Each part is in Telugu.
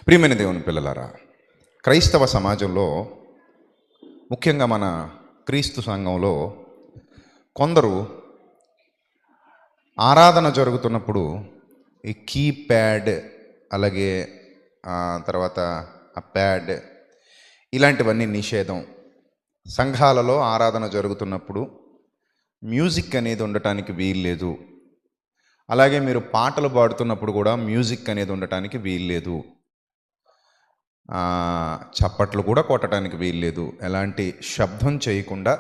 ప్రియమైన దేవుని పిల్లలారా, క్రైస్తవ సమాజంలో ముఖ్యంగా మన క్రీస్తు సంఘంలో కొందరు ఆరాధన జరుగుతున్నప్పుడు ఈ కీప్యాడ్ అలాగే తర్వాత ఆ ప్యాడ్ ఇలాంటివన్నీ నిషేధం. సంఘాలలో ఆరాధన జరుగుతున్నప్పుడు మ్యూజిక్ అనేది ఉండటానికి వీల్లేదు. అలాగే మీరు పాటలు పాడుతున్నప్పుడు కూడా మ్యూజిక్ అనేది ఉండటానికి వీల్లేదు. చప్పట్లు కూడా కొట్టడానికి వీల్లేదు. ఎలాంటి శబ్దం చేయకుండా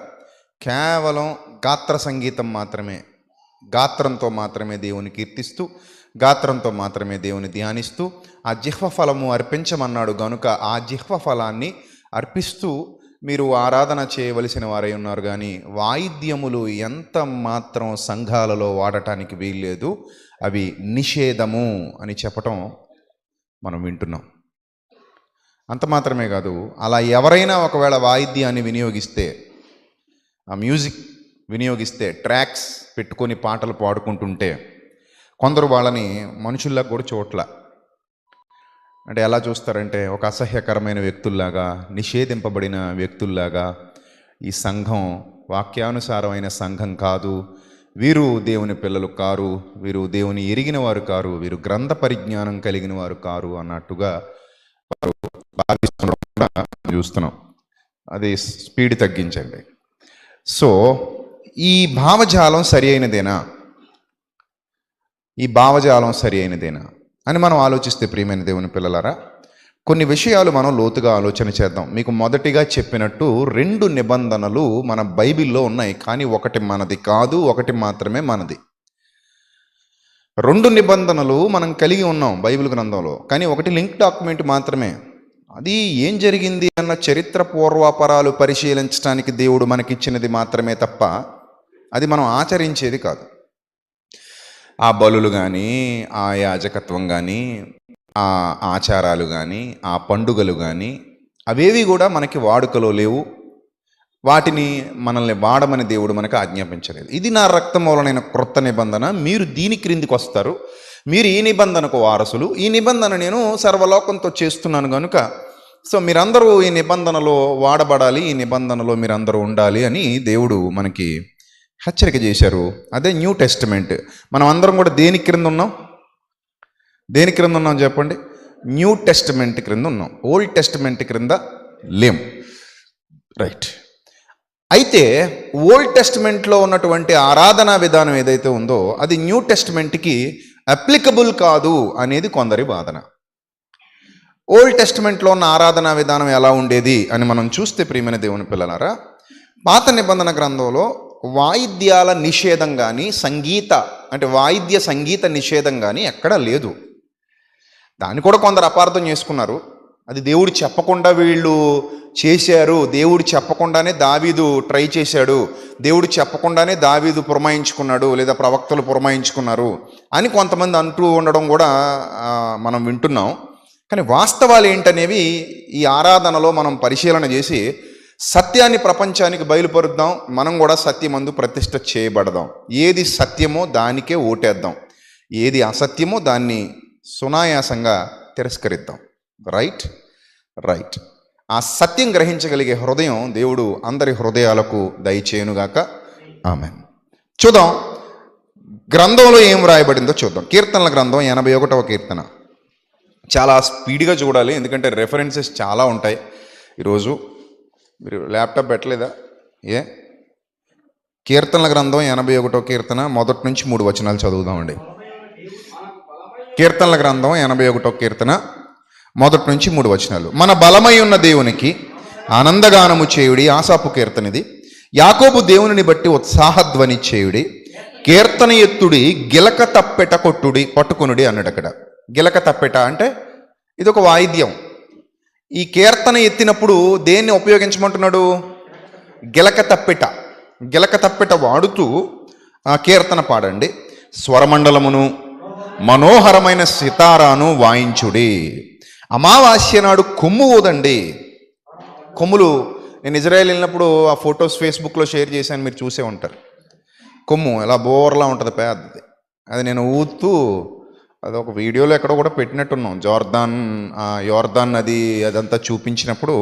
కేవలం గాత్ర సంగీతం మాత్రమే, గాత్రంతో మాత్రమే దేవుని కీర్తిస్తూ, గాత్రంతో మాత్రమే దేవుని ధ్యానిస్తూ ఆ జిహ్వ ఫలము అర్పించమన్నాడు గనుక ఆ జిహ్వ ఫలాన్ని అర్పిస్తూ మీరు ఆరాధన చేయవలసిన వారై ఉన్నారు. కానీ వాయిద్యములు ఎంత మాత్రం సంఘాలలో వాడటానికి వీల్లేదు, అవి నిషేధము అని చెప్పటం మనం వింటున్నాం. అంత మాత్రమే కాదు, అలా ఎవరైనా ఒకవేళ వాయిద్యాన్ని వినియోగిస్తే, ఆ మ్యూజిక్ వినియోగిస్తే, ట్రాక్స్ పెట్టుకొని పాటలు పాడుకుంటుంటే కొందరు వాళ్ళని మనుషుల్లా కూడా చూడట్ల. అంటే ఎలా చూస్తారంటే ఒక అసహ్యకరమైన వ్యక్తుల్లాగా, నిషేధింపబడిన వ్యక్తుల్లాగా. ఈ సంఘం వాక్యానుసారమైన సంఘం కాదు, వీరు దేవుని పిల్లలు కారు, వీరు దేవుని ఎరిగిన వారు కారు, వీరు గ్రంథ పరిజ్ఞానం కలిగిన వారు కారు అన్నట్టుగా వారు భావిస్తుండడం కూడా చూస్తున్నాం. అది స్పీడ్ తగ్గించండి. సో ఈ భావజాలం సరి అయినదేనా, ఈ భావజాలం సరి అయినదేనా అని మనం ఆలోచిస్తే, ప్రియమైన దేవుని పిల్లలారా, కొన్ని విషయాలు మనం లోతుగా ఆలోచన చేద్దాం. మీకు మొదటిగా చెప్పినట్టు 2 నిబంధనలు మన బైబిల్లో ఉన్నాయి, కానీ ఒకటి మనది కాదు, ఒకటి మాత్రమే మనది. 2 నిబంధనలు మనం కలిగి ఉన్నాం బైబిల్ గ్రంథంలో, కానీ ఒకటి లింక్ డాక్యుమెంట్ మాత్రమే. అది ఏం జరిగింది అన్న చరిత్ర పూర్వాపరాలు పరిశీలించడానికి దేవుడు మనకిచ్చినది మాత్రమే తప్ప అది మనం ఆచరించేది కాదు. ఆ బలులు కానీ, ఆ యాజకత్వం కానీ, ఆ ఆచారాలు కానీ, ఆ పండుగలు కానీ అవేవి కూడా మనకి వాడుకలో లేవు. వాటిని మనల్ని వాడమని దేవుడు మనకు ఆజ్ఞాపించలేదు. ఇది నా రక్తం వలనైన క్రొత్త నిబంధన, మీరు దీని క్రిందికి వస్తారు, మీరు ఈ నిబంధనకు వారసులు, ఈ నిబంధన నేను సర్వలోకంతో చేస్తున్నాను కనుక సో మీరందరూ ఈ నిబంధనలో వాడబడాలి, ఈ నిబంధనలో మీరందరూ ఉండాలి అని దేవుడు మనకి హెచ్చరిక చేశారు. అదే న్యూ టెస్టిమెంట్. మనం అందరం కూడా దేని క్రింద ఉన్నాం? దేని క్రింద ఉన్నాం చెప్పండి? న్యూ టెస్టిమెంట్ క్రింద ఉన్నాం. ఓల్డ్ టెస్టిమెంట్ క్రింద లేం. రైట్. అయితే ఓల్డ్ టెస్టిమెంట్లో ఉన్నటువంటి ఆరాధనా విధానం ఏదైతే ఉందో అది న్యూ టెస్టిమెంట్కి అప్లికబుల్ కాదు అనేది కొందరి వాదన. ఓల్డ్ టెస్టిమెంట్లో ఉన్న ఆరాధనా విధానం ఎలా ఉండేది అని మనం చూస్తే, ప్రియమైన దేవుని పిల్లలారా, పాత నిబంధన గ్రంథంలో వాయిద్యాల నిషేధం కానీ, వాయిద్య సంగీత నిషేధం కానీ ఎక్కడా లేదు. దాన్ని కూడా కొందరు అపార్థం చేసుకున్నారు. అది దేవుడు చెప్పకుండా వీళ్ళు చేశారు, దేవుడు చెప్పకుండానే దావీదు ట్రై చేశాడు, దేవుడు చెప్పకుండానే దావీదు పురమాయించుకున్నాడు, లేదా ప్రవక్తలు పురమాయించుకున్నారు అని కొంతమంది అంటూ ఉండడం కూడా మనం వింటున్నాం. కానీ వాస్తవాలు ఏంటనేవి ఈ ఆరాధనలో మనం పరిశీలన చేసి సత్యాన్ని ప్రపంచానికి బయలుపరుద్దాం. మనం కూడా సత్యమందు ప్రతిష్ఠ చేయబడదాం. ఏది సత్యమో దానికే ఓటేద్దాం, ఏది అసత్యమో దాన్ని సునాయాసంగా తిరస్కరిద్దాం. రైట్. ఆ సత్యం గ్రహించగలిగే హృదయం దేవుడు అందరి హృదయాలకు దయచేయునుగాక. ఆమేన్. చూద్దాం గ్రంథంలో ఏం రాయబడిందో చూద్దాం. కీర్తనల గ్రంథం 81వ కీర్తన. చాలా స్పీడ్గా చూడాలి, ఎందుకంటే రెఫరెన్సెస్ చాలా ఉంటాయి. ఈరోజు మీరు ల్యాప్టాప్ పెట్టలేదా? కీర్తనల గ్రంథం 81వ కీర్తన మొదటి నుంచి 3 వచనాలు చదువుదామండి. కీర్తనల గ్రంథం 81వ కీర్తన మొదటి నుంచి 3 వచనాలు. మన బలమై ఉన్న దేవునికి ఆనందగానము చేయుడి, ఆసాపు కీర్తనిది. యాకోబు దేవుని బట్టి ఉత్సాహధ్వని చేయుడి, కీర్తన ఎత్తుడి, గిలక తప్పెట కొట్టుడి, పట్టుకునుడి అన్నాడు అక్కడ. గిలక తప్పెట అంటే ఇది ఒక వాయిద్యం. ఈ కీర్తన ఎత్తినప్పుడు దేన్ని ఉపయోగించమంటున్నాడు? గిలక తప్పెట వాడుతూ ఆ కీర్తన పాడండి. స్వరమండలమును మనోహరమైన సితారాను వాయించుడి. అమావాస్య నాడు కొమ్ము ఊదండి. కొమ్ములు, నేను ఇజ్రాయెల్ వెళ్ళినప్పుడు ఆ ఫొటోస్ ఫేస్బుక్లో షేర్ చేశాను, మీరు చూసే ఉంటారు. కొమ్ము ఎలా బోర్లా ఉంటుంది పెద్దది, అది నేను ఊదుతూ అదొక వీడియోలో ఎక్కడో కూడా పెట్టినట్టున్నాం. యోర్దాన్ నది అదంతా చూపించినప్పుడు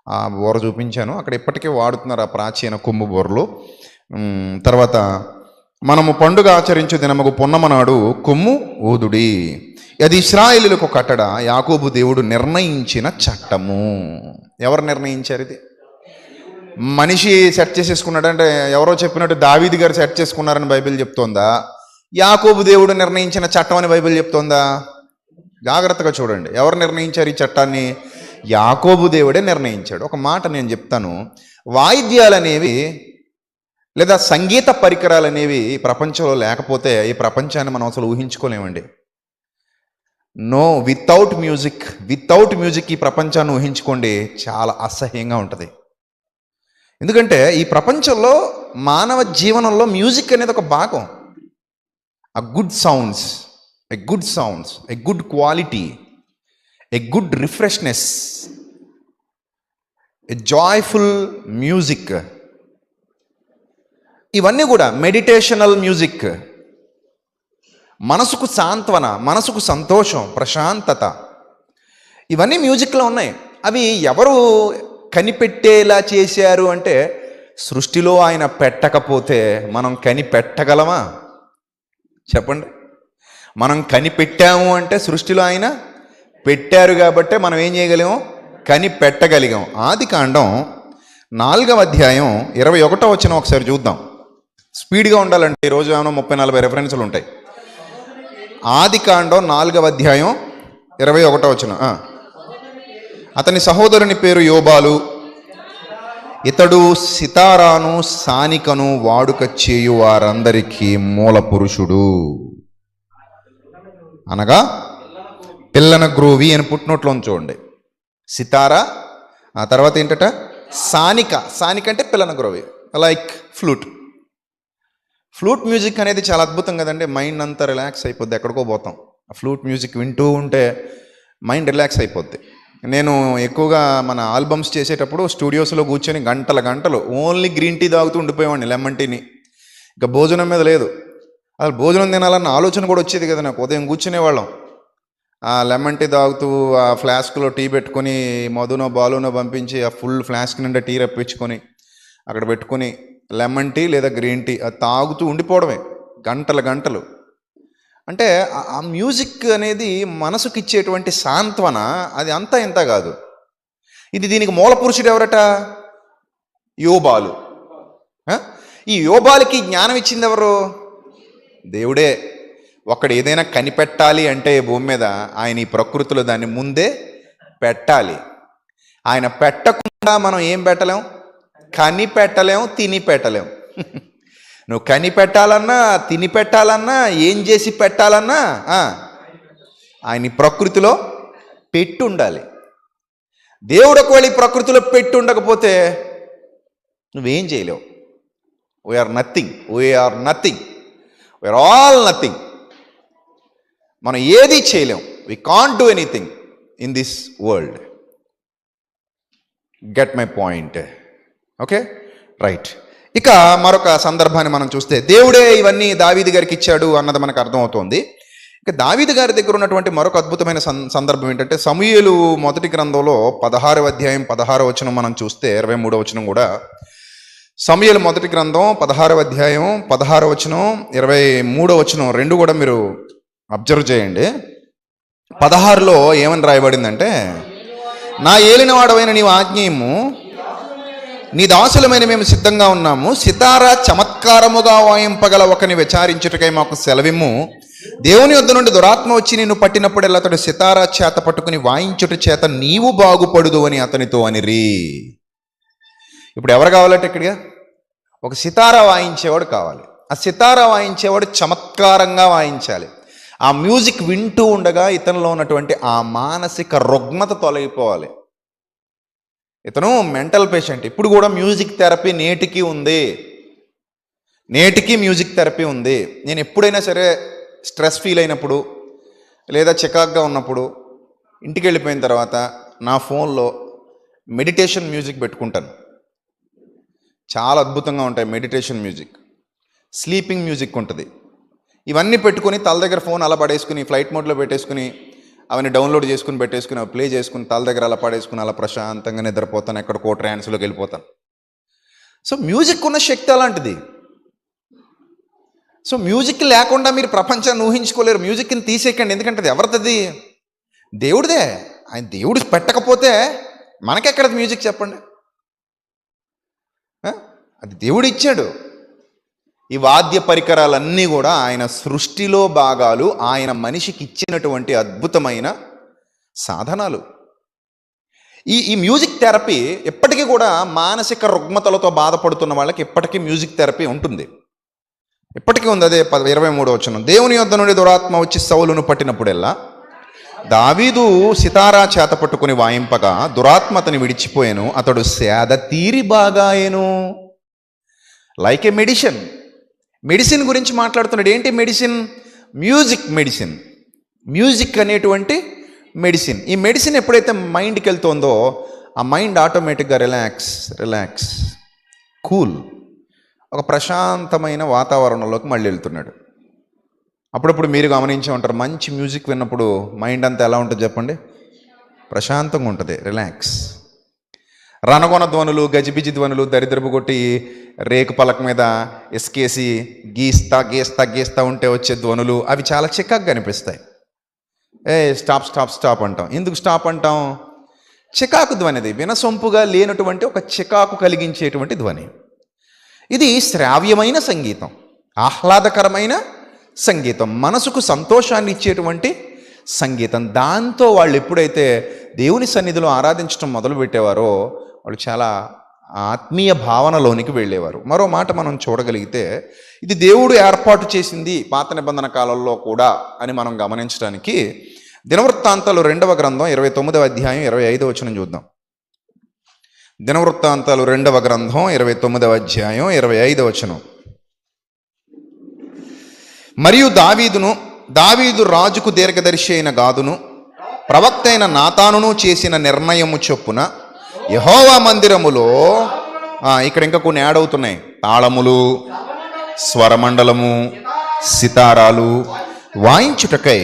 ఆ బోర చూపించాను. అక్కడ ఇప్పటికే వాడుతున్నారు ఆ ప్రాచీన కొమ్ము బోర్లు. తర్వాత మనము పండుగ ఆచరించు దినముకు పున్నమ నాడు కొమ్ము ఊదుడి, అది ఇశ్రాయేలులకు కట్టడ, యాకోబు దేవుడు నిర్ణయించిన చట్టము. ఎవరు నిర్ణయించారు ఇది? మనిషి సెట్ చేసేసుకున్నాడు అంటే, ఎవరో చెప్పినట్టు దావీదు గారు సెట్ చేసుకున్నారని బైబిల్ చెప్తోందా? యాకోబు దేవుడు నిర్ణయించిన చట్టం అని బైబిల్ చెప్తోందా? జాగ్రత్తగా చూడండి. ఎవరు నిర్ణయించారు ఈ చట్టాన్ని? యాకోబు దేవుడే నిర్ణయించాడు. ఒక మాట నేను చెప్తాను, వాయిద్యాలు అనేవి లేదా సంగీత పరికరాలు అనేవి ప్రపంచంలో లేకపోతే ఈ ప్రపంచాన్ని మనం అసలు ఊహించుకోలేమండి. వితౌట్ మ్యూజిక్ ఈ ప్రపంచాన్ని ఊహించుకోండి, చాలా అసహ్యంగా ఉంటుంది. ఎందుకంటే ఈ ప్రపంచంలో మానవ జీవనంలో మ్యూజిక్ అనేది ఒక భాగం. a good sounds, a good quality, a good refreshness, a joyful music, ఇవన్నీ కూడా మెడిటేషనల్ మ్యూజిక్, మనసుకు సాంత్వన, మనసుకు సంతోషం, ప్రశాంతత, ఇవన్నీ మ్యూజిక్లో ఉన్నాయి. అవి ఎవరు కనిపెట్టేలా చేశారు అంటే, సృష్టిలో ఆయన పెట్టకపోతే మనం కనిపెట్టగలమా? చెప్పండి. మనం కనిపెట్టాము అంటే సృష్టిలో ఆయన పెట్టారు కాబట్టే మనం ఏం చేయగలిగాం? కనిపెట్టగలిగాం. ఆదికాండం 4వ అధ్యాయం 21వ వచనం ఒకసారి చూద్దాం. స్పీడ్గా ఉండాలంటే ఈరోజు ఏమైనా 30-40 రెఫరెన్సులు ఉంటాయి. ఆదికాండం 4వ అధ్యాయం 21వ వచనం. అతని సహోదరుని పేరు యోబాలు, ఇతడు సితారాను సానికను వాడుక చేయు వారందరికీ మూల పురుషుడు, అనగా పిల్లన గ్రోవి అని పుట్టినోట్లో చూడండి. సితారా, ఆ తర్వాత ఏంటట? సానిక అంటే పిల్లన గ్రోవి, లైక్ ఫ్లూట్ మ్యూజిక్ అనేది చాలా అద్భుతం కదండి. మైండ్ అంతా రిలాక్స్ అయిపోద్ది, ఎక్కడికో పోతాం. ఆ ఫ్లూట్ మ్యూజిక్ వింటూ ఉంటే మైండ్ రిలాక్స్ అయిపోద్ది. నేను ఎక్కువగా మన ఆల్బమ్స్ చేసేటప్పుడు స్టూడియోస్లో కూర్చొని గంటలు ఓన్లీ గ్రీన్ టీ తాగుతూ ఉండిపోయేవాడిని, లెమన్ టీని. ఇంకా భోజనం మీద లేదు, అసలు భోజనం తినాలన్న ఆలోచన కూడా వచ్చేది కదా నాకు. ఉదయం కూర్చునేవాళ్ళం, ఆ లెమన్ టీ తాగుతూ ఆ ఫ్లాస్క్లో టీ పెట్టుకొని మధునో బాలునో పంపించి ఆ ఫుల్ ఫ్లాస్క్ నిండా టీ రప్పించుకొని అక్కడ పెట్టుకొని లెమన్ టీ లేదా గ్రీన్ టీ అది తాగుతూ ఉండిపోవడమే గంటలు. అంటే ఆ మ్యూజిక్ అనేది మనసుకి ఇచ్చేటువంటి సాంత్వన అది అంతా ఇంత కాదు. దీనికి మూల పురుషుడు ఎవరట? యోబాలు. ఈ యోబాలకి జ్ఞానం ఇచ్చింది ఎవరు? దేవుడే. ఒకడు ఏదైనా కనిపెట్టాలి అంటే భూమి మీద ఆయన ఈ ప్రకృతిలో దాన్ని ముందే పెట్టాలి. ఆయన పెట్టకుండా మనం ఏం పెట్టలేం? కనిపెట్టలేం, తిని పెట్టలేం. నువ్వు కనిపెట్టాలన్నా, తిని పెట్టాలన్నా, ఏం చేసి పెట్టాలన్నా ఆయన ప్రకృతిలో పెట్టి ఉండాలి. దేవుడు ఒకవేళ ఈ ప్రకృతిలో పెట్టి ఉండకపోతే నువ్వేం చేయలేవు. We are nothing, we are all nothing. మనం ఏది చేయలేం. We can't do anything in this world. Get my point? Okay, right. ఇక మరొక సందర్భాన్ని మనం చూస్తే, దేవుడే ఇవన్నీ దావీదు గారికి ఇచ్చాడు అన్నది మనకు అర్థమవుతోంది. ఇక దావీదు గారి దగ్గర ఉన్నటువంటి మరొక అద్భుతమైన సందర్భం ఏంటంటే, సమూయేలు మొదటి గ్రంథంలో 16వ అధ్యాయం 16వ వచనం మనం చూస్తే 23వ వచనం కూడా, సమూయేలు మొదటి గ్రంథం 16వ అధ్యాయం 16వ వచనం 23వ వచనం రెండు కూడా మీరు అబ్జర్వ్ చేయండి. 16లో ఏమని రాయబడిందంటే, నా ఏలినవాడవైన నీవు ఆజ్ఞేయము, నీ దాసులమైన మేము సిద్ధంగా ఉన్నాము. సితారా చమత్కారముగా వాయింపగల ఒకని విచారించుటకై మాకు సెలవిమ్ము. దేవుని వద్ద నుండి దురాత్మ వచ్చి నిన్ను పట్టినప్పుడల్లా అతడు సితారా చేత పట్టుకుని వాయించుట చేత నీవు బాగుపడుదు అని అతనితో అనిరి. ఇప్పుడు ఎవరు కావాలంటే ఇక్కడిగా ఒక సితారా వాయించేవాడు కావాలి. ఆ సితారా వాయించేవాడు చమత్కారంగా వాయించాలి. ఆ మ్యూజిక్ వింటూ ఉండగా ఇతనిలో ఉన్నటువంటి ఆ మానసిక రుగ్మత తొలగిపోవాలి. ఇతను మెంటల్ పేషెంట్. ఇప్పుడు కూడా మ్యూజిక్ థెరపీ నేటికి మ్యూజిక్ థెరపీ ఉంది. నేను ఎప్పుడైనా సరే స్ట్రెస్ ఫీల్ అయినప్పుడు లేదా చికాక్గా ఉన్నప్పుడు ఇంటికి వెళ్ళిపోయిన తర్వాత నా ఫోన్లో మెడిటేషన్ మ్యూజిక్ పెట్టుకుంటాను. చాలా అద్భుతంగా ఉంటాయి మెడిటేషన్ మ్యూజిక్. స్లీపింగ్ మ్యూజిక్ ఉంటుంది. ఇవన్నీ పెట్టుకుని తల దగ్గర ఫోన్ అలా పడేసుకుని ఫ్లైట్ మోడ్లో పెట్టేసుకుని అవన్నీ డౌన్లోడ్ చేసుకుని పెట్టేసుకుని అవి ప్లే చేసుకుని తల దగ్గర అలా పడేసుకుని అలా ప్రశాంతంగా నిద్రపోతాను, ఎక్కడికో ట్రాన్స్లోకి వెళ్ళిపోతాను. సో మ్యూజిక్ ఉన్న శక్తి అలాంటిది. సో మ్యూజిక్ లేకుండా మీరు ప్రపంచాన్ని ఊహించుకోలేరు. మ్యూజిక్ని తీసేయకండి, ఎందుకంటే అది ఎవరిది? దేవుడిదే. ఆయన దేవుడు పెట్టకపోతే మనకెక్కడది మ్యూజిక్ చెప్పండి? అది దేవుడు ఇచ్చాడు. ఈ వాద్య పరికరాలన్నీ కూడా ఆయన సృష్టిలో భాగాలు, ఆయన మనిషికి ఇచ్చినటువంటి అద్భుతమైన సాధనాలు. ఈ మ్యూజిక్ థెరపీ ఎప్పటికీ కూడా మానసిక రుగ్మతలతో బాధపడుతున్న వాళ్ళకి ఎప్పటికీ మ్యూజిక్ థెరపీ ఉంటుంది, ఇప్పటికీ ఉంది. అదే 23వ వచనం, దేవుని యొద్ద నుండి దురాత్మ వచ్చి సౌలును పట్టినప్పుడెల్లా దావీదు సితారా చేత పట్టుకుని వాయింపగా దురాత్మ అతని విడిచిపోయాను, అతడు సేద తీరి బాగాయను. లైక్ ఏ మెడిసిన్ గురించి మాట్లాడుతున్నాడు. ఏంటి మెడిసిన్? Music medicine. మ్యూజిక్ అనేటువంటి మెడిసిన్. ఈ మెడిసిన్ ఎప్పుడైతే మైండ్కి వెళ్తుందో ఆ మైండ్ ఆటోమేటిక్గా రిలాక్స్ కూల్, ఒక ప్రశాంతమైన వాతావరణంలోకి మళ్ళీ వెళ్తున్నాడు. అప్పుడప్పుడు మీరు గమనించే ఉంటారు, మంచి మ్యూజిక్ విన్నప్పుడు మైండ్ అంతా ఎలా ఉంటుంది చెప్పండి? ప్రశాంతంగా ఉంటుంది, రిలాక్స్. రణగొన ధ్వనులు, గజిబిజి ధ్వనులు, దరిద్రపు కొట్టి రేకు పలక మీద ఇసుకేసి గీస్తా ఉంటే వచ్చే ధ్వనులు అవి చాలా చికాకుగా అనిపిస్తాయి. స్టాప్ అంటాం. ఎందుకు స్టాప్ అంటాం? చికాకు ధ్వనిది, వినసొంపుగా లేనటువంటి ఒక చికాకు కలిగించేటువంటి ధ్వని. ఇది శ్రావ్యమైన సంగీతం, ఆహ్లాదకరమైన సంగీతం, మనసుకు సంతోషాన్ని ఇచ్చేటువంటి సంగీతం. దాంతో వాళ్ళు ఎప్పుడైతే దేవుని సన్నిధిలో ఆరాధించడం మొదలుపెట్టేవారో వాళ్ళు చాలా ఆత్మీయ భావనలోనికి వెళ్ళేవారు. మరో మాట మనం చూడగలిగితే ఇది దేవుడు ఏర్పాటు చేసింది పాత నిబంధన కాలంలో కూడా అని మనం గమనించడానికి దినవృత్తాంతాలు 2వ గ్రంథం 29వ అధ్యాయం 25వ వచనం చూద్దాం. దినవృత్తాంతాలు 2వ గ్రంథం 29వ అధ్యాయం 25వ వచనం. మరియు దావీదు రాజుకు దీర్ఘదర్శి అయిన గాదును ప్రవక్త అయిన నాతానును చేసిన నిర్ణయము చొప్పున యెహోవా మందిరములో, ఇక్కడ ఇంకా కొన్ని యాడ్ అవుతున్నాయి, తాళములు, స్వరమండలము, సితారాలు వాయించుటకై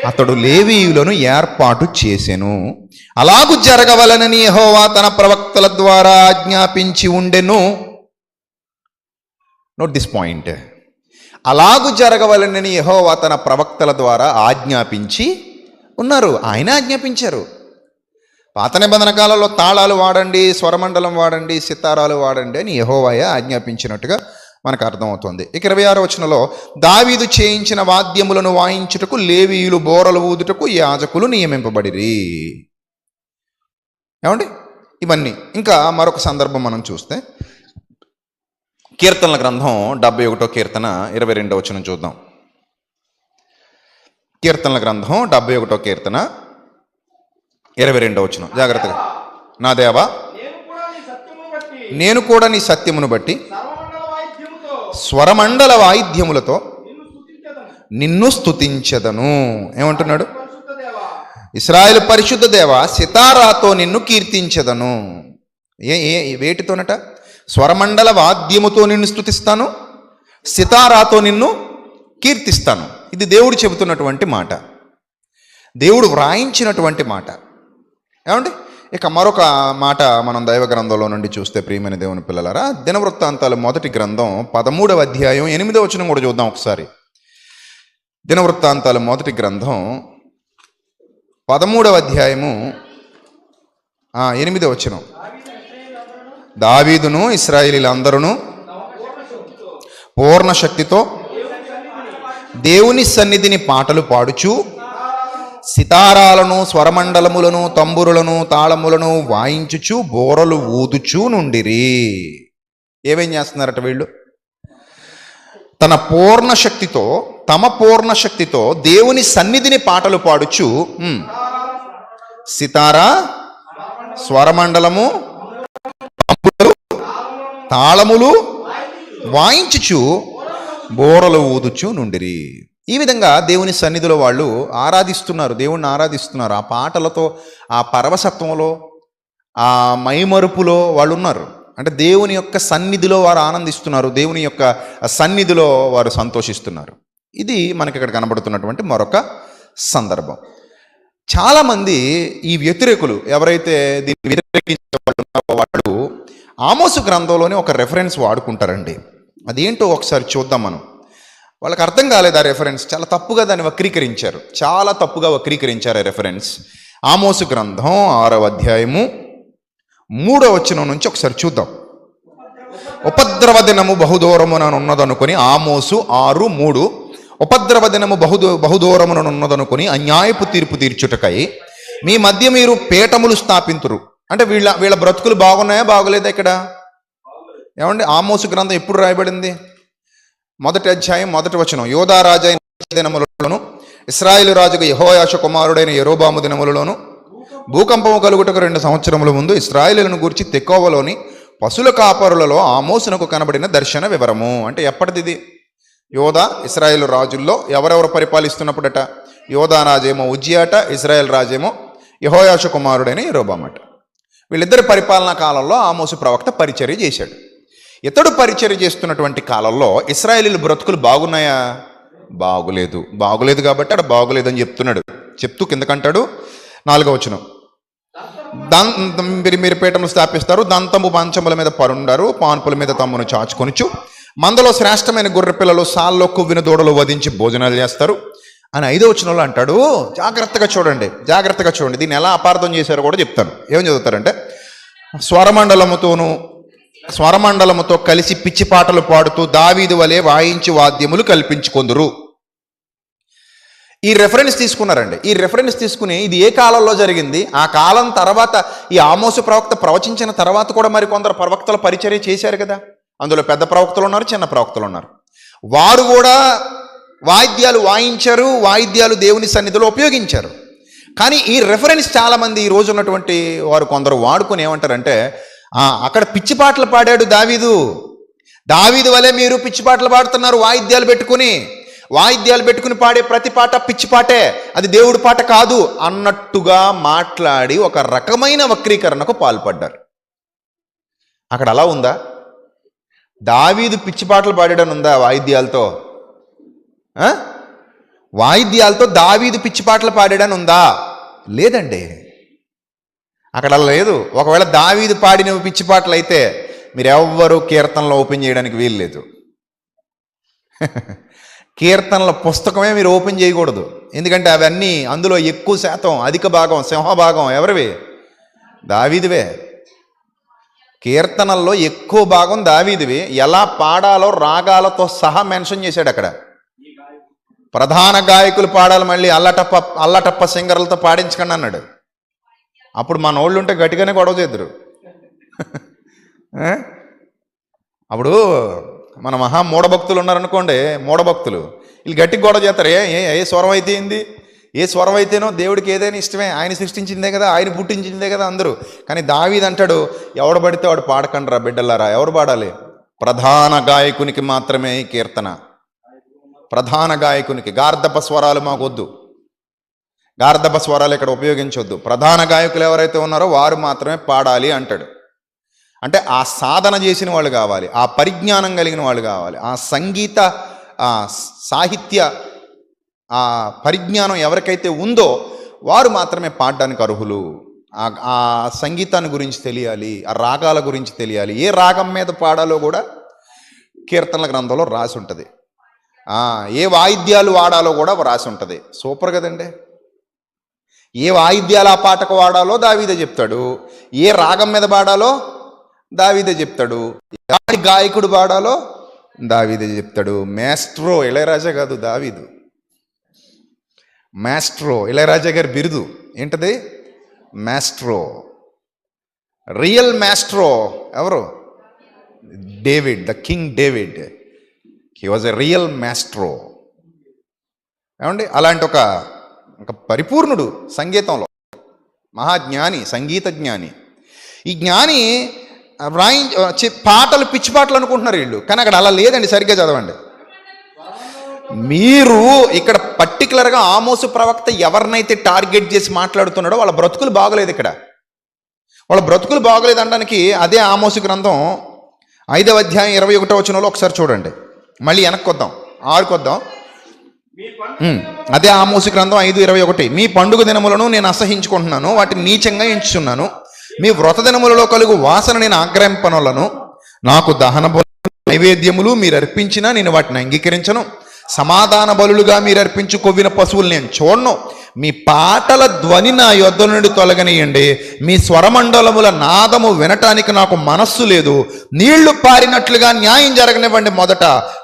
అతడు లేవీయులను ఏర్పాటు చేసెను. అలాగు జరగవలనని యెహోవా తన ప్రవక్తల ద్వారా ఆజ్ఞాపించి ఉండెను. Note this point. అలాగు జరగవలనని యెహోవా తన ప్రవక్తల ద్వారా ఆజ్ఞాపించి ఉన్నారు. ఆయన ఆజ్ఞాపించారు. పాత నిబంధన కాలంలో తాళాలు వాడండి, స్వరమండలం వాడండి, సితారాలు వాడండి అని యెహోవాయే ఆజ్ఞాపించినట్టుగా మనకు అర్థమవుతుంది. ఇక 26వ వచనంలో దావీదు చేయించిన వాద్యములను వాయించుటకు లేవీయులు బోరలు ఊదుటకు యాజకులు నియమింపబడిరి. ఏమండి? ఇవన్నీ. ఇంకా మరొక సందర్భం మనం చూస్తే కీర్తనల గ్రంథం 71వ కీర్తన 22వ వచనం చూద్దాం. కీర్తనల గ్రంథం 71వ కీర్తన 22వ వచనం జాగ్రత్తగా. నా దేవా, నేను కూడా నీ సత్యమును బట్టి స్వరమండల వాయిద్యములతో నిన్ను స్తుతించెదను. ఏమంటున్నాడు? ఇశ్రాయేలు పరిశుద్ధ దేవ, సితారాతో నిన్ను కీర్తించెదను. వేటితోనట? స్వరమండల వాద్యముతో నిన్ను స్తుతిస్తాను, సితారాతో నిన్ను కీర్తిస్తాను. ఇది దేవుడు చెబుతున్నటువంటి మాట, దేవుడు వ్రాయించినటువంటి మాట. ఏమండి? ఇక మరొక మాట మనం దైవ గ్రంథంలో నుండి చూస్తే ప్రియమైన దేవుని పిల్లలారా, దినవృత్తాంతాలు 1వ గ్రంథం 13వ అధ్యాయం 8వ వచనం కూడా చూద్దాం ఒకసారి. దినవృత్తాంతాలు 1వ గ్రంథం 13వ అధ్యాయము 8వ వచనం. దావీదును ఇశ్రాయేలీయులందరూ పూర్ణ శక్తితో దేవుని సన్నిధిని పాటలు పాడుచు సితారాలను, స్వరమండలములను, తంబురులను, తాళములను వాయించుచు బోరలు ఊదుచూ నుండిరి. ఏమేం చేస్తున్నారట వీళ్ళు? తమ పూర్ణ శక్తితో దేవుని సన్నిధిని పాటలు పాడుచు సితారా, స్వరమండలము, తాళములు వాయించుచు బోరలు ఊదుచు నుండిరి. ఈ విధంగా దేవుని సన్నిధిలో వాళ్ళు ఆరాధిస్తున్నారు, దేవుణ్ణి ఆరాధిస్తున్నారు. ఆ పాటలతో, ఆ పరవశత్వంలో, ఆ మైమరుపులో వాళ్ళు ఉన్నారు. అంటే దేవుని యొక్క సన్నిధిలో వారు ఆనందిస్తున్నారు, దేవుని యొక్క సన్నిధిలో వారు సంతోషిస్తున్నారు. ఇది మనకి ఇక్కడ కనబడుతున్నటువంటి మరొక సందర్భం. చాలామంది ఈ వ్యతిరేకులు ఎవరైతే దీన్ని వ్యతిరేకించే వాళ్ళు ఆమోసు గ్రంథంలోనే ఒక రెఫరెన్స్ వాడుకుంటారండి. అదేంటో ఒకసారి చూద్దాం మనం. వాళ్ళకి అర్థం కాలేదు ఆ రెఫరెన్స్, చాలా తప్పుగా దాన్ని వక్రీకరించారు, చాలా తప్పుగా వక్రీకరించారు ఆ రెఫరెన్స్. ఆమోసు గ్రంథం 6వ అధ్యాయము 3వ వచనం నుంచి ఒకసారి చూద్దాం. ఉపద్రవ దినము బహుదూరముననున్నదనుకొని, ఆమోసు 6:3, ఉపద్రవ దినము బహుదూరముననున్నదనుకొని అన్యాయపు తీర్పు తీర్చుటకై మీ మధ్య మీరు పీఠములు స్థాపింతురు. అంటే వీళ్ళ బ్రతుకులు బాగున్నాయా బాగోలేదా? ఇక్కడ ఏమండి, ఆమోసు గ్రంథం ఎప్పుడు రాయబడింది? 1వ అధ్యాయం 1వ వచనం. యోధా రాజు అయిన దినములలోను ఇశ్రాయేలు రాజుకు యెహోయాషు కుమారుడైన యెరోబాము దినములలోను భూకంపము కలుగుటకు 2 సంవత్సరముల ముందు ఇశ్రాయేలును గూర్చి తెకోవలోని పశుల కాపరులలో ఆమోసునకు కనబడిన దర్శన వివరము. అంటే ఎప్పటిది ఇది? యోధా ఇశ్రాయేలు రాజుల్లో ఎవరెవరు పరిపాలిస్తున్నప్పుడట? యోధా రాజేమో ఉజ్జియాట, ఇశ్రాయేల్ రాజేమో యెహోయాషు కుమారుడైన యెరోబామట. వీళ్ళిద్దరి పరిపాలనా కాలంలో ఆమోసు ప్రవక్త పరిచర్య చేశాడు. ఇతడు పరిచర్య చేస్తున్నటువంటి కాలంలో ఇశ్రాయేలీల బ్రతుకులు బాగున్నాయా? బాగులేదు కాబట్టి అక్కడ బాగులేదని చెప్తున్నాడు. చెప్తూ కిందకంటాడు 4వ వచనం. మీరు పీఠములు స్థాపిస్తారు, దంతము మంచముల మీద పరుండారు, పాన్పుల మీద తమ్మును చాచుకొనుచు, మందలో శ్రేష్టమైన గొర్రె పిల్లలు సాల్లో కొవ్విన దూడలు వధించి భోజనాలు చేస్తారు అని 5వ వచనంలో అంటాడు. జాగ్రత్తగా చూడండి. దీన్ని ఎలా అపార్థం చేశారో కూడా చెప్తాను. ఏం చదువుతారంటే, స్వరమండలముతో కలిసి పిచ్చి పాటలు పాడుతూ దావీదు వలె వాయించి వాద్యములు కల్పించుకొందురు. ఈ రెఫరెన్స్ తీసుకున్నారండి. ఈ రెఫరెన్స్ తీసుకుని ఇది ఏ కాలంలో జరిగింది? ఆ కాలం తర్వాత ఈ ఆమోసు ప్రవక్త ప్రవచించిన తర్వాత కూడా మరి కొందరు ప్రవక్తల పరిచర్య చేశారు కదా. అందులో పెద్ద ప్రవక్తలు ఉన్నారు, చిన్న ప్రవక్తలు ఉన్నారు. వారు కూడా వాయిద్యాలు వాయించారు, వాయిద్యాలు దేవుని సన్నిధిలో ఉపయోగించారు. కానీ ఈ రెఫరెన్స్ చాలామంది ఈ రోజు ఉన్నటువంటి వారు కొందరు వాడుకుని ఏమంటారంటే, అక్కడ పిచ్చి పాటలు పాడాడు దావీదు వలె మీరు పిచ్చి పాటలు పాడుతున్నారు, వాయిద్యాలు పెట్టుకుని పాడే ప్రతి పాట పిచ్చి పాటే, అది దేవుడి పాట కాదు అన్నట్టుగా మాట్లాడి ఒక రకమైన వక్రీకరణకు పాల్పడ్డారు. అక్కడ అలా ఉందా? దావీదు పిచ్చి పాటలు పాడాడని ఉందా? వాయిద్యాలతో దావీదు పిచ్చి పాటలు పాడాడని ఉందా? లేదండి, అక్కడ అలా లేదు. ఒకవేళ దావీదు పాడిన పిచ్చి పాటలు అయితే మీరెవ్వరూ కీర్తనలో ఓపెన్ చేయడానికి వీలు లేదు. కీర్తనల పుస్తకమే మీరు ఓపెన్ చేయకూడదు. ఎందుకంటే అవన్నీ అందులో ఎక్కువ శాతం, అధిక భాగం, సింహభాగం ఎవరివి? దావీదువే. కీర్తనల్లో ఎక్కువ భాగం దావీదువి. ఎలా పాడాలో రాగాలతో సహా మెన్షన్ చేశాడు అక్కడ. ప్రధాన గాయకులు పాడాలి, మళ్ళీ అల్లటప్ప సింగర్లతో పాడించకండి అన్నాడు. అప్పుడు మన వాళ్ళు ఉంటే గట్టిగానే గొడవ చేద్దరు. అప్పుడు మన మహా మూఢభక్తులు ఉన్నారనుకోండి, మూఢభక్తులు వీళ్ళు గట్టిగా గొడవ చేస్తారు. ఏ స్వరం అయితే ఏంది, ఏ స్వరం అయితేనో దేవుడికి ఏదైనా ఇష్టమే, ఆయన సృష్టించిందే కదా, ఆయన పుట్టించిందే కదా అందరూ. కానీ దావీదు అంటాడు, ఎవడు పడితే వాడు పాడకండి రా బిడ్డలారా. ఎవరు పాడాలి? ప్రధాన గాయకునికి మాత్రమే ఈ కీర్తన. ప్రధాన గాయకునికి. గార్ధప స్వరాలు మాకొద్దు, గార్ధప స్వరాలు ఇక్కడ ఉపయోగించొద్దు. ప్రధాన గాయకులు ఎవరైతే ఉన్నారో వారు మాత్రమే పాడాలి అంటాడు. అంటే ఆ సాధన చేసిన వాళ్ళు కావాలి, ఆ పరిజ్ఞానం కలిగిన వాళ్ళు కావాలి, ఆ సంగీత సాహిత్య ఆ పరిజ్ఞానం ఎవరికైతే ఉందో వారు మాత్రమే పాడడానికి అర్హులు. ఆ సంగీతాన్ని గురించి తెలియాలి, ఆ రాగాల గురించి తెలియాలి. ఏ రాగం మీద పాడాలో కూడా కీర్తనల గ్రంథంలో రాసి ఉంటుంది. ఏ వాయిద్యాలు వాడాలో కూడా రాసి ఉంటుంది. సూపర్ కదండి. ఏ వాయిద్యాలు ఆ పాటకు వాడాలో దావీదే చెప్తాడు, ఏ రాగం మీద పాడాలో దావీదే చెప్తాడు, ఏ గాయకుడు పాడాలో దావీదే చెప్తాడు. మాస్ట్రో ఇళయరాజా కాదు దావీదు. మాస్ట్రో ఇళయరాజా గారి బిరుదు ఏంటది? మాస్ట్రో. రియల్ మాస్ట్రో ఎవరు? David, the king David. He was a real maestro. ఏమండి, అలాంటి ఒక పరిపూర్ణుడు సంగీతంలో, మహాజ్ఞాని, సంగీత జ్ఞాని. ఈ జ్ఞాని పాటలు పిచ్చి పాటలు అనుకుంటున్నారు వీళ్ళు, కానీ అక్కడ అలా లేదండి. సరిగ్గా చదవండి. మీరు ఇక్కడ పర్టికులర్గా ఆమోసు ప్రవక్త ఎవరినైతే టార్గెట్ చేసి మాట్లాడుతున్నాడో వాళ్ళ బ్రతుకులు బాగలేదు. ఇక్కడ వాళ్ళ బ్రతుకులు బాగలేదు అనడానికి అదే ఆమోసు గ్రంథం 5వ అధ్యాయం 21వ వచనంలో ఒకసారి చూడండి. మళ్ళీ వెనక్కి వద్దాం, 6కి వద్దాం. అదే ఆమోసు గ్రంథం 5:21. మీ పండుగ దినములను నేను అసహించుకుంటున్నాను, వాటిని నీచంగా ఎంచుచున్నాను. మీ వ్రత దినములలో కలుగు వాసన నేను ఆగ్రహింపనలను. నాకు దహన బలులు నైవేద్యములు మీరు అర్పించినా నేను వాటిని అంగీకరించను. సమాధాన బలులుగా మీరు అర్పించు కొవ్విన పశువులు నేను చూడను. మీ పాటల ధ్వని నా యొద్ద నుండి తొలగనియండి. మీ స్వరమండలముల నాదము వినటానికి నాకు మనస్సు లేదు. నీళ్లు పారినట్లుగా న్యాయం జరగనివ్వండి మొదట,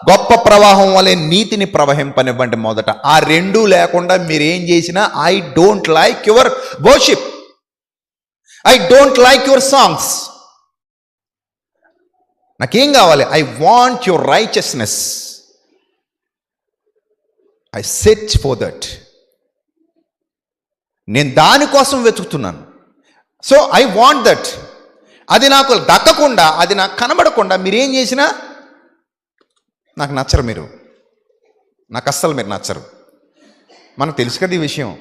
గొప్ప ప్రవాహం వలె నీతిని ప్రవహింపనివ్వండి మొదట. ఆ రెండూ లేకుండా మీరేం చేసినా I don't like your worship, I don't like your songs. నాకేం కావాలి? I want your righteousness. I search for that. నేను దానికోసం వెతుకుతున్నాను. So I want that. అది నాకు దక్కకుండా, అది నాకు కనబడకుండా మీరేం చేసినా నాకు నచ్చరు. నాకు అస్సలు మీరు నచ్చరు. మనకు తెలుసు కదా ఈ విషయం.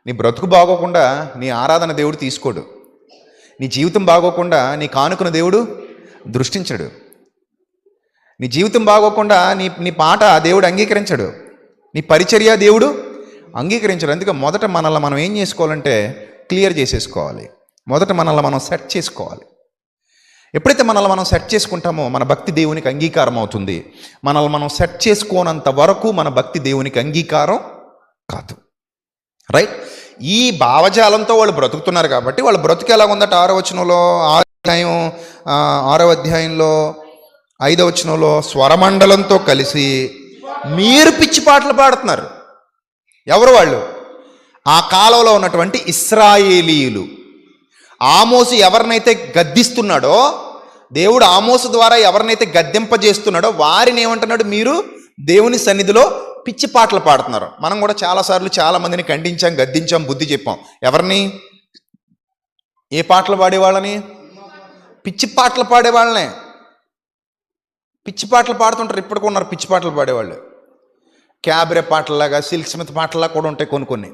నీ బ్రతుకు బాగోకుండా నీ ఆరాధన దేవుడు తీసుకోడు. నీ జీవితం బాగోకుండా నీ కానుకను దేవుడు దృష్టించడు. నీ జీవితం బాగోకుండా నీ పాట దేవుడు అంగీకరించడు. నీ పరిచర్య దేవుడు అంగీకరించడు. అందుకే మొదట మనల్ని మనం ఏం చేసుకోవాలంటే క్లియర్ చేసేసుకోవాలి. మొదట మనల్ని మనం సెట్ చేసుకోవాలి. ఎప్పుడైతే మనల్ని మనం సెట్ చేసుకుంటామో మన భక్తి దేవునికి అంగీకారం అవుతుంది. మనల్ని మనం సెట్ చేసుకోనంత వరకు మన భక్తి దేవునికి అంగీకారం కాదు. రైట్? ఈ భావజాలంతో వాళ్ళు బ్రతుకుతున్నారు కాబట్టి వాళ్ళ బ్రతుకు ఎలా ఉందట 6వ వచనంలో, 6వ అధ్యాయంలో 5వ వచనంలో స్వరమండలంతో కలిసి మీరు పిచ్చి పాటలు పాడుతున్నారు. ఎవరు వాళ్ళు? ఆ కాలంలో ఉన్నటువంటి ఇశ్రాయేలీయులు. ఆమోసు ఎవరినైతే గద్దిస్తున్నాడో, దేవుడు ఆమోసు ద్వారా ఎవరినైతే గద్దింపజేస్తున్నాడో వారిని ఏమంటున్నాడు? మీరు దేవుని సన్నిధిలో పిచ్చి పాటలు పాడుతున్నారు. మనం కూడా చాలాసార్లు చాలామందిని ఖండించాం, గద్దించాం, బుద్ధి చెప్పాం. ఎవరిని? ఏ పాటలు పాడేవాళ్ళని? పిచ్చి పాటలు పాడేవాళ్ళనే. పిచ్చి పాటలు పాడుతుంటారు. ఇప్పటికీ ఉన్నారు పిచ్చి పాటలు పాడేవాళ్ళు. క్యాబరే పాటల్లాగా, సిల్క్ స్మిత్ పాటల్లా కూడా ఉంటాయి కొన్ని.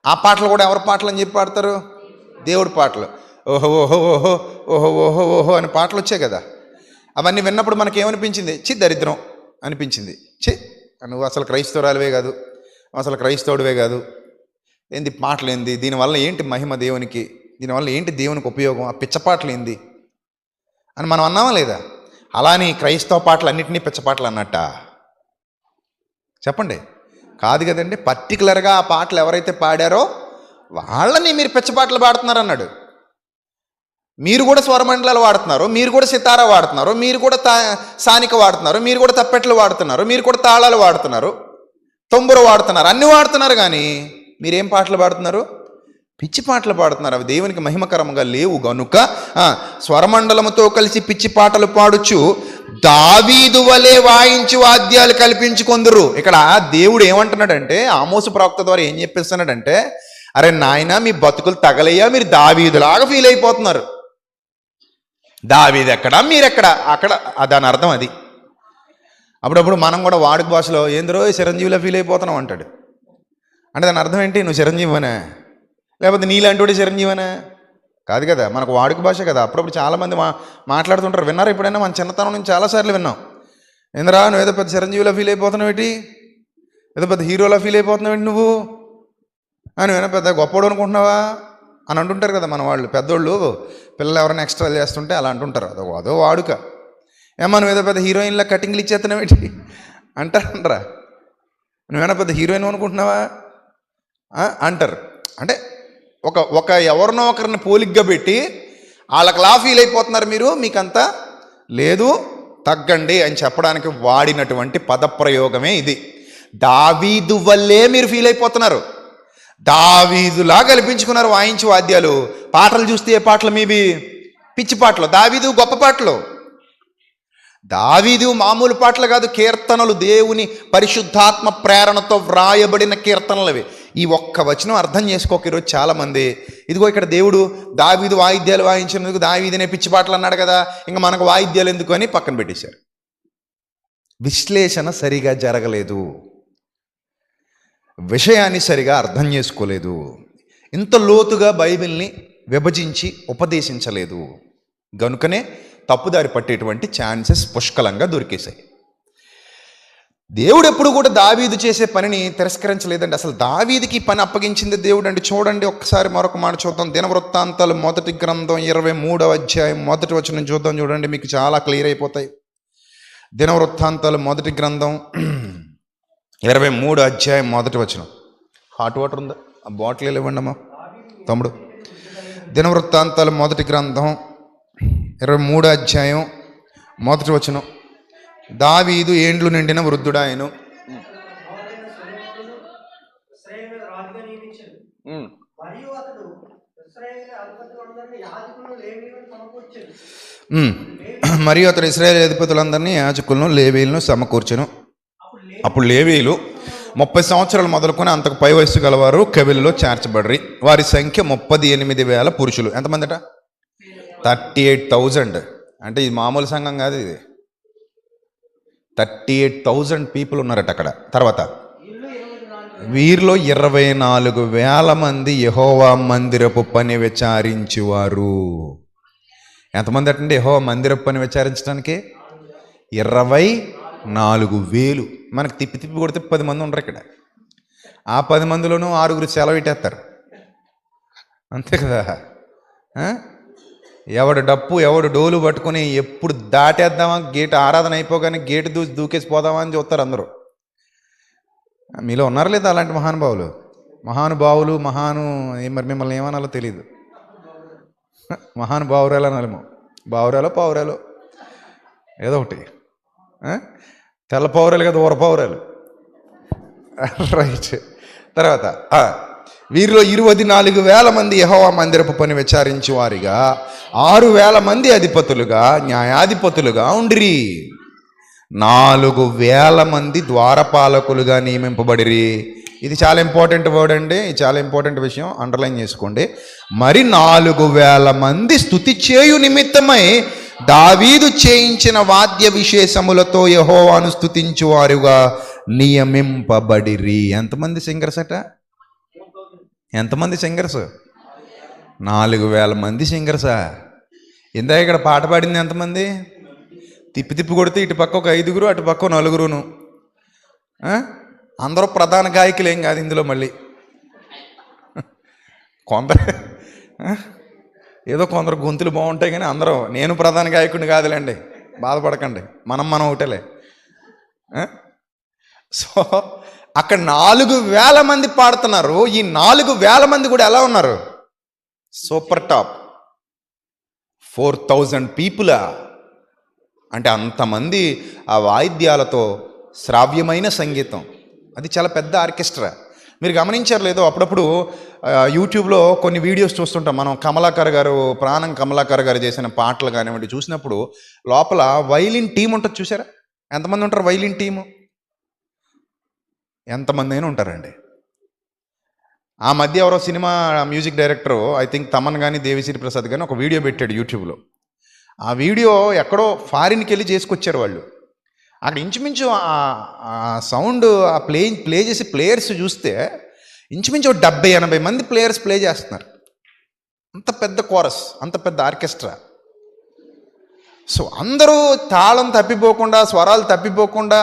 ఆ పాటలు కూడా ఎవరి పాటలు అని చెప్పి పాడతారు? దేవుడి పాటలు. ఓహో ఓహో ఓహో ఓహో ఓహో ఓహో అని పాటలు వచ్చాయి కదా. అవన్నీ విన్నప్పుడు మనకేమనిపించింది? దరిద్రం అనిపించింది. నువ్వు అసలు క్రైస్తవురాలువే కాదు, అసలు క్రైస్తవుడివే కాదు, ఏంది పాటలు ఏంది, దీనివల్ల ఏంటి మహిమ దేవునికి, దీనివల్ల ఏంటి దేవునికి ఉపయోగం, ఆ పిచ్చపాటలు ఏంది అని మనం అన్నామా లేదా? అలాని క్రైస్తవ పాటలు అన్నింటినీ పిచ్చపాటలు అన్నట్ట? చెప్పండి. కాదు కదండి. పర్టికులర్గా ఆ పాటలు ఎవరైతే పాడారో వాళ్ళని మీరు పిచ్చపాటలు పాడుతున్నారు అన్నాడు. మీరు కూడా స్వరమండలాలు వాడుతున్నారు, మీరు కూడా సితారా వాడుతున్నారు, మీరు కూడా సానిక వాడుతున్నారు, మీరు కూడా తప్పెట్లు వాడుతున్నారు, మీరు కూడా తాళాలు వాడుతున్నారు, తొంబురు వాడుతున్నారు, అన్నీ వాడుతున్నారు. కానీ మీరేం పాటలు పాడుతున్నారు? పిచ్చి పాటలు పాడుతున్నారు. అవి దేవునికి మహిమకరంగా లేవు గనుక స్వరమండలముతో కలిసి పిచ్చి పాటలు పాడుచు దావీదు వలె వాయించు వాద్యాలు కల్పించుకొందురు. ఇక్కడ దేవుడు ఏమంటున్నాడంటే, ఆమోసు ప్రవక్త ద్వారా ఏం చెప్పేస్తున్నాడంటే, అరే నాయన మీ బతుకులు తగలయ్యా, మీరు దావీదులాగా ఫీల్ అయిపోతున్నారు. దావీదు ఎక్కడ, మీరెక్కడ, అక్కడ. దాని అర్థం అది. అప్పుడప్పుడు మనం కూడా వాడుక భాషలో ఏంద్రో చిరంజీవిలో ఫీల్ అయిపోతున్నాం అంటాడు. అంటే దాని అర్థం ఏంటి? నువ్వు చిరంజీవనే, లేకపోతే నీలాంటి వాడు చిరంజీవనే? కాదు కదా, మనకు వాడుక భాష కదా. అప్పుడప్పుడు చాలామంది మాట్లాడుతుంటారు. విన్నారా ఎప్పుడైనా? మన చిన్నతనం నుంచి చాలాసార్లు విన్నాం. ఏంద్రా నువ్వు ఏదో పెద్ద చిరంజీవిలో ఫీల్ అయిపోతున్నావు ఏంటి, ఏదో పెద్ద హీరోలా ఫీల్ అయిపోతున్నావు ఏంటి నువ్వు అని, ఏమైనా పెద్ద గొప్పవాడు అనుకుంటున్నావా అని అంటుంటారు కదా మన వాళ్ళు. పెద్దోళ్ళు పిల్లలు ఎవరైనా ఎక్స్ట్రా చేస్తుంటే అలా అంటుంటారు. అదో వాడుక. ఏమో నువ్వు ఏదో పెద్ద హీరోయిన్లా కటింగ్లు ఇచ్చేస్తున్నావు ఏంటి అంటారా? నువ్వేనా పెద్ద హీరోయిన్ అనుకుంటున్నావా అంటారు. అంటే ఒక ఎవరినో ఒకరిని పోలిగ్గా పెట్టి వాళ్ళకిలా ఫీల్ అయిపోతున్నారు మీరు, మీకంతా లేదు, తగ్గండి అని చెప్పడానికి వాడినటువంటి పదప్రయోగమే ఇది. దావీదు వల్లే మీరు ఫీల్ అయిపోతున్నారు, దావీదులా కల్పించుకున్నారు వాయించి వాద్యాలు. పాటలు చూస్తే ఏ పాటలు మీవి? పిచ్చి పాటలు. దావీదు గొప్ప పాటలు. దావీదు మామూలు పాటలు కాదు, కీర్తనలు, దేవుని పరిశుద్ధాత్మ ప్రేరణతో వ్రాయబడిన కీర్తనలు అవి. ఈ ఒక్క వచనం అర్థం చేసుకోక ఈరోజు చాలామంది ఇదిగో ఇక్కడ దేవుడు దావీదు వాయిద్యాలు వాయించినందుకు దావీదునే పిచ్చి పాటలు అన్నాడు కదా, ఇంకా మనకు వాయిద్యాలు ఎందుకు అని పక్కన పెట్టేశారు. విశ్లేషణ సరిగా జరగలేదు, విషయాన్ని సరిగా అర్థం చేసుకోలేదు, ఇంత లోతుగా బైబిల్ని విభజించి ఉపదేశించలేదు. గనుకనే తప్పుదారి పట్టేటువంటి ఛాన్సెస్ పుష్కలంగా దొరికేశాయి. దేవుడు ఎప్పుడు కూడా దావీదు చేసే పనిని తిరస్కరించలేదండి. అసలు దావీదుకి ఈ పని అప్పగించింది దేవుడు అండి. చూడండి ఒక్కసారి మరొక మాట చూద్దాం. దినవృత్తాంతాలు మొదటి గ్రంథం 23వ అధ్యాయం మొదటి వచనం చూద్దాం. చూడండి, మీకు చాలా క్లియర్ అయిపోతాయి. దినవృత్తాంతాలు మొదటి గ్రంథం 23వ అధ్యాయం మొదటి వచనం. హాట్ వాటర్ ఉందా? ఆ బాటిల్ ఇవ్వండి అమ్మా తమ్ముడు. దినవృత్తాంతాలు మొదటి గ్రంథం 23వ అధ్యాయం మొదటి వచనం. దావీదు ఏండ్లు నిండిన వృద్ధుడాయను. మరియు అతడు ఇశ్రాయేలు అధిపతులందరినీ యాజకులను లేవీలను సమకూర్చెను. అప్పుడు లేవీలు 30 సంవత్సరాలు మొదలుకొని అంతకు పై వయస్సు గలవారు కవిలలో చేర్చబడ్రి. వారి సంఖ్య 38,000 పురుషులు. ఎంతమందిట? 38,000. అంటే ఇది మామూలు సంఘం కాదు, ఇది 38,000 పీపుల్ ఉన్నారట అక్కడ. తర్వాత వీరిలో 24,000 మంది యెహోవా మందిరపు పని విచారించువారు. ఎంతమంది అటండి యెహోవా మందిరపు పని విచారించడానికి? 24,000. మనకు తిప్పి తిప్పి కొడితే 10 మంది ఉండరు ఇక్కడ. ఆ 10 మందిలోనూ 6 సెలవు ఇట్టేస్తారు, అంతే కదా. ఎవడు డప్పు ఎవడు డోలు పట్టుకుని ఎప్పుడు దాటేద్దామా, గేటు ఆరాధన అయిపోగానే గేటు దూకేసి పోదామా అని చూస్తారు అందరూ. మీలో ఉన్నారు లేదా అలాంటి మహానుభావులు? మరి మిమ్మల్ని ఏమనాలో తెలియదు. మహానుభావురాలు అనాలేమో, పావురాలో ఏదో ఒకటి. తెల్ల పౌరాలు కదా, ఊర పౌరాలు. రైట్. తర్వాత వీరిలో 24,000 మంది యెహోవా మందిరపు పని విచారించి వారిగా, 6,000 మంది అధిపతులుగా న్యాయాధిపతులుగా ఉండిరి. 4,000 మంది ద్వారపాలకులుగా నియమింపబడిరి. ఇది చాలా ఇంపార్టెంట్ వర్డ్ అండి, చాలా ఇంపార్టెంట్ విషయం, అండర్లైన్ చేసుకోండి. మరి 4,000 మంది స్తుతి చేయు నిమిత్తమై దావీదు చేయించిన వాద్య విశేషములతో యెహోవాను స్తుతించువారుగా నియమింపబడిరి. ఎంతమంది సింగర్స్ అట? ఎంతమంది సింగర్స్? 4,000 మంది సింగర్సా? ఇందాక ఇక్కడ పాట పాడింది ఎంతమంది? తిప్పి కొడితే ఇటు పక్క ఒక 5గురు, అటు పక్క 4గురును. అందరూ ప్రధాన గాయకులు ఏం కాదు ఇందులో. మళ్ళీ కొందరు గొంతులు బాగుంటాయి, కానీ అందరూ నేను ప్రధాన గాయకుడిని కాదులేండి, బాధపడకండి, మనం ఒకటేలే. సో అక్కడ 4,000 మంది పాడుతున్నారు. ఈ 4,000 మంది కూడా ఎలా ఉన్నారు? Super top. 4,000 పీపులా అంటే అంతమంది ఆ వాయిద్యాలతో శ్రావ్యమైన సంగీతం. అది చాలా పెద్ద ఆర్కెస్ట్రా. మీరు గమనించారు లేదో, అప్పుడప్పుడు యూట్యూబ్లో కొన్ని వీడియోస్ చూస్తుంటాం మనం. ప్రాణం కమలాకర్ గారు చేసిన పాటలు కానివ్వండి చూసినప్పుడు లోపల వైలిన్ టీం ఉంటుంది, చూసారా? ఎంతమంది ఉంటారు వైలిన్ టీము? ఎంతమంది అయినా ఉంటారండి. ఆ మధ్య ఎవరో cinema music director, I think Thaman కానీ దేవిశ్రీ ప్రసాద్ కానీ ఒక వీడియో పెట్టాడు యూట్యూబ్లో. ఆ వీడియో ఎక్కడో ఫారిన్కి వెళ్ళి చేసుకొచ్చారు వాళ్ళు. అక్కడ ఇంచుమించు ఆ సౌండ్ ఆ ప్లే చేసి ప్లేయర్స్ చూస్తే ఇంచుమించు 70-80 మంది ప్లేయర్స్ ప్లే చేస్తున్నారు. అంత పెద్ద కోరస్, అంత పెద్ద ఆర్కెస్ట్రా. సో అందరూ తాళం తప్పిపోకుండా, స్వరాలు తప్పిపోకుండా,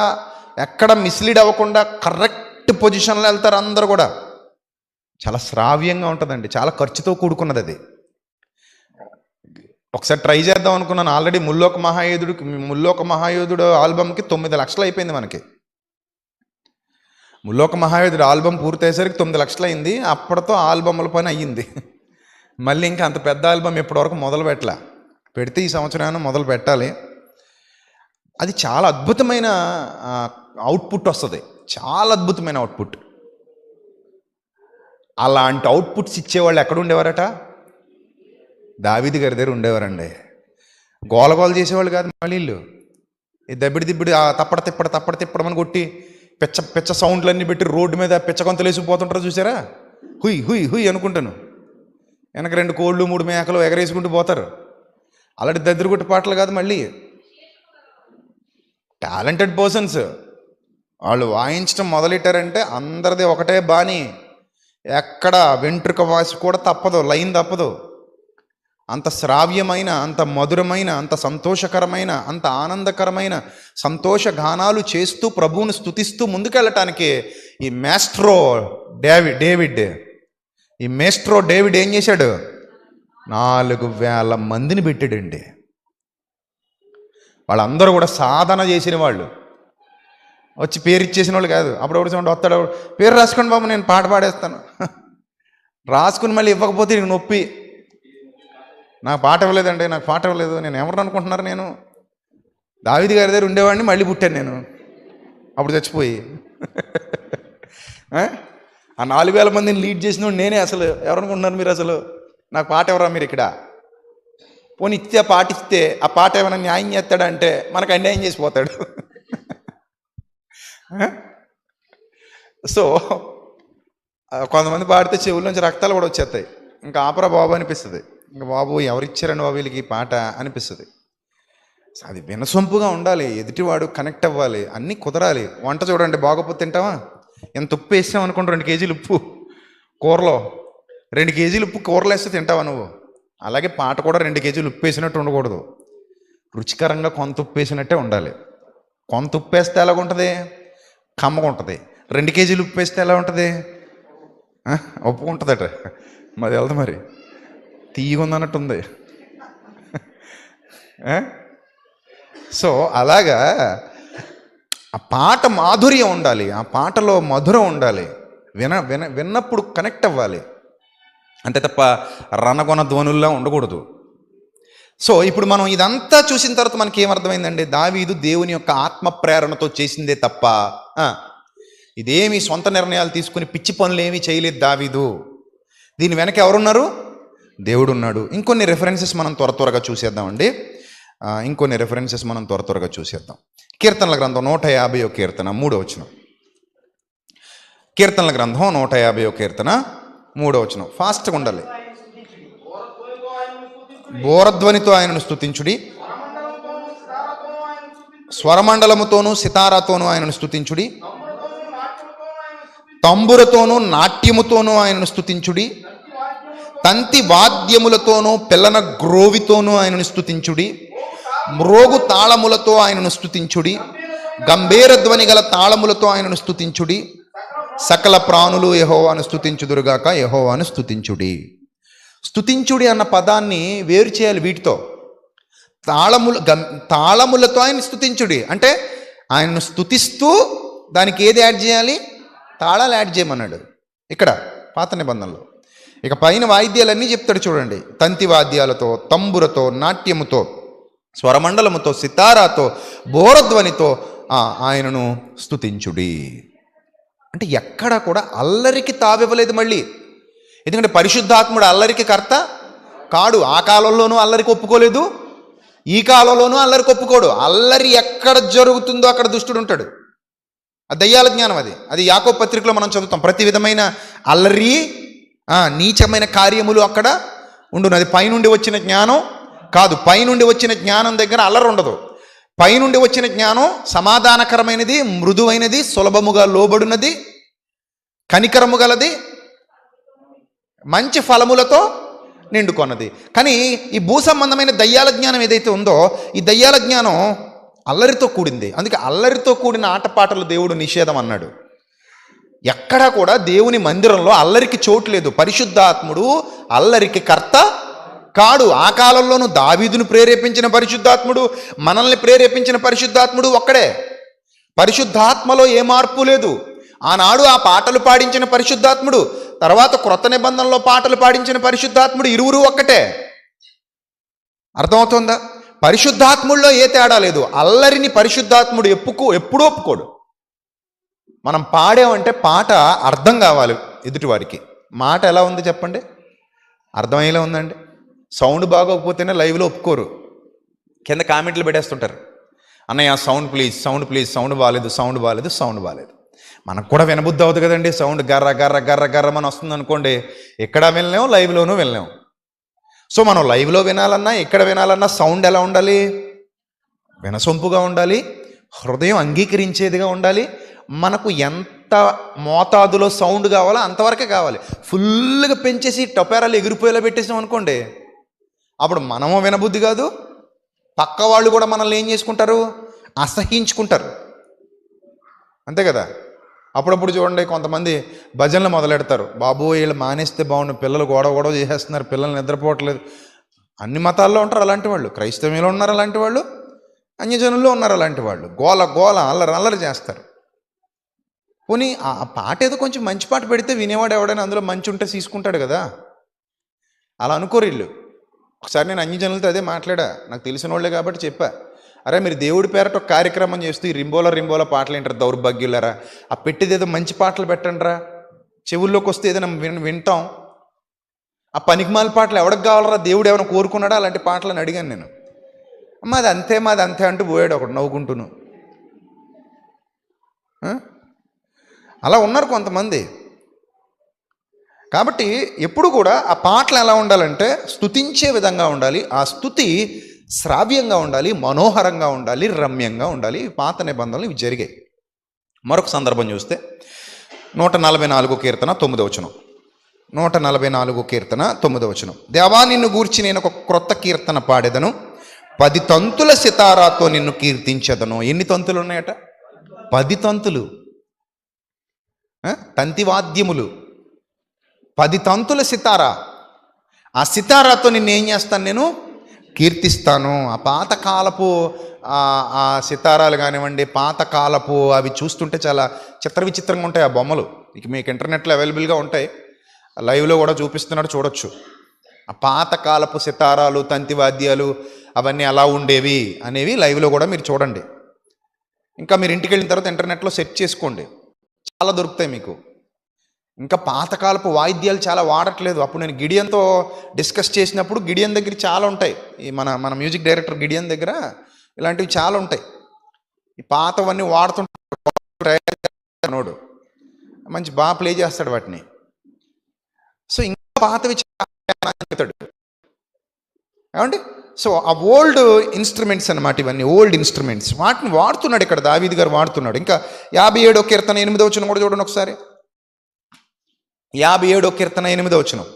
ఎక్కడ మిస్లీడ్ అవ్వకుండా కరెక్ట్ పొజిషన్లో వెళ్తారు అందరూ కూడా. చాలా శ్రావ్యంగా ఉంటుందండి, చాలా ఖర్చుతో కూడుకున్నది అది. ఒకసారి ట్రై చేద్దాం అనుకున్నాను. ఆల్రెడీ ముల్లోక మహాయోధుడు ఆల్బమ్కి 9 లక్షలు అయిపోయింది మనకి. ముల్లోక మహాయోధుడు ఆల్బమ్ పూర్తయ్యేసరికి 9 లక్షలు అయింది. అప్పటితో ఆల్బమ్ల పని అయ్యింది. మళ్ళీ ఇంకా అంత పెద్ద ఆల్బమ్ ఇప్పటివరకు మొదలు పెడితే ఈ సంవత్సరం మొదలు పెట్టాలి. అది చాలా అద్భుతమైన అవుట్పుట్ వస్తుంది, చాలా అద్భుతమైన అవుట్పుట్. అలాంటి అవుట్పుట్స్ ఇచ్చేవాళ్ళు ఎక్కడ ఉండేవారట? దావీదు గారి దగ్గర ఉండేవారండి. గోలగోల చేసేవాళ్ళు కాదు మళ్ళీ వీళ్ళు. ఈ దబ్బిడి తప్పడ తిప్పడమని కొట్టి పిచ్చ సౌండ్లన్నీ పెట్టి రోడ్డు మీద పిచ్చగొంతలు వేసిపోతుంటారు చూసారా? హుయ్ అనుకుంటాను. వెనక 2 కోళ్ళు 3 మేకలు ఎగరేసుకుంటూ పోతారు. అలాంటి దద్దరిగొట్టి పాటలు కాదు మళ్ళీ. టాలెంటెడ్ పర్సన్స్ వాళ్ళు వాయించడం మొదలెట్టారంటే అందరిది ఒకటే బాణి. ఎక్కడ వెంట్రుక వాసి కూడా తప్పదు, లైన్ తప్పదు. అంత శ్రావ్యమైన, అంత మధురమైన, అంత సంతోషకరమైన, అంత ఆనందకరమైన సంతోష గానాలు చేస్తూ ప్రభువును స్తుతిస్తూ ముందుకెళ్ళటానికి ఈ మేస్ట్రో డేవిడ్ ఏం చేశాడు? 4,000 మందిని పెట్టాడండి. వాళ్ళందరూ కూడా సాధన చేసిన వాళ్ళు, వచ్చి పేరు ఇచ్చేసిన వాళ్ళు కాదు. అప్పుడు చూడండి వస్తాడు, పేరు రాసుకోండి బాబు నేను పాట పాడేస్తాను. రాసుకుని మళ్ళీ ఇవ్వకపోతే నీకు నొప్పి. నాకు పాట ఇవ్వలేదండి, నాకు పాట ఇవ్వలేదు. నేను ఎవరు అనుకుంటున్నారు? నేను దావీదు గారి దగ్గర ఉండేవాడిని, మళ్ళీ పుట్టాను నేను అప్పుడు చచ్చిపోయి. ఆ 4,000 మందిని లీడ్ చేసిన నేనే. అసలు ఎవరనుకుంటున్నారు మీరు? అసలు నాకు పాట ఎవరా మీరు ఇక్కడ? పోనీ ఇస్తే పాట ఇస్తే ఆ పాట ఏమైనా న్యాయం చేస్తాడా అంటే మనకు అన్యాయం చేసిపోతాడు. సో కొంతమంది పాడితే చెవుల్లోంచి రక్తాలు కూడా వచ్చేస్తాయి. ఇంకా ఆపరా బాబు అనిపిస్తుంది. ఇంకా బాబు ఎవరిచ్చారండి బాబు వీళ్ళకి పాట అనిపిస్తుంది. అది వినసొంపుగా ఉండాలి, ఎదుటివాడు కనెక్ట్ అవ్వాలి, అన్నీ కుదరాలి. వంట చూడండి, బాగోపోతే తింటావా? ఎంత ఉప్పు వేసాం అనుకోండి, 2 కేజీలు ఉప్పు కూరలో, 2 కేజీలు ఉప్పు కూరలో వేస్తే తింటావా నువ్వు? అలాగే పాట కూడా 2 కేజీలు ఉప్పు వేసినట్టు ఉండకూడదు. రుచికరంగా కొంత ఉప్పు వేసినట్టే ఉండాలి. కొంత ఉప్పు వేస్తే ఎలాగుంటుంది? కమ్మగా ఉంటుంది. 2 కేజీలు ఉప్పు వేస్తే ఎలా ఉంటుంది? ఒప్పుకుంటుందట. మరి వెళ్దా మరి తీయగుందన్నట్టుంది. సో అలాగా ఆ పాట మాధుర్యం ఉండాలి, ఆ పాటలో మధురం ఉండాలి, విన్నప్పుడు కనెక్ట్ అవ్వాలి. అంతే తప్ప రణగొన ధ్వనుల్లా ఉండకూడదు. సో ఇప్పుడు మనం ఇదంతా చూసిన తర్వాత మనకి ఏమర్థమైందండి? దావీదు దేవుని యొక్క ఆత్మ ప్రేరణతో చేసిందే తప్ప ఇదేమి సొంత నిర్ణయాలు తీసుకుని పిచ్చి పనులు ఏమీ చేయలేదు దావీదు. దీని వెనక ఎవరున్నారు? దేవుడు ఉన్నాడు. ఇంకొన్ని రెఫరెన్సెస్ మనం త్వరగా చూసేద్దామండి. త్వరగా చూసేద్దాం. కీర్తనల గ్రంథం 150 కీర్తన 3వ వచనం. కీర్తనల గ్రంథం 150 కీర్తన 3వ వచనం. ఫాస్ట్గా ఉండాలి. బోరధ్వనితో ఆయనను స్తుతించుడి, స్వరమండలముతోనూ సితారాతోనూ ఆయనను స్తుతించుడి, తంబురతోనూ నాట్యముతోనూ ఆయనను స్తుతించుడి, తంతి వాద్యములతోనూ పిల్లన గ్రోవితోనూ ఆయనను స్తుతించుడి, మ్రోగు తాళములతో ఆయనను స్తుతించుడి, గంభీర ధ్వని గల తాళములతో ఆయనను స్తుతించుడి, సకల ప్రాణులు యెహోవాను స్తుతించుదురుగాక, యెహోవాను స్తుతించుడి. స్తుతించుడి అన్న పదాన్ని వేరు చేయాలి వీటితో. తాళములతో ఆయన స్తుతించుడి అంటే ఆయనను స్తుతిస్తూ దానికి ఏది యాడ్ చేయాలి? తాళాలు యాడ్ చేయమన్నాడు ఇక్కడ పాత నిబంధనలో. ఇక పైన వాయిద్యాలన్నీ చెప్తాడు చూడండి. తంతి వాద్యాలతో, తంబురతో, నాట్యముతో, స్వరమండలముతో, సితారాతో, బోరధ్వనితో ఆయనను స్తుతించుడి. అంటే ఎక్కడ కూడా అల్లరికి తావివ్వలేదు మళ్ళీ. ఎందుకంటే పరిశుద్ధాత్ముడు అల్లరికి కర్త కాడు. ఆ కాలంలోనూ అల్లరికి ఒప్పుకోలేదు, ఈ కాలంలోనూ అల్లరికి ఒప్పుకోడు. అల్లరి ఎక్కడ జరుగుతుందో అక్కడ దుష్టుడు ఉంటాడు. ఆ దయ్యాల జ్ఞానం అది యాకోబు పత్రికలో మనం చదువుతాం. ప్రతి విధమైన అల్లరి, నీచమైన కార్యములు అక్కడ ఉండును. అది పైనుండి వచ్చిన జ్ఞానం కాదు. పైనుండి వచ్చిన జ్ఞానం దగ్గర అల్లరి ఉండదు. పైనుండి వచ్చిన జ్ఞానం సమాధానకరమైనది, మృదువైనది, సులభముగా లోబడినది, కనికరము గలది, మంచి ఫలములతో నిండుకొన్నది. కానీ ఈ భూ సంబంధమైన దయ్యాల జ్ఞానం ఏదైతే ఉందో, ఈ దయ్యాల జ్ఞానం అల్లరితో కూడింది. అందుకే అల్లరితో కూడిన ఆటపాటలు దేవుడు నిషేధం అన్నాడు. ఎక్కడా కూడా దేవుని మందిరంలో అల్లరికి చోటు లేదు. పరిశుద్ధాత్ముడు అల్లరికి కర్త కాడు. ఆ కాలంలోనూ దావీదును ప్రేరేపించిన పరిశుద్ధాత్ముడు, మనల్ని ప్రేరేపించిన పరిశుద్ధాత్ముడు ఒక్కడే. పరిశుద్ధాత్మలో ఏ మార్పు లేదు. ఆనాడు ఆ పాటలు పాడించిన పరిశుద్ధాత్ముడు, తర్వాత క్రొత్త నిబంధనలో పాటలు పాడించిన పరిశుద్ధాత్ముడు, ఇరువురు ఒక్కటే. అర్థమవుతుందా? పరిశుద్ధాత్ముల్లో ఏ తేడా లేదు. అల్లరిని పరిశుద్ధాత్ముడు ఎప్పుడూ ఒప్పుకోడు. మనం పాడామంటే పాట అర్థం కావాలి ఎదుటివాడికి. మాట ఎలా ఉంది చెప్పండి? అర్థమయ్యేలా ఉందండి. సౌండ్ బాగోకపోతేనే లైవ్లో ఒప్పుకోరు, కింద కామెంట్లు పెట్టేస్తుంటారు. అన్నయ్య sound please, sound please, sound బాగాలేదు. మనకు కూడా వినబుద్ధి అవుతుంది కదండి. సౌండ్ గర్ర గర్ర గర్ర గర్రమని వస్తుంది అనుకోండి, ఎక్కడ వినలేం, లైవ్లోనూ వినలేం. సో మనం లైవ్లో వినాలన్నా, ఎక్కడ వినాలన్నా సౌండ్ ఎలా ఉండాలి? వినసొంపుగా ఉండాలి, హృదయం అంగీకరించేదిగా ఉండాలి. మనకు ఎంత మోతాదులో సౌండ్ కావాలో అంతవరకే కావాలి. ఫుల్గా పెంచేసి టొపారాలు ఎగిరిపోయేలా పెట్టేసాం అనుకోండి, అప్పుడు మనము వినబుద్ధి కాదు, పక్క వాళ్ళు కూడా మనల్ని ఏం చేసుకుంటారు, అసహించుకుంటారు. అంతే కదా. అప్పుడప్పుడు చూడండి, కొంతమంది భజనలు మొదలెడతారు. బాబు వీళ్ళు మానేస్తే బాగుండు, పిల్లలు గొడవ చేసేస్తున్నారు, పిల్లలు నిద్రపోవట్లేదు. అన్ని మతాల్లో ఉంటారు అలాంటి వాళ్ళు, క్రైస్తవంలో ఉన్నారు అలాంటి వాళ్ళు, అన్యజనుల్లో ఉన్నారు అలాంటి వాళ్ళు. గోల అల్లరి చేస్తారు. పోనీ ఆ పాట ఏదో కొంచెం మంచి పాట పెడితే వినేవాడు ఎవడైనా అందులో మంచి ఉంటే తీసుకుంటాడు కదా. అలా అనుకోరు వీళ్ళు. ఒకసారి నేను అన్యజనులతో అదే మాట్లాడా, నాకు తెలిసిన వాళ్ళే కాబట్టి చెప్పా. అరే మీరు దేవుడి పేరట ఒక కార్యక్రమం చేస్తూ ఈ రింబోల పాటలు ఏంటారు దౌర్భాగ్యులరా, ఆ పెట్టేది ఏదో మంచి పాటలు పెట్టండి రా, చెవుల్లోకి వస్తే ఏదైనా వింటాం. ఆ పనికిమాల పాటలు ఎవరికి కావాలరా, దేవుడు ఏమైనా కోరుకున్నాడా అలాంటి పాటలని అడిగాను నేను. మాది అంతే అంటూ పోయాడు ఒకడు నవ్వుకుంటును. అలా ఉన్నారు కొంతమంది. కాబట్టి ఎప్పుడు కూడా ఆ పాటలు ఎలా ఉండాలంటే స్తుతించే విధంగా ఉండాలి. ఆ స్తుతి శ్రావ్యంగా ఉండాలి, మనోహరంగా ఉండాలి, రమ్యంగా ఉండాలి. పాత నిబంధనలు ఇవి జరిగాయి. మరొక సందర్భం చూస్తే 144 కీర్తన 9వ వచనం. 144 కీర్తన 9వ వచనం. దేవా నిన్ను గూర్చి నేను ఒక క్రొత్త కీర్తన పాడేదను, 10 తంతుల సితారాతో నిన్ను కీర్తించదను. ఎన్ని తంతులు ఉన్నాయట? 10 తంతులు, తంతివాద్యములు, 10 తంతుల సితారా. ఆ సితారాతో నిన్ను ఏం చేస్తాను, నేను కీర్తిస్తాను. ఆ పాతకాలపు ఆ సితారాలు కానివ్వండి, పాతకాలపు అవి చూస్తుంటే చాలా చిత్ర విచిత్రంగా ఉంటాయి ఆ బొమ్మలు. ఇక మీకు ఇంటర్నెట్లో అవైలబుల్గా ఉంటాయి, లైవ్లో కూడా చూపిస్తున్నాడు, చూడొచ్చు. ఆ పాతకాలపు సితారాలు, తంతివాద్యాలు అవన్నీ అలా ఉండేవి అనేవి లైవ్లో కూడా మీరు చూడండి. ఇంకా మీరు ఇంటికి వెళ్ళిన తర్వాత ఇంటర్నెట్లో సెర్చ్ చేసుకోండి, చాలా దొరుకుతాయి మీకు. ఇంకా పాతకాలపు వాయిద్యాలు చాలా వాడట్లేదు. అప్పుడు నేను గిడియన్తో డిస్కస్ చేసినప్పుడు గిడియన్ దగ్గర చాలా ఉంటాయి. ఈ మన మ్యూజిక్ డైరెక్టర్ గిడియన్ దగ్గర ఇలాంటివి చాలా ఉంటాయి. ఈ పాతవన్నీ వాడుతుంటాడు, మంచి బాగా ప్లే చేస్తాడు వాటిని. సో ఇంకా పాతవి చెప్తాడు ఏమండి. సో ఆ ఓల్డ్ ఇన్స్ట్రుమెంట్స్ అన్నమాట, ఇవన్నీ ఓల్డ్ ఇన్స్ట్రుమెంట్స్, వాటిని వాడుతున్నాడు ఇక్కడ దావీదు గారు వాడుతున్నాడు. ఇంకా 57వ కీర్తన 8వ వచనం కూడా చూడండి ఒకసారి. 57వ కీర్తన 8వ వచనం.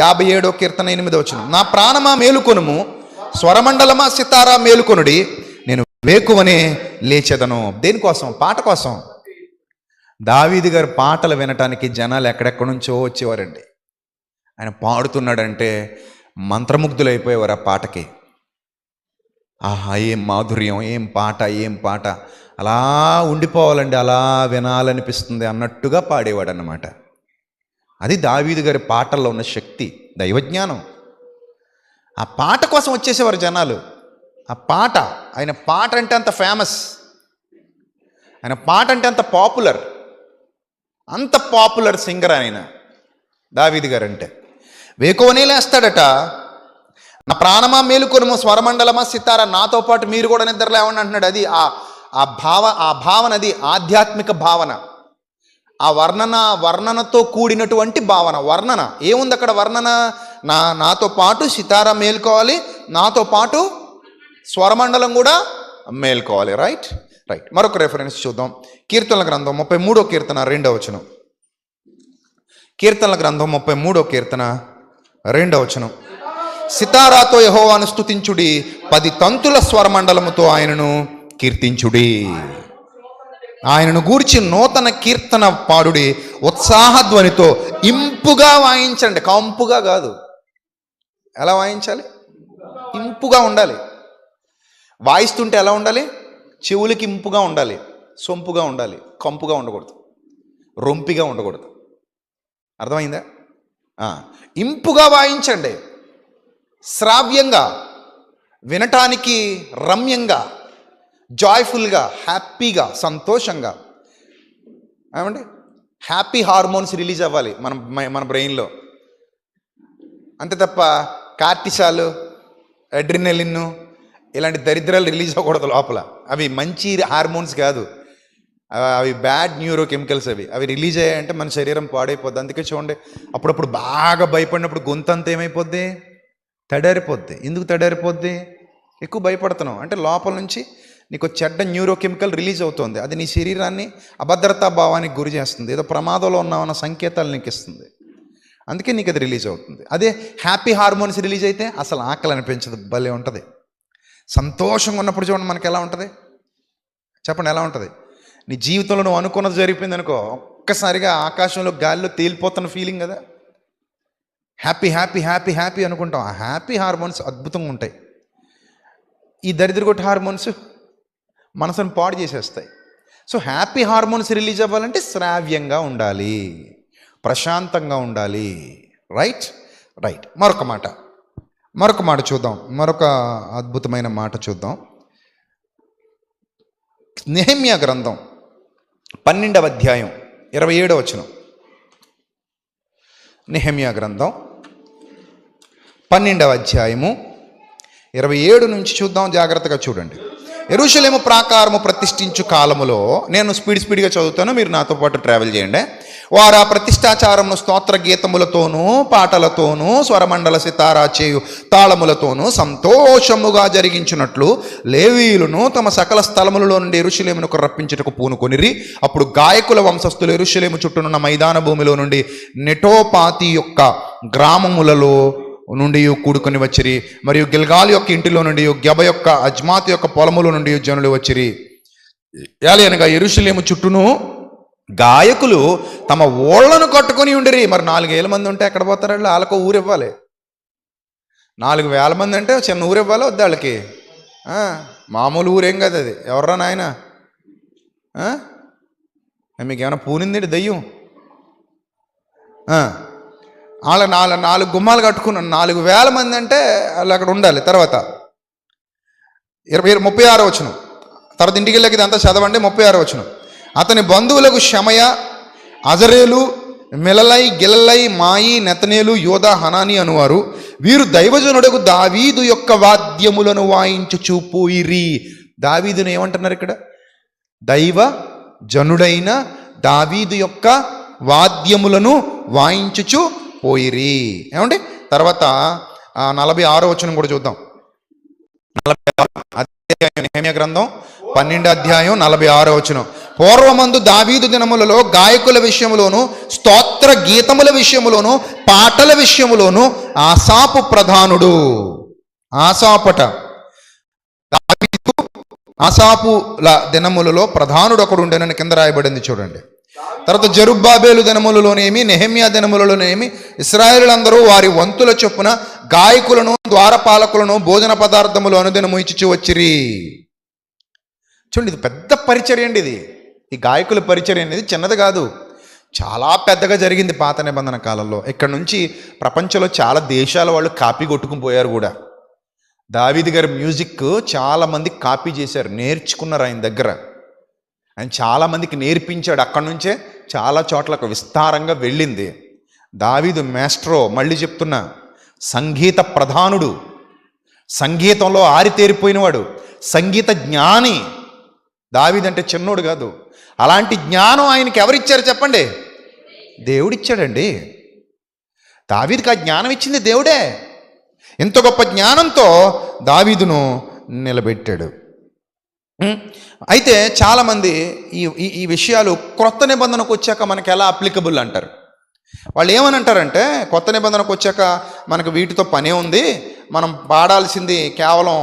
57వ కీర్తన 8వ వచనం. నా ప్రాణమా మేలుకొనుము, స్వరమండలమా సితారా మేలుకొనుడి, నేను వేకువనే లేచెదను. దేనికోసం? పాట కోసం. దావీదు గారు పాటలు వినటానికి జనాలు ఎక్కడెక్కడి నుంచో వచ్చేవారండి. ఆయన పాడుతున్నాడంటే మంత్రముగ్ధులైపోయేవారు ఆ పాటకి. ఆహా ఏం మాధుర్యం, ఏం పాట, అలా ఉండిపోవాలండి, అలా వినాలనిపిస్తుంది అన్నట్టుగా పాడేవాడు అన్నమాట. అది దావీదు గారి పాటల్లో ఉన్న శక్తి, దైవజ్ఞానం. ఆ పాట కోసం వచ్చేసేవారు జనాలు. ఆ పాట, ఆయన పాట అంటే అంత ఫేమస్, ఆయన పాట అంటే అంత పాపులర్ సింగర్ ఆయన దావీదు గారు. అంటే వేకువనే లేస్తాడట. నా ప్రాణమా మేలుకొనుము, స్వరమండలమా సితారా, నాతో పాటు మీరు కూడా నిద్ర లేవండి అంటున్నాడు. అది ఆ భావన, అది ఆధ్యాత్మిక భావన. ఆ వర్ణనతో కూడినటువంటి భావన. వర్ణన ఏముంది అక్కడ? వర్ణన. నాతో పాటు సితారా మేలుకోవాలి, నాతో పాటు స్వరమండలం కూడా మేలుకోవాలి. రైట్. మరొక రెఫరెన్స్ చూద్దాం. కీర్తనల గ్రంథం 33వ కీర్తన 2వ వచనం. కీర్తనల గ్రంథం 33వ కీర్తన 2వ వచనం. సితారాతో యెహోవాను స్తుతించుడి, 10 తంతుల స్వరమండలముతో ఆయనను కీర్తించుడి. ఆయనను గూర్చి నూతన కీర్తన పాడుడి, ఉత్సాహధ్వనితో ఇంపుగా వాయించండి. కంపుగా కాదు. ఎలా వాయించాలి? ఇంపుగా ఉండాలి. వాయిస్తుంటే ఎలా ఉండాలి? చెవులకి ఇంపుగా ఉండాలి, సొంపుగా ఉండాలి, కంపుగా ఉండకూడదు, రొంపిగా ఉండకూడదు. అర్థమైందా? ఇంపుగా వాయించండి, శ్రావ్యంగా, వినటానికి రమ్యంగా, జాయ్ఫుల్గా, హ్యాపీగా, సంతోషంగా. ఏమండి? హ్యాపీ హార్మోన్స్ రిలీజ్ అవ్వాలి మన బ్రెయిన్లో. అంతే తప్ప కార్టిసాలు, అడ్రినలిన్ ఇలాంటి దరిద్రాలు రిలీజ్ అవ్వకూడదు లోపల. అవి మంచి హార్మోన్స్ కాదు, అవి బ్యాడ్ న్యూరో కెమికల్స్. అవి రిలీజ్ అయ్యాయంటే మన శరీరం పాడైపోద్ది. అందుకే చూడండి, అప్పుడప్పుడు బాగా భయపడినప్పుడు గొంతంతా ఏమైపోద్ది? తడారిపోద్ది. ఎందుకు తడారిపోద్ది? ఎక్కువ భయపడుతున్నావు అంటే లోపల నుంచి నీకు చెడ్డ న్యూరో కెమికల్ రిలీజ్ అవుతుంది. అది నీ శరీరాన్ని అభద్రతా భావానికి గురి చేస్తుంది, ఏదో ప్రమాదంలో ఉన్నామన్న సంకేతాలు నీకు ఇస్తుంది. అందుకే నీకు అది రిలీజ్ అవుతుంది. అదే హ్యాపీ హార్మోన్స్ రిలీజ్ అయితే అసలు ఆకలి అనిపించదు, భలే ఉంటుంది. సంతోషంగా ఉన్నప్పుడు చూడండి మనకి ఎలా ఉంటుంది, చెప్పండి ఎలా ఉంటుంది. నీ జీవితంలో నువ్వు అనుకున్నది జరిగిపోయింది అనుకో, ఒక్కసారిగా ఆకాశంలో గాలిలో తేలిపోతున్న ఫీలింగ్ కదా. హ్యాపీ హ్యాపీ హ్యాపీ హ్యాపీ అనుకుంటాం. ఆ హ్యాపీ హార్మోన్స్ అద్భుతంగా ఉంటాయి. ఈ దరిద్రగొట్టు హార్మోన్స్ మనసును పాడు చేసేస్తాయి. సో హ్యాపీ హార్మోన్స్ రిలీజ్ అవ్వాలంటే శ్రావ్యంగా ఉండాలి, ప్రశాంతంగా ఉండాలి. రైట్. మరొక మాట చూద్దాం, మరొక అద్భుతమైన మాట చూద్దాం. నెహెమ్యా గ్రంథం 12వ అధ్యాయం 27వ వచనం. నెహెమ్యా గ్రంథం 12వ అధ్యాయము 27 నుంచి చూద్దాం, జాగ్రత్తగా చూడండి. యెరూషలేము ప్రాకారము ప్రతిష్ఠించు కాలములో, నేను స్పీడ్గా చదువుతాను, మీరు నాతో పాటు ట్రావెల్ చేయండి. వారు ఆ ప్రతిష్ఠాచారమును స్తోత్ర గీతములతోనూ పాటలతోనూ స్వరమండల సితారా చేయు తాళములతోనూ సంతోషముగా జరిగించినట్లు లేవీయులను తమ సకల స్థలములలో నుండి యెరూషలేమునకు రప్పించుటకు పూనుకొనిరి. అప్పుడు గాయకుల వంశస్థులు యెరూషలేము చుట్టూనున్న మైదాన భూమిలో నుండి నెటోపాతి యొక్క గ్రామములలో నుండి కూడుకొని వచ్చిరి, మరియు గిల్గాల్ యొక్క ఇంటిలో నుండి గెబ యొక్క అజ్మాత్ యొక్క పొలముల నుండి జనులు వచ్చిరి. అనగా యెరూషలేము చుట్టూను గాయకులు తమ ఓళ్లను కట్టుకొని ఉండిరి. మరి 4,000 మంది ఉంటే ఎక్కడ పోతారు వాళ్ళు? వాళ్ళకు ఊరు ఇవ్వాలి. 4,000 మంది అంటే చిన్న ఊరు ఇవ్వాలి వద్ద వాళ్ళకి. మామూలు ఊరేం కదా అది. ఎవర్రా నాయన, మీకు ఏమైనా పూనింది దయ్యం? వాళ్ళ 4 గుమ్మాలు కట్టుకున్నాను. 4,000 మంది అంటే వాళ్ళు అక్కడ ఉండాలి. తర్వాత 36వ వచనం, తర్వాత ఇంటికి వెళ్ళకి ఇదంతా చదవండి. 36వ వచనం. అతని బంధువులకు షమయ, అజరేలు, మెలలై, గిలలై, మాయి, నెతనేలు, యోధా, హనాని అనువారు. వీరు దైవజనుడకు దావీదు యొక్క వాద్యములను వాయించుచూ పోయిరి. దావీదును ఏమంటున్నారు ఇక్కడ? దైవ జనుడైన దావీదు యొక్క వాద్యములను వాయించుచు పోయిరి. ఏమండి? తర్వాత 46వ వచనం కూడా చూద్దాం. 46 నెహెమ్యా గ్రంథం 12వ అధ్యాయం 46వ వచనం. పూర్వమందు దావీదు దినములలో గాయకుల విషయములోను స్తోత్ర గీతముల విషయములోను పాటల విషయములోను ఆసాపు ప్రధానుడు. ఆసాపట దావీదు ఆసాపుల దినములలో ప్రధానుడు ఒకడు ఉండేనని కింద రాయబడింది చూడండి. తర్వాత జెరుబ్బాబేలు దినములలోనేమి నెహెమ్యా దినములలోనేమి ఇశ్రాయేలులందరూ వారి వంతుల చొప్పున గాయకులను ద్వారపాలకులను భోజన పదార్థములు అనుదినము ఇచ్చి వచ్చిరి. చూడండి, ఇది పెద్ద పరిచర్య అండి. ఇది ఈ గాయకుల పరిచర్య అనేది చిన్నది కాదు, చాలా పెద్దగా జరిగింది పాత నిబంధన కాలంలో. ఇక్కడ నుంచి ప్రపంచంలో చాలా దేశాల వాళ్ళు కాపీ కొట్టుకుని పోయారు కూడా. దావీదు గారి మ్యూజిక్ చాలామంది కాపీ చేశారు, నేర్చుకున్నారు ఆయన దగ్గర. ఆయన చాలామందికి నేర్పించాడు. అక్కడి నుంచే చాలా చోట్లకు విస్తారంగా వెళ్ళింది. దావీదు మాస్ట్రో, మళ్ళీ చెప్తున్నా, సంగీత ప్రధానుడు, సంగీతంలో ఆరితేరిపోయినవాడు, సంగీత జ్ఞాని. దావీదు అంటే చిన్నోడు కాదు. అలాంటి జ్ఞానం ఆయనకి ఎవరిచ్చారు చెప్పండి? దేవుడిచ్చాడండి. దావీదుకి ఆ జ్ఞానం ఇచ్చింది దేవుడే. ఇంత గొప్ప జ్ఞానంతో దావీదును నిలబెట్టాడు. అయితే చాలామంది ఈ విషయాలు క్రొత్త నిబంధనకు వచ్చాక మనకి ఎలా అప్లికబుల్ అంటారు. వాళ్ళు ఏమని అంటారంటే, కొత్త నిబంధనకు వచ్చాక మనకు వీటితో పనే ఉంది, మనం పాడాల్సింది కేవలం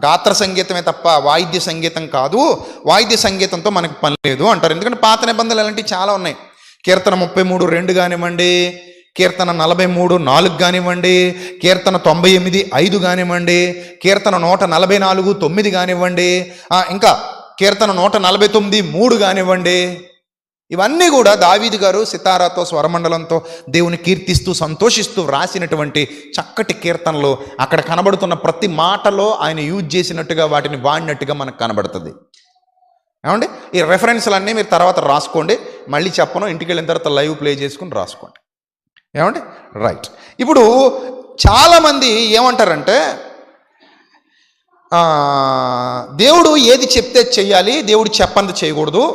గాత్ర సంగీతమే తప్ప వాయిద్య సంగీతం కాదు, వాయిద్య సంగీతంతో మనకు పని లేదు అంటారు. ఎందుకంటే పాత నిబంధనలు అలాంటివి చాలా ఉన్నాయి. కీర్తన 33:2 కానివ్వండి, కీర్తన 43:4 కానివ్వండి, కీర్తన 98:5 కానివ్వండి, కీర్తన 144:9 కానివ్వండి, ఇంకా కీర్తన 149:3 కానివ్వండి. ఇవన్నీ కూడా దావీదు గారు సితారాతో స్వరమండలంతో దేవుని కీర్తిస్తూ సంతోషిస్తూ వ్రాసినటువంటి చక్కటి కీర్తనలు. అక్కడ కనబడుతున్న ప్రతి మాటలో ఆయన యూజ్ చేసినట్టుగా వాటిని వాడినట్టుగా మనకు కనబడుతుంది. ఏమండి? ఈ రెఫరెన్స్లన్నీ మీరు తర్వాత రాసుకోండి, మళ్ళీ చెప్పను, ఇంటికి వెళ్ళిన తర్వాత లైవ్ ప్లే చేసుకుని రాసుకోండి. ఏమండి? రైట్. ఇప్పుడు చాలామంది ఏమంటారంటే, దేవుడు ఏది చెప్తే చెయ్యాలి, దేవుడు చెప్పంది చేయకూడదు.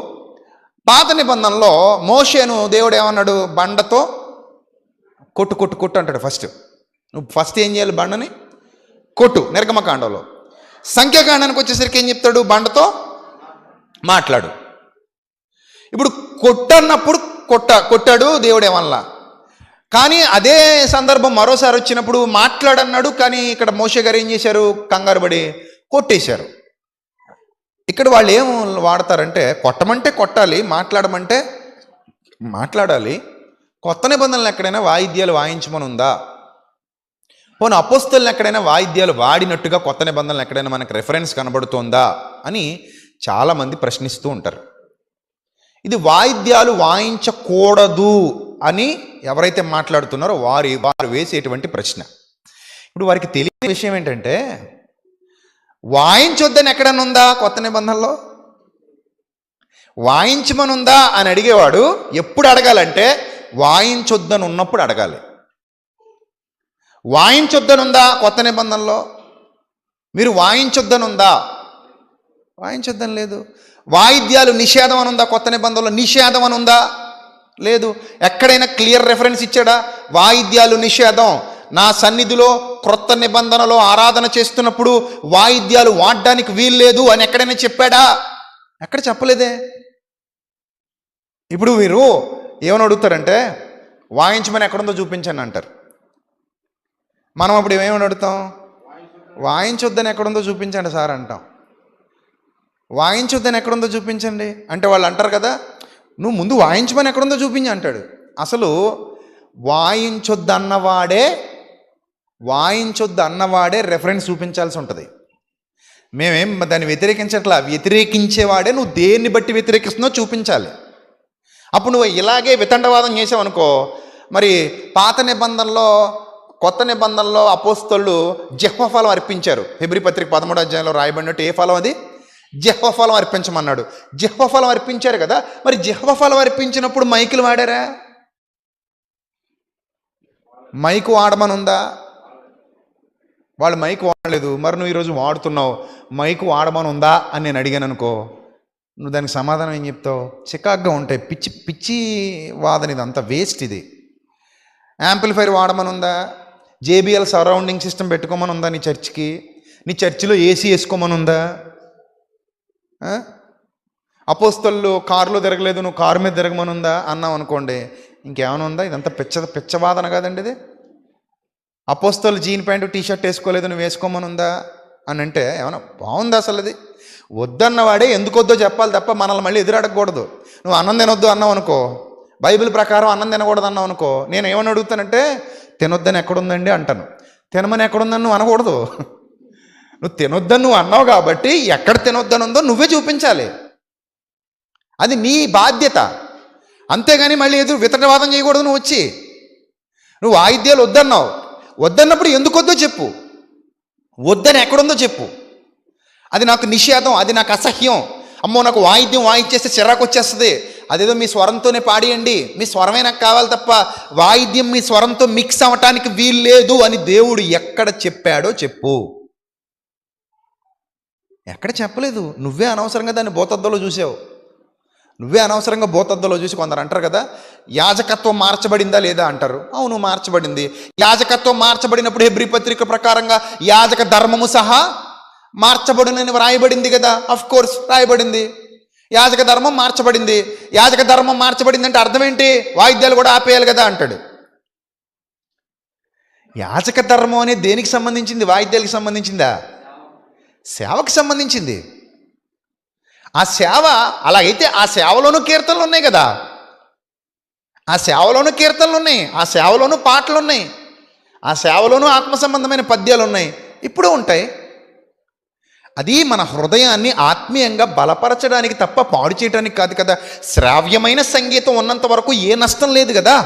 పాత నిబంధనలో మోషేను దేవుడు ఏమన్నాడు? బండతో కొట్టు కొట్టు కొట్టు అంటాడు. నువ్వు ఫస్ట్ ఏం చేయాలి? బండని కొట్టు, నిర్గమకాండంలో. సంఖ్యాకాండానికి వచ్చేసరికి ఏం చెప్తాడు? బండతో మాట్లాడు. ఇప్పుడు కొట్టన్నప్పుడు కొట్టాడు దేవుడు. ఏమల్లా కానీ అదే సందర్భం మరోసారి వచ్చినప్పుడు మాట్లాడన్నాడు, కానీ ఇక్కడ మోషే గారు ఏం చేశారు? కంగారు పడి కొట్టేశారు. ఇక్కడ వాళ్ళు ఏం వాడతారంటే, కొట్టమంటే కొట్టాలి, మాట్లాడమంటే మాట్లాడాలి. కొత్త నిబంధనలు ఎక్కడైనా వాయిద్యాలు వాయించమని ఉందా? పోనీ అపోస్తలులు ఎక్కడైనా వాయిద్యాలు వాడినట్టుగా కొత్త నిబంధనలు ఎక్కడైనా మనకు రెఫరెన్స్ కనబడుతోందా అని చాలామంది ప్రశ్నిస్తూ ఉంటారు. ఇది వాయిద్యాలు వాయించకూడదు అని ఎవరైతే మాట్లాడుతున్నారో వారు వేసేటువంటి ప్రశ్న. ఇప్పుడు వారికి తెలియని విషయం ఏంటంటే, వాయించొద్దని ఎక్కడన్నా ఉందా కొత్త నిబంధనలో? వాయించమనుందా అని అడిగేవాడు ఎప్పుడు అడగాలంటే వాయించొద్దని ఉన్నప్పుడు అడగాలి. వాయించొద్దనుందా కొత్త నిబంధనలో? మీరు వాయించొద్దనుందా? వాయించొద్దని లేదు. వాయిద్యాలు నిషేధం అని ఉందా కొత్త నిబంధనలో? నిషేధం అని ఉందా? లేదు. ఎక్కడైనా క్లియర్ రెఫరెన్స్ ఇచ్చాడా? వాయిద్యాలు నిషేధం. నా సన్నిధిలో క్రొత్త నిబంధనలో ఆరాధన చేస్తున్నప్పుడు వాయిద్యాలు వాడడానికి వీల్లేదు అని ఎక్కడైనా చెప్పాడా? ఎక్కడ చెప్పలేదే. ఇప్పుడు మీరు ఏమని అడుగుతారంటే, వాయించమని ఎక్కడుందో చూపించండి అంటారు. మనం అప్పుడు ఏమేమని అడుగుతాం? వాయించొద్దని ఎక్కడుందో చూపించండి సార్ అంటాం. వాయించొద్దని ఎక్కడుందో చూపించండి అంటే వాళ్ళు అంటారు కదా, నువ్వు ముందు వాయించమని ఎక్కడుందో చూపించి అంటాడు. అసలు వాయించొద్దు అన్నవాడే రెఫరెన్స్ చూపించాల్సి ఉంటుంది. మేమేం దాన్ని వ్యతిరేకించట్లా, వ్యతిరేకించేవాడే నువ్వు దేన్ని బట్టి వ్యతిరేకిస్తున్నావు చూపించాలి. అప్పుడు నువ్వు ఇలాగే వితండవాదం చేసావు అనుకో, మరి పాత నిబంధనలో కొత్త నిబంధనలో అపోస్తలులు జిహ్వ ఫలం అర్పించారు. హెబ్రీ పత్రిక 13వ అధ్యాయంలో రాయబడినట్టు ఏ ఫలం అది? జిహ్వ ఫలం అర్పించమన్నాడు. జిహ్వ ఫలం అర్పించారు కదా, మరి జిహ్వ ఫలం అర్పించినప్పుడు మైకులు వాడారా? మైకు వాడమనుందా? వాళ్ళు మైకు వాడలేదు. మరి నువ్వు ఈరోజు వాడుతున్నావు, మైకు వాడమనుందా అని నేను అడిగాను అనుకో, నువ్వు దానికి సమాధానం ఏం చెప్తావు? చికాగ్గా ఉంటాయి. పిచ్చి వాదన, ఇది అంత వేస్ట్. ఇది యాంప్లిఫైర్ వాడమనుందా? JBL సరౌండింగ్ సిస్టమ్ పెట్టుకోమని ఉందా నీ చర్చికి? నీ చర్చిలో AC వేసుకోమని ఉందా? అపోస్తలు కారులో తిరగలేదు, నువ్వు కారు మీద తిరగమని ఉందా అన్నావు అనుకోండి, ఇంకేమైనా ఉందా? ఇదంతా పిచ్చవాదన కాదండి ఇది. అపోస్తలు జీన్ ప్యాంటు టీషర్ట్ వేసుకోలేదు, నువ్వు వేసుకోమని ఉందా అని అంటే ఏమైనా బాగుందా? అసలు అది వద్దన్నవాడే ఎందుకు వద్దో చెప్పాలి తప్ప మనల్ని మళ్ళీ ఎదురడకూడదు. నువ్వు అన్నం తినొద్దు అన్నావు అనుకో, బైబిల్ ప్రకారం అన్నం తినకూడదు అన్నావు అనుకో, నేను ఏమని అడుగుతానంటే తినొద్దని ఎక్కడుందండి అంటాను. తినమని ఎక్కడుందని నువ్వు అనకూడదు. నువ్వు తినొద్దని నువ్వు అన్నావు కాబట్టి ఎక్కడ తినొద్దని ఉందో నువ్వే చూపించాలి. అది నీ బాధ్యత. అంతేగాని మళ్ళీ వితండవాదం చేయకూడదు. నువ్వు వాయిద్యాలు వద్దన్నావు, వద్దన్నప్పుడు ఎందుకు వద్దో చెప్పు, వద్దని ఎక్కడుందో చెప్పు. అది నాకు నిషేధం, అది నాకు అసహ్యం, అమ్మో నాకు వాయిద్యం వాయించేస్తే చిరాకు వచ్చేస్తుంది, అదేదో మీ స్వరంతోనే పాడియండి, మీ స్వరమే నాకు కావాలి తప్ప వాయిద్యం మీ స్వరంతో మిక్స్ అవ్వటానికి వీలు లేదు అని దేవుడు ఎక్కడ చెప్పాడో చెప్పు. ఎక్కడ చెప్పలేదు. నువ్వే అనవసరంగా దాన్ని భూతద్దంలో చూసావు. నువ్వే అనవసరంగా భూతద్దంలో చూసి కొందరు అంటారు కదా, యాజకత్వం మార్చబడిందా లేదా అంటారు. అవును, మార్చబడింది. యాజకత్వం మార్చబడినప్పుడు హెబ్రీ పత్రిక ప్రకారంగా యాజక ధర్మము సహా మార్చబడునని రాయబడింది కదా. అఫ్ కోర్స్ రాయబడింది. యాజక ధర్మం మార్చబడింది. యాజక ధర్మం మార్చబడింది అంటే అర్థం ఏంటి? వాయిద్యాలు కూడా ఆపేయాలి కదా అంటాడు. యాజక ధర్మం అనేది దేనికి సంబంధించింది? వాయిద్యాలకు సంబంధించిందా? సేవకు సంబంధించింది. ఆ సేవ అలాగైతే ఆ సేవలోనూ కీర్తనలు ఉన్నాయి కదా, ఆ సేవలోనూ కీర్తనలు ఉన్నాయి, ఆ సేవలోనూ పాటలు ఉన్నాయి, ఆ సేవలోనూ ఆత్మ సంబంధమైన పద్యాలు ఉన్నాయి, ఇప్పుడు ఉంటాయి. అది మన హృదయాన్ని ఆత్మీయంగా బలపరచడానికి తప్ప పాడు చేయడానికి కాదు కదా. శ్రావ్యమైన సంగీతం ఉన్నంత వరకు ఏ నష్టం లేదు కదా.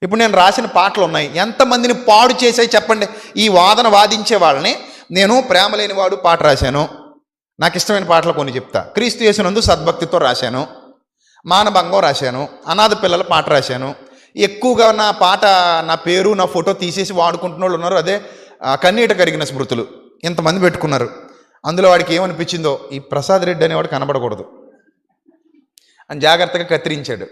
ఇప్పుడు నేను రాసిన పాటలు ఉన్నాయి, ఎంతమందిని పాడు చేసాయి చెప్పండి. ఈ వాదన వాదించే వాళ్ళని, నేను ప్రేమ లేనివాడు పాట రాశాను, నాకు ఇష్టమైన పాటలు కొన్ని చెప్తా. క్రీస్తు యేసునందు సద్భక్తితో రాశాను, మానభంగం రాశాను, అనాథ పిల్లల పాట రాశాను. ఎక్కువగా నా పాట, నా పేరు, నా ఫోటో తీసేసి వాడుకుంటున్న వాళ్ళు ఉన్నారు. అదే కన్నీట కరిగిన స్మృతులు ఇంతమంది పెట్టుకున్నారు. అందులో వాడికి ఏమనిపించిందో, ఈ ప్రసాద్ రెడ్డి అనేవాడు కనబడకూడదు అని జాగ్రత్తగా కత్తిరించాడు.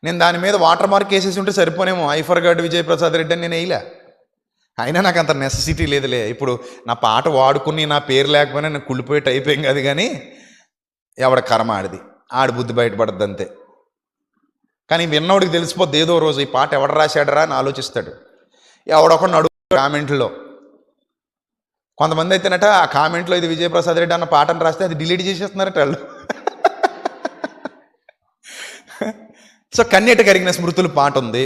నేను దాని మీద వాటర్ మార్క్ వేసేసి ఉంటే సరిపోనేమో, ఐ ఫర్గాట్ విజయ్ ప్రసాద్ రెడ్డి అని నేను వేయలే. అయినా నాకు అంత నెసెసిటీ లేదులే. ఇప్పుడు నా పాట వాడుకుని నా పేరు లేకపోయినా నేను కుళ్ళిపోయేట్టు అయిపోయింది కాదు. కానీ ఎవడ కర్మ ఆడిది, ఆడి బుద్ధి బయటపడద్దు అంతే. కానీ విన్నోడికి తెలిసిపోద్ది ఏదో రోజు ఈ పాట ఎవడు రాశాడరా అని ఆలోచిస్తాడు. ఎవడొకడిని అడుగుతాడు కామెంట్లో. కొంతమంది అయితేనట ఆ కామెంట్లో ఇది విజయప్రసాద్ రెడ్డి అన్న పాటను రాస్తే అది డిలీట్ చేసేస్తున్నారట వాళ్ళు. సో కన్నీట కరిగిన స్మృతులు పాట ఉంది.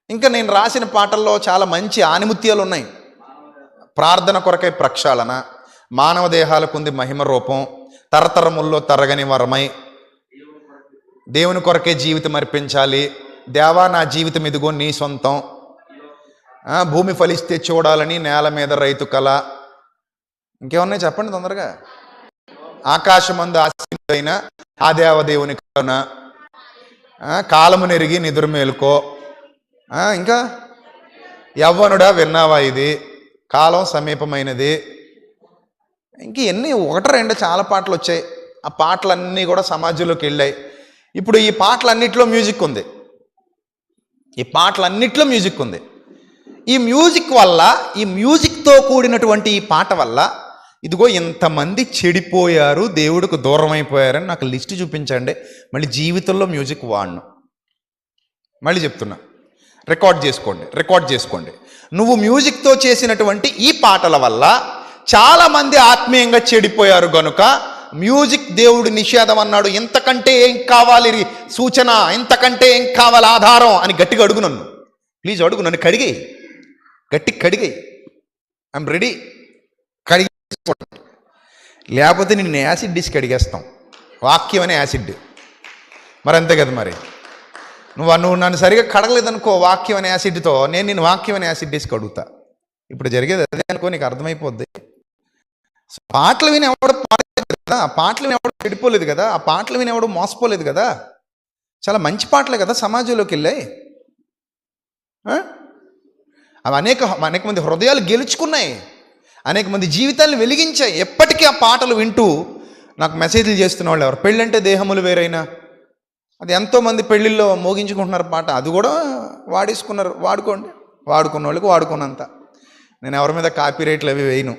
ఇంకా నేను రాసిన పాటల్లో చాలా మంచి ఆనిముత్యాలు ఉన్నాయి. ప్రార్థన కొరకై ప్రక్షాళన, మానవ దేహాలకు ఉంది మహిమ రూపం, తరతరముల్లో తరగని వరమై, దేవుని కొరకే జీవితం అర్పించాలి, దేవా నా జీవితం ఇదిగో నీ సొంతం, భూమి ఫలిస్తే చూడాలని, నేల మీద రైతు కళ. ఇంకేమన్నాయి చెప్పండి తొందరగా. ఆకాశమందు ఆశీనుడైన ఆ దేవదేవుని కరుణ, కాలము నెరిగి నిదురు మేలుకో, ఇంకా యవ్వనుడా విన్నావా ఇది, కాలం సమీపమైనది. ఇంక ఎన్ని ఒకటి రెండు చాలా పాటలు వచ్చాయి. ఆ పాటలన్నీ కూడా సమాజంలోకి వెళ్ళాయి. ఇప్పుడు ఈ పాటలన్నిట్లో మ్యూజిక్ ఉంది. ఈ మ్యూజిక్ వల్ల, ఈ మ్యూజిక్తో కూడినటువంటి ఈ పాట వల్ల ఇదిగో ఇంతమంది చెడిపోయారు, దేవుడికి దూరం అయిపోయారని నాకు లిస్ట్ చూపించండి. మళ్ళీ జీవితంలో మ్యూజిక్ వాడను. మళ్ళీ చెప్తున్నా, రికార్డ్ చేసుకోండి. నువ్వు మ్యూజిక్తో చేసినటువంటి ఈ పాటల వల్ల చాలామంది ఆత్మీయంగా చెడిపోయారు గనుక మ్యూజిక్ దేవుడు నిషేధం అన్నాడు. ఇంతకంటే ఏం కావాలి సూచన, ఇంతకంటే ఏం కావాలి ఆధారం అని గట్టిగా అడుగు నన్ను. ప్లీజ్ అడుగు నన్ను, కడిగి ఐఎమ్ రెడీ. లేకపోతే నిన్ను యాసిడ్ డిస్క్ కడిగేస్తాం. వాక్యం అనే యాసిడ్. మరి అంతే కదా. మరి నువ్వు నన్ను సరిగా కడగలేదనుకో వాక్యం అనే యాసిడ్తో, నేను నిన్ను వాక్యం అనే యాసిడ్ డిస్క్ అడుగుతా. ఇప్పుడు జరిగేది అదే అనుకో, నీకు అర్థమైపోద్ది. పాటలు విని ఎవడు పాడలేదు కదా, పాటలు విని ఎవడు చెడిపోలేదు కదా, ఆ పాటలు విని ఎవడు మోసపోలేదు కదా. చాలా మంచి పాటలే కదా సమాజంలోకి వెళ్ళాయి. అవి అనేక మంది హృదయాలు గెలుచుకున్నాయి, అనేక మంది జీవితాలను వెలిగించాయి. ఎప్పటికీ ఆ పాటలు వింటూ నాకు మెసేజ్లు చేస్తున్న వాళ్ళు ఎవరు? పెళ్ళంటే దేహములు వేరైనా, అది ఎంతోమంది పెళ్ళిళ్ళలో మోగించుకుంటున్నారు పాట. అది కూడా వాడేసుకున్నారు. వాడుకున్న వాళ్ళకి వాడుకున్నంత. నేను ఎవరి మీద కాపీ రైట్లు అవి వేయను,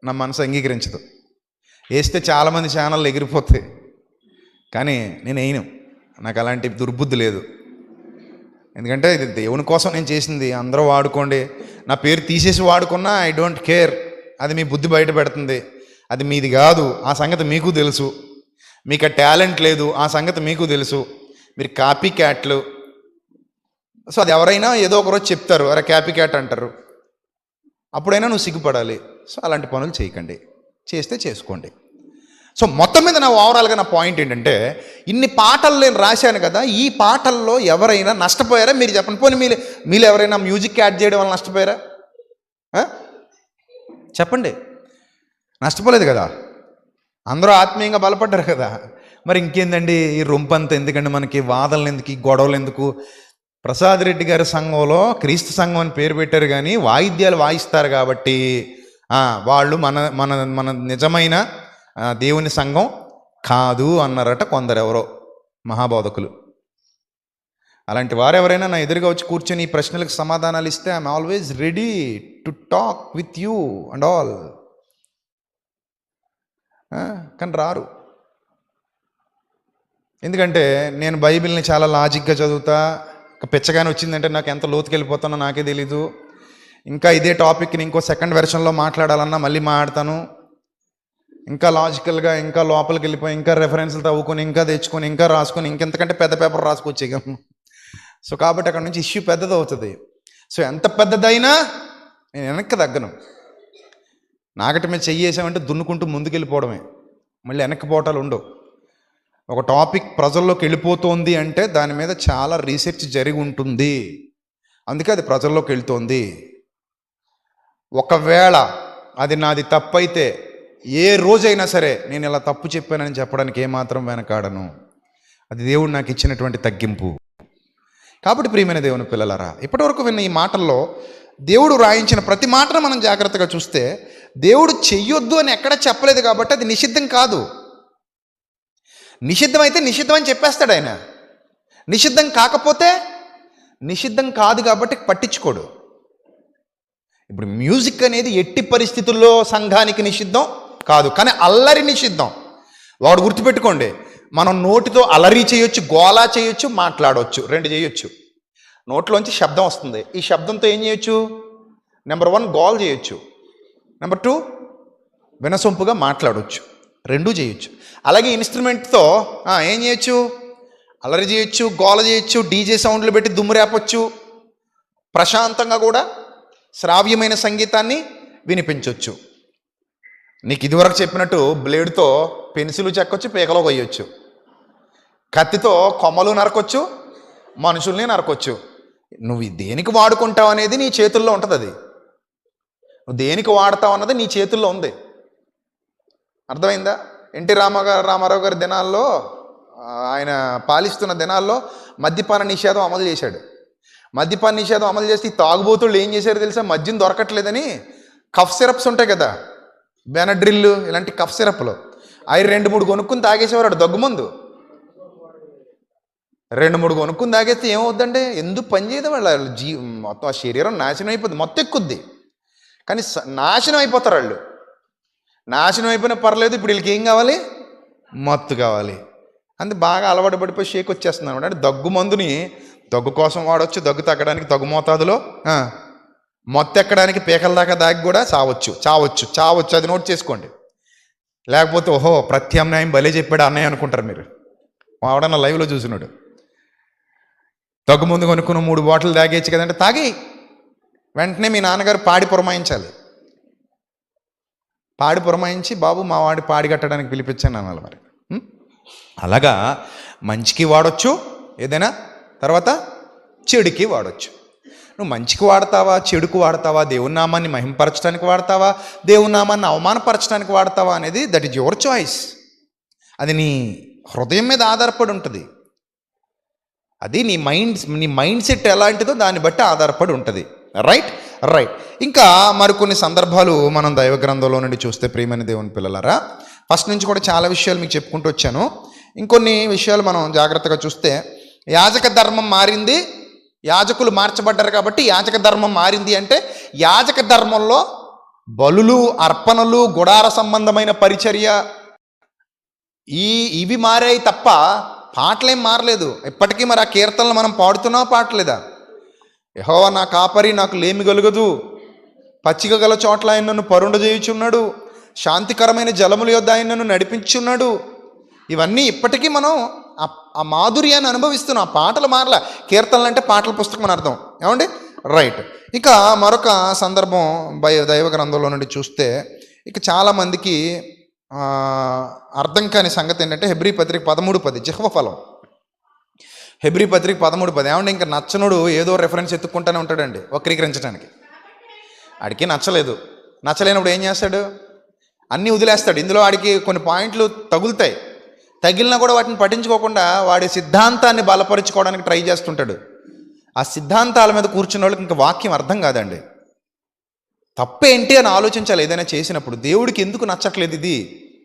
నా మనసు అంగీకరించదు. వేస్తే చాలామంది ఛానళ్ళు ఎగిరిపోతాయి, కానీ నేను వేయను. నాకు అలాంటి దుర్బుద్ధి లేదు. ఎందుకంటే ఇది దేవుని కోసం నేను చేసింది. అందరూ వాడుకోండి, నా పేరు తీసేసి వాడుకున్నా ఐ డోంట్ కేర్. అది మీ బుద్ధి బయట పెడుతుంది, అది మీది కాదు. ఆ సంగతి మీకు తెలుసు. మీకు ఆ టాలెంట్ లేదు, ఆ సంగతి మీకు తెలుసు. మీరు కాపీ క్యాట్లు. సో అది ఎవరైనా ఏదో ఒకరోజు చెప్తారు, అరే కాపీ క్యాట్ అంటారు. అప్పుడైనా నువ్వు సిగ్గుపడాలి. సో అలాంటి పనులు చేయకండి, చేస్తే చేసుకోండి. సో మొత్తం మీద నా ఓవరాల్గా నా పాయింట్ ఏంటంటే, ఇన్ని పాటలు నేను రాశాను కదా, ఈ పాటల్లో ఎవరైనా నష్టపోయారా మీరు చెప్పండి. పోనీ మీరు ఎవరైనా మ్యూజిక్ యాడ్ చేయడం వల్ల నష్టపోయారా చెప్పండి. నష్టపోలేదు కదా, అందరూ ఆత్మీయంగా బలపడ్డారు కదా. మరి ఇంకేందండి ఈ రొంపంతా ఎందుకండి, మనకి వాదనలు ఎందుకు, గొడవలు ఎందుకు? ప్రసాద్ రెడ్డి గారి సంఘంలో క్రీస్తు సంఘం అని పేరు పెట్టారు, కానీ వాయిద్యాలు వాయిస్తారు కాబట్టి వాళ్ళు మన నిజమైన దేవుని సంఘం కాదు అన్నారట కొందరెవరో మహాబోధకులు. అలాంటి వారెవరైనా నా ఎదురుగా వచ్చి కూర్చొని ఈ ప్రశ్నలకు సమాధానాలు ఇస్తే I'm always ready to talk with you and all. కానీ రారు. ఎందుకంటే నేను బైబిల్ని చాలా లాజిక్గా చదువుతా. పిచ్చగానే వచ్చిందంటే నాకు ఎంత లోతుకి వెళ్ళిపోతానో నాకే తెలీదు. ఇంకా ఇదే టాపిక్ని ఇంకో సెకండ్ వెర్షన్లో మాట్లాడాలన్నా మళ్ళీ మాట్లాడతాను. ఇంకా లాజికల్గా, ఇంకా లోపలికి వెళ్ళిపోయి, ఇంకా రెఫరెన్స్లు తవ్వుకొని, ఇంకా తెచ్చుకొని, ఇంకా రాసుకొని, ఇంకెంతకంటే పెద్ద పేపర్ రాసుకొచ్చేయగలను. సో కాబట్టి అక్కడ నుంచి ఇష్యూ పెద్దది అవుతుంది. సో ఎంత పెద్దదైనా నేను వెనక్కి తగ్గను. నాగటి మీద చెయ్యేసామంటే దున్నుకుంటూ ముందుకెళ్ళిపోవడమే, మళ్ళీ వెనక్కి పోవటాలు ఉండవు. ఒక టాపిక్ ప్రజల్లోకి వెళ్ళిపోతుంది అంటే దాని మీద చాలా రీసెర్చ్ జరిగి ఉంటుంది, అందుకే అది ప్రజల్లోకి వెళ్తుంది. ఒకవేళ అది నాది తప్పైతే ఏ రోజైనా సరే నేను ఇలా తప్పు చెప్పానని చెప్పడానికి ఏమాత్రం వెనకాడను. అది దేవుడు నాకు ఇచ్చినటువంటి తగ్గింపు. కాబట్టి ప్రియమైన దేవుని పిల్లలారా, ఇప్పటివరకు విన్న ఈ మాటల్లో దేవుడు రాయించిన ప్రతి మాటను మనం జాగ్రత్తగా చూస్తే దేవుడు చెయ్యొద్దు అని ఎక్కడ చెప్పలేదు కాబట్టి అది నిషిద్ధం కాదు. నిషిద్ధం అయితే నిషిద్ధం అని చెప్పేస్తాడు ఆయన. నిషిద్ధం కాకపోతే నిషిద్ధం కాదు కాబట్టి పట్టించుకోడు. ఇప్పుడు మ్యూజిక్ అనేది ఎట్టి పరిస్థితుల్లో సంఘానికి నిషిద్ధం కాదు, కానీ అల్లరి నిషిద్ధం. వాడు గుర్తుపెట్టుకోండి, మనం నోటితో అలరి చేయొచ్చు, గోలా చేయొచ్చు, మాట్లాడవచ్చు, రెండు చేయొచ్చు. నోట్లోంచి శబ్దం వస్తుంది, ఈ శబ్దంతో ఏం చేయొచ్చు? నెంబర్ 1 గోల్ చేయొచ్చు, నెంబర్ 2 వినసొంపుగా మాట్లాడవచ్చు, రెండూ చేయొచ్చు. అలాగే ఇన్స్ట్రుమెంట్తో ఏం చేయొచ్చు? అలరి చేయొచ్చు, గోల చేయొచ్చు, డీజే సౌండ్లు పెట్టి దుమ్ము రేపొచ్చు, ప్రశాంతంగా కూడా శ్రావ్యమైన సంగీతాన్ని వినిపించవచ్చు. నీకు ఇదివరకు చెప్పినట్టు బ్లేడ్తో పెన్సిల్ చెక్కొచ్చు, పీకలో కొయ్యొచ్చు, కత్తితో కొమ్మలు నరకొచ్చు, మనుషుల్ని నరకొచ్చు. నువ్వు దేనికి వాడుకుంటావు అనేది నీ చేతుల్లో ఉంటుంది. అది నువ్వు దేనికి వాడతావు అన్నది నీ చేతుల్లో ఉంది. అర్థమైందా? ఎన్టీ రామారావు గారి దినాల్లో, ఆయన పాలిస్తున్న దినాల్లో మద్యపాన నిషేధం అమలు చేశాడు. మద్యపాన నిషేధం అమలు చేస్తే ఈ తాగుబోతుళ్ళు ఏం చేశారో తెలుసా? మద్యం దొరకట్లేదని కఫ్ సిరప్స్ ఉంటాయి కదా, బెనడ్రిల్, ఇలాంటి కఫ్ సిరప్లు అవి 2-3 కొనుక్కుని తాగేసేవారు. దగ్గుమందు 2-3 కొనుక్కుని తాగేస్తే ఏమవుద్దంటే ఎందుకు పని చేయదు వాళ్ళ మొత్తం ఆ శరీరం నాశనం అయిపోద్ది, మొత్తం ఎక్కుద్ది. కానీ నాశనం అయిపోతారు వాళ్ళు. నాశనం అయిపోయినా పర్లేదు, ఇప్పుడు వీళ్ళకి ఏం కావాలి? మత్తు కావాలి. అంతే బాగా అలవాటు పడిపోయి షేక్ వచ్చేస్తుంది అనమాట. అంటే దగ్గు మందుని దగ్గు కోసం వాడవచ్చు, దగ్గు తగ్గడానికి దగ్గు మోతాదులో, మత్తు ఎక్కడానికి పీకల దాకా దాగి కూడా చావచ్చు. అది నోట్ చేసుకోండి. లేకపోతే ఓహో ప్రత్యామ్నాయం భలే చెప్పాడు అన్నయ్య అనుకుంటారు మీరు. వాడన్న లైవ్లో చూసినాడు, దగ్గు ముందు కొనుక్కున్న 3 బాటిల్ తాగేయచ్చు కదంటే తాగి వెంటనే మీ నాన్నగారు పాడి పురమాయించి బాబు మా వాడి పాడి కట్టడానికి పిలిపించాను అనాలి మరి. అలాగా మంచికి వాడచ్చు ఏదైనా, తర్వాత చెడుకి వాడచ్చు. నువ్వు మంచికి వాడతావా, చెడుకు వాడతావా, దేవుని నామాన్ని మహింపరచడానికి వాడతావా, దేవుని నామాన్ని అవమానపరచడానికి వాడతావా అనేది దట్ ఈజ్ యువర్ చాయిస్. అది నీ హృదయం మీద ఆధారపడి ఉంటుంది. అది నీ మైండ్ సెట్ ఎలాంటిదో దాన్ని బట్టి ఆధారపడి ఉంటుంది. రైట్. ఇంకా మరికొన్ని సందర్భాలు మనం దైవ గ్రంథంలో నుండి చూస్తే ప్రియమైన దేవుని పిల్లలారా, ఫస్ట్ నుంచి కూడా చాలా విషయాలు మీకు చెప్పుకుంటూ వచ్చాను. ఇంకొన్ని విషయాలు మనం జాగ్రత్తగా చూస్తే, యాజక ధర్మం మారింది, యాజకులు మార్చబడ్డారు కాబట్టి యాజక ధర్మం మారింది. అంటే యాజక ధర్మంలో బలులు, అర్పణలు, గుడార సంబంధమైన పరిచర్య ఇవి మారాయి తప్ప పాటలేం మారలేదు. ఇప్పటికీ మరి ఆ కీర్తనలు మనం పాడుతున్నావా, పాటలేదా? యెహోవా నా కాపరి, నాకు లేమి కలుగదు, పచ్చిక గల చోట్ల ఆయన నన్ను పరుండజేయుచున్నాడు, శాంతికరమైన జలముల యొద్ద ఆయన నన్ను నడిపించున్నాడు. ఇవన్నీ ఇప్పటికీ మనం ఆ మాధుర్యాన్ని అనుభవిస్తున్నాం. ఆ పాటలు మారల. కీర్తనలు అంటే పాటల పుస్తకం అని అర్థం. ఏమండి? రైట్. ఇక మరొక సందర్భం దైవ గ్రంథంలో నుండి చూస్తే, ఇక చాలామందికి అర్థం కాని సంగతి ఏంటంటే హెబ్రీ పత్రిక 13:10 జిహ్వ ఫలం. హెబ్రీ పత్రిక 13:10. ఏమంటే ఇంకా నచ్చనుడు ఏదో రెఫరెన్స్ ఎత్తుక్కుంటూనే ఉంటాడండి వక్రీకరించడానికి. ఆడికి నచ్చలేనప్పుడు ఏం చేస్తాడు? అన్నీ వదిలేస్తాడు. ఇందులో ఆడికి కొన్ని పాయింట్లు తగులుతాయి, తగిలినా కూడా వాటిని పట్టించుకోకుండా వాడి సిద్ధాంతాన్ని బలపరుచుకోవడానికి ట్రై చేస్తుంటాడు. ఆ సిద్ధాంతాల మీద కూర్చున్న వాళ్ళకి ఇంకా వాక్యం అర్థం కాదండి. తప్పేంటి అని ఆలోచించాలి. ఏదైనా చేసినప్పుడు దేవుడికి ఎందుకు నచ్చట్లేదు, ఇది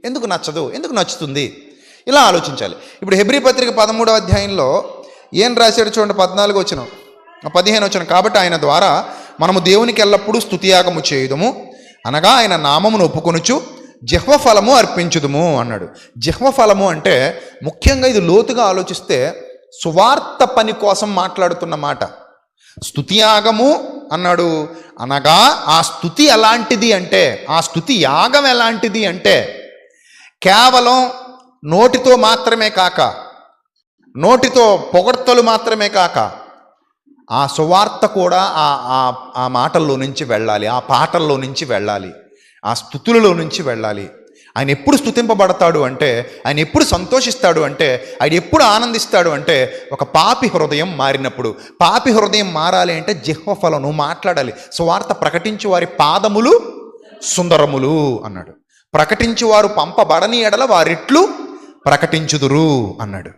ఎందుకు నచ్చదు, ఎందుకు నచ్చుతుంది, ఇలా ఆలోచించాలి. ఇప్పుడు హెబ్రీ పత్రిక 13వ అధ్యాయంలో ఏం రాశాడు చూడండి, 14-15. కాబట్టి ఆయన ద్వారా మనము దేవునికి ఎల్లప్పుడూ స్తుతియాగము చేయుదుము, అనగా ఆయన నామమును ఒప్పుకొనుచు జిహ్వ ఫలము అర్పించుదుము అన్నాడు. జిహ్వ ఫలము అంటే ముఖ్యంగా ఇది లోతుగా ఆలోచిస్తే సువార్త పని కోసం మాట్లాడుతున్న మాట. స్తుతియాగము అన్నాడు అనగా ఆ స్తుతి ఎలాంటిది అంటే, ఆ స్తుతి యాగం ఎలాంటిది అంటే, కేవలం నోటితో మాత్రమే కాక, నోటితో పొగడ్తలు మాత్రమే కాక, ఆ సువార్త కూడా ఆ మాటల్లో నుంచి వెళ్ళాలి, ఆ పాటల్లో నుంచి వెళ్ళాలి, ఆ స్తుతులలో నుంచి వెళ్ళాలి. ఆయన ఎప్పుడు స్తుతింపబడతాడు అంటే, ఆయన ఎప్పుడు సంతోషిస్తాడు అంటే, ఆయన ఎప్పుడు ఆనందిస్తాడు అంటే ఒక పాపి హృదయం మారినప్పుడు. పాపి హృదయం మారాలి అంటే జిహ్వ ఫలం, నువ్వు మాట్లాడాలి. సువార్త ప్రకటించు వారి పాదములు సుందరములు అన్నాడు. ప్రకటించు వారు పంపబడని ఎడల వారిట్లు ప్రకటించుదురు అన్నాడు.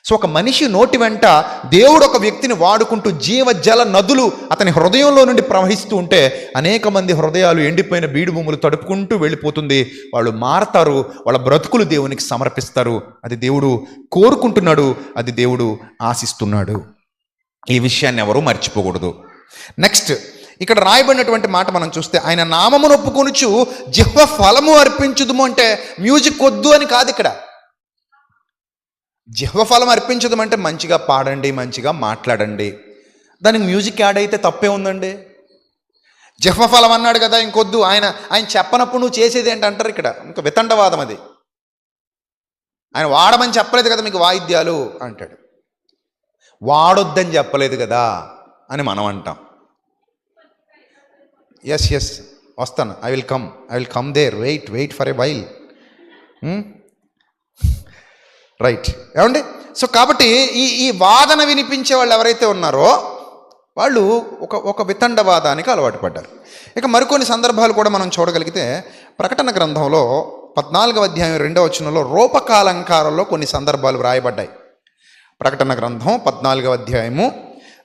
సో ఒక మనిషి నోటి వెంట దేవుడు ఒక వ్యక్తిని వాడుకుంటూ జీవజల నదులు అతని హృదయంలో నుండి ప్రవహిస్తూ ఉంటే అనేక మంది హృదయాలు ఎండిపోయిన బీడు భూములు తడుపుకుంటూ వెళ్ళిపోతుంది. వాళ్ళు మారతారు, వాళ్ళ బ్రతుకులు దేవునికి సమర్పిస్తారు. అది దేవుడు కోరుకుంటున్నాడు, అది దేవుడు ఆశిస్తున్నాడు. ఈ విషయాన్ని ఎవరూ మర్చిపోకూడదు. నెక్స్ట్ ఇక్కడ రాయబడినటువంటి మాట మనం చూస్తే, ఆయన నామమును ఒప్పుకొనుచు జిహ్వ ఫలము అర్పించుదుము అంటే మ్యూజిక్ వద్దు అని కాదు. ఇక్కడ జిహ్వఫలం అర్పించడం అంటే మంచిగా పాడండి, మంచిగా మాట్లాడండి. దానికి మ్యూజిక్ యాడ్ అయితే తప్పే ఉందండి. జిహ్వఫలం అన్నాడు కదా, ఇంకొద్దు. ఆయన చెప్పనప్పుడు నువ్వు చేసేది ఏంటి అంటారు ఇక్కడ. ఇంకా వితండవాదం అది. ఆయన వాడమని చెప్పలేదు కదా మీకు వాయిద్యాలు అంటాడు. వాడొద్దని చెప్పలేదు కదా అని మనం అంటాం. ఎస్ వస్తాను, I will come there, wait for a while. Right. ఏమండి? సో కాబట్టి ఈ వాదన వినిపించే వాళ్ళు ఎవరైతే ఉన్నారో వాళ్ళు ఒక వితండవాదానికి అలవాటు పడ్డారు. ఇక మరికొన్ని సందర్భాలు కూడా మనం చూడగలిగితే ప్రకటన గ్రంథంలో 14వ అధ్యాయం 2వ వచనంలో రూపకాలంకారంలో కొన్ని సందర్భాలు వ్రాయబడ్డాయి. ప్రకటన గ్రంథం 14వ అధ్యాయము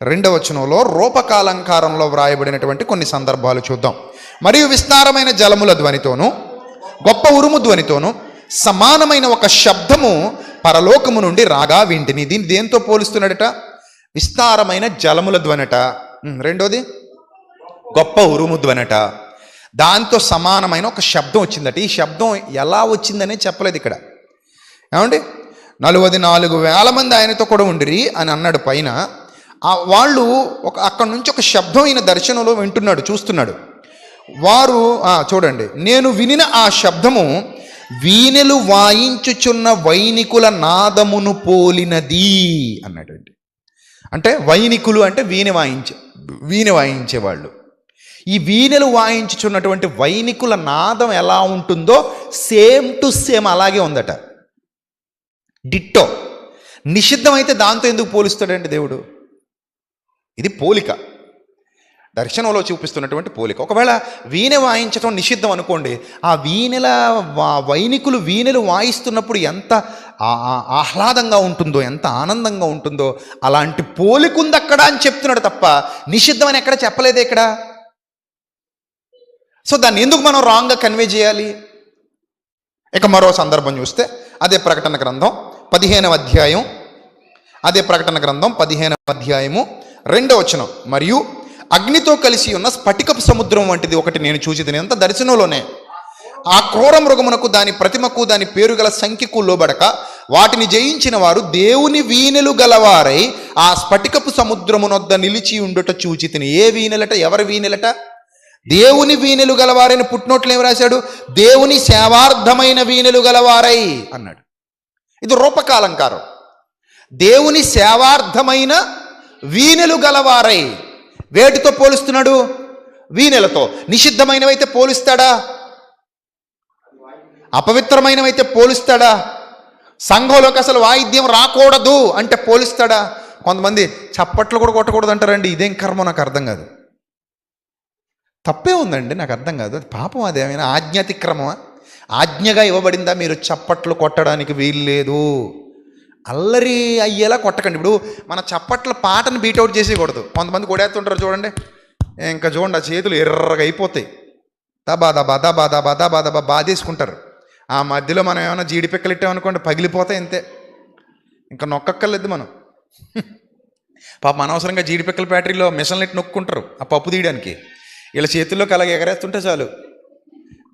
2వ వచనంలో రూపకాలంకారంలో వ్రాయబడినటువంటి కొన్ని సందర్భాలు చూద్దాం. మరియు విస్తారమైన జలముల ధ్వనితోనూ గొప్ప ఉరుము ధ్వనితోనూ సమానమైన ఒక శబ్దము పరలోకము నుండి రాగా వింటిని. దీన్ని దేంతో పోలుస్తున్నాడట? విస్తారమైన జలముల ధ్వనట, రెండోది గొప్ప ఉరుము ధ్వనట. దాంతో సమానమైన ఒక శబ్దం వచ్చిందట. ఈ శబ్దం ఎలా వచ్చిందనే చెప్పలేదు ఇక్కడ. ఏమండి? 44,000 మంది ఆయనతో కూడా ఉండిరి అని అన్నాడు పైన. వాళ్ళు అక్కడి నుంచి ఒక శబ్దం ఈయన దర్శనంలో వింటున్నాడు, చూస్తున్నాడు. వారు చూడండి, నేను వినిన ఆ శబ్దము వీణెలు వాయించుచున్న వైనికుల నాదమును పోలినది అన్నాడండి. అంటే వైనికులు అంటే వీణ వాయించేవాళ్ళు. ఈ వీణెలు వాయించుచున్నటువంటి వైనికుల నాదం ఎలా ఉంటుందో సేమ్ టు సేమ్ అలాగే ఉందట. డిట్టో. నిషిద్ధం అయితే దాంతో ఎందుకు పోలుస్తాడండి దేవుడు? ఇది పోలిక, దర్శనంలో చూపిస్తున్నటువంటి పోలిక. ఒకవేళ వీణ వాయించడం నిషిద్ధం అనుకోండి, ఆ వైనికులు వీణెలు వాయిస్తున్నప్పుడు ఎంత ఆహ్లాదంగా ఉంటుందో, ఎంత ఆనందంగా ఉంటుందో, అలాంటి పోలిక ఉంది అక్కడ అని చెప్తున్నాడు తప్ప నిషిద్ధం అని ఎక్కడ చెప్పలేదే ఇక్కడ. సో దాన్ని ఎందుకు మనం రాంగ్గా కన్వే చేయాలి? ఇక మరో సందర్భం చూస్తే అదే ప్రకటన గ్రంథం 15వ అధ్యాయం, 2వ వచనం. మరియు అగ్నితో కలిసి ఉన్న స్ఫటికపు సముద్రం వంటిది ఒకటి నేను చూచితిని. అంత దర్శనంలోనే. ఆ క్రూర మృగమునకు దాని ప్రతిమకు దాని పేరు గల సంఖ్యకు లోబడక వాటిని జయించిన వారు దేవుని వీణెలు గలవారై ఆ స్ఫటికపు సముద్రమునొద్ద నిలిచి ఉండుట చూచితిని. ఏ వీణెలట? ఎవరి వీణెలట? దేవుని వీణెలు గలవారని పుట్టినోట్లు ఏమి రాశాడు? దేవుని సేవార్థమైన వీణెలు గలవారై అన్నాడు. ఇది రూపకాలంకారం. దేవుని సేవార్థమైన వీణెలు గలవారై. వేటితో పోలుస్తున్నాడు? వీణెలతో. నిషిద్ధమైనవైతే పోలుస్తాడా? అపవిత్రమైనవైతే పోలుస్తాడా? సంఘంలోకి అసలు వాయిద్యం రాకూడదు అంటే పోలుస్తాడా? కొంతమంది చప్పట్లు కూడా కొట్టకూడదు అంటారండి. ఇదేం కర్మ నాకు అర్థం కాదు. తప్పే ఉందండి, నాకు అర్థం కాదు. అది పాపం. అదేమైనా ఆజ్ఞాతిక్రమమా? ఆజ్ఞగా ఇవ్వబడిందా మీరు చప్పట్లు కొట్టడానికి వీలు లేదు? అల్లరి అయ్యేలా కొట్టకండి. ఇప్పుడు మన చప్పట్ల పాటను బీటౌట్ చేసేయకూడదు. కొంతమంది కొడేస్తుంటారు చూడండి, ఇంకా చూడండి ఆ చేతులు ఎర్రగా అయిపోతాయి. దబా బాధేసుకుంటారు. ఆ మధ్యలో మనం ఏమైనా జీడిపిక్కలు ఇట్టామనుకోండి పగిలిపోతాయి, అంతే. ఇంకా నొక్కక్కర్లేదు మనం. పాపం అనవసరంగా జీడిపిక్కల బ్యాటరీలో మిషన్లు ఇట్టి నొక్కుంటారు ఆ పప్పు తీయడానికి. వీళ్ళ చేతుల్లోకి అలాగే ఎగరేస్తుంటే చాలు,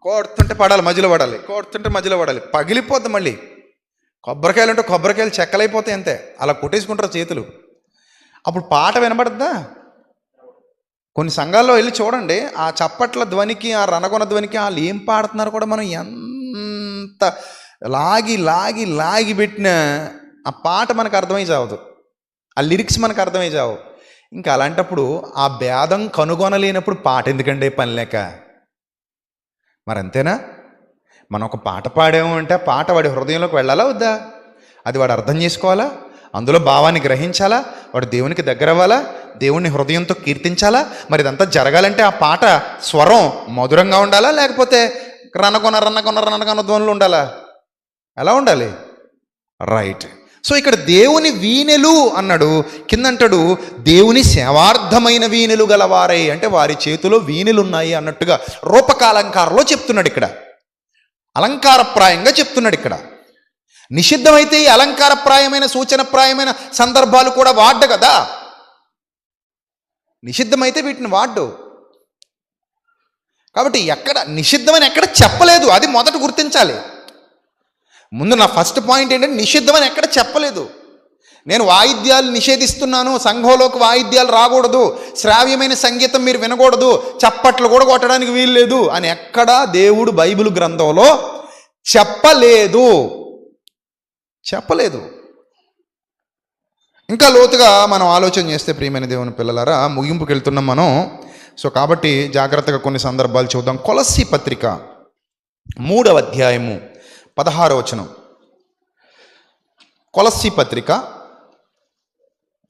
కోడుతుంటే పడాలి, మధ్యలో పడాలి, కోడుతుంటే మధ్యలో పడాలి, పగిలిపోద్ది. మళ్ళీ కొబ్బరికాయలు ఉంటే కొబ్బరికాయలు చెక్కలైపోతాయి, అంతే. అలా కొట్టేసుకుంటారు చేతులు. అప్పుడు పాట వినబడద్దా? కొన్ని సంఘాల్లో వెళ్ళి చూడండి, ఆ చప్పట్ల ధ్వనికి, ఆ రణగొన ధ్వనికి వాళ్ళు ఏం పాడుతున్నారు కూడా మనం ఎంత లాగి పెట్టిన ఆ పాట మనకు అర్థమై చావదు, ఆ లిరిక్స్ మనకు అర్థమై చావు. ఇంకా అలాంటప్పుడు ఆ భేదం కనుగొనలేనప్పుడు పాట ఎందుకండి? పని లేక. మరి అంతేనా? మనం ఒక పాట పాడాము అంటే పాట వాడి హృదయంలోకి వెళ్ళాలా వద్దా? అది వాడు అర్థం చేసుకోవాలా, అందులో భావాన్ని గ్రహించాలా, వాడు దేవునికి దగ్గర అవ్వాలా, దేవుణ్ణి హృదయంతో కీర్తించాలా. మరి ఇదంతా జరగాలంటే ఆ పాట స్వరం మధురంగా ఉండాలా, లేకపోతే రన్నకొన ధ్వనులు ఉండాలా? ఎలా ఉండాలి? రైట్. సో ఇక్కడ దేవుని వీణెలు అన్నాడు, కిందంటాడు దేవుని సేవార్థమైన వీణెలు గలవారై, అంటే వారి చేతిలో వీణెలు ఉన్నాయి అన్నట్టుగా రూపకాలంకారంలో చెప్తున్నాడు ఇక్కడ. అలంకారప్రాయంగా చెప్తున్నాడు ఇక్కడ. నిషిద్ధమైతే ఈ అలంకారప్రాయమైన సూచనప్రాయమైన సందర్భాలు కూడా వాడ్డు కదా. నిషిద్ధమైతే వీటిని వాడ్డు. కాబట్టి ఎక్కడ నిషిద్ధమని ఎక్కడ చెప్పలేదు, అది మొదట గుర్తించాలి. ముందు నా ఫస్ట్ పాయింట్ ఏంటంటే నిషిద్ధం అని ఎక్కడ చెప్పలేదు. నేను వాయిద్యాలు నిషేధిస్తున్నాను, సంఘంలోకి వాయిద్యాలు రాకూడదు, శ్రావ్యమైన సంగీతం మీరు వినకూడదు, చప్పట్లు కూడా కొట్టడానికి వీల్లేదు అని ఎక్కడా దేవుడు బైబిల్ గ్రంథంలో చెప్పలేదు. ఇంకా లోతుగా మనం ఆలోచన చేస్తే ప్రియమైన దేవుని పిల్లలారా, ముగింపుకి వెళ్తున్నాం మనం. సో కాబట్టి జాగ్రత్తగా కొన్ని సందర్భాలు చూద్దాం. కొలస్సీ పత్రిక 3వ అధ్యాయము 16వ వచనం. కొలస్సీ పత్రిక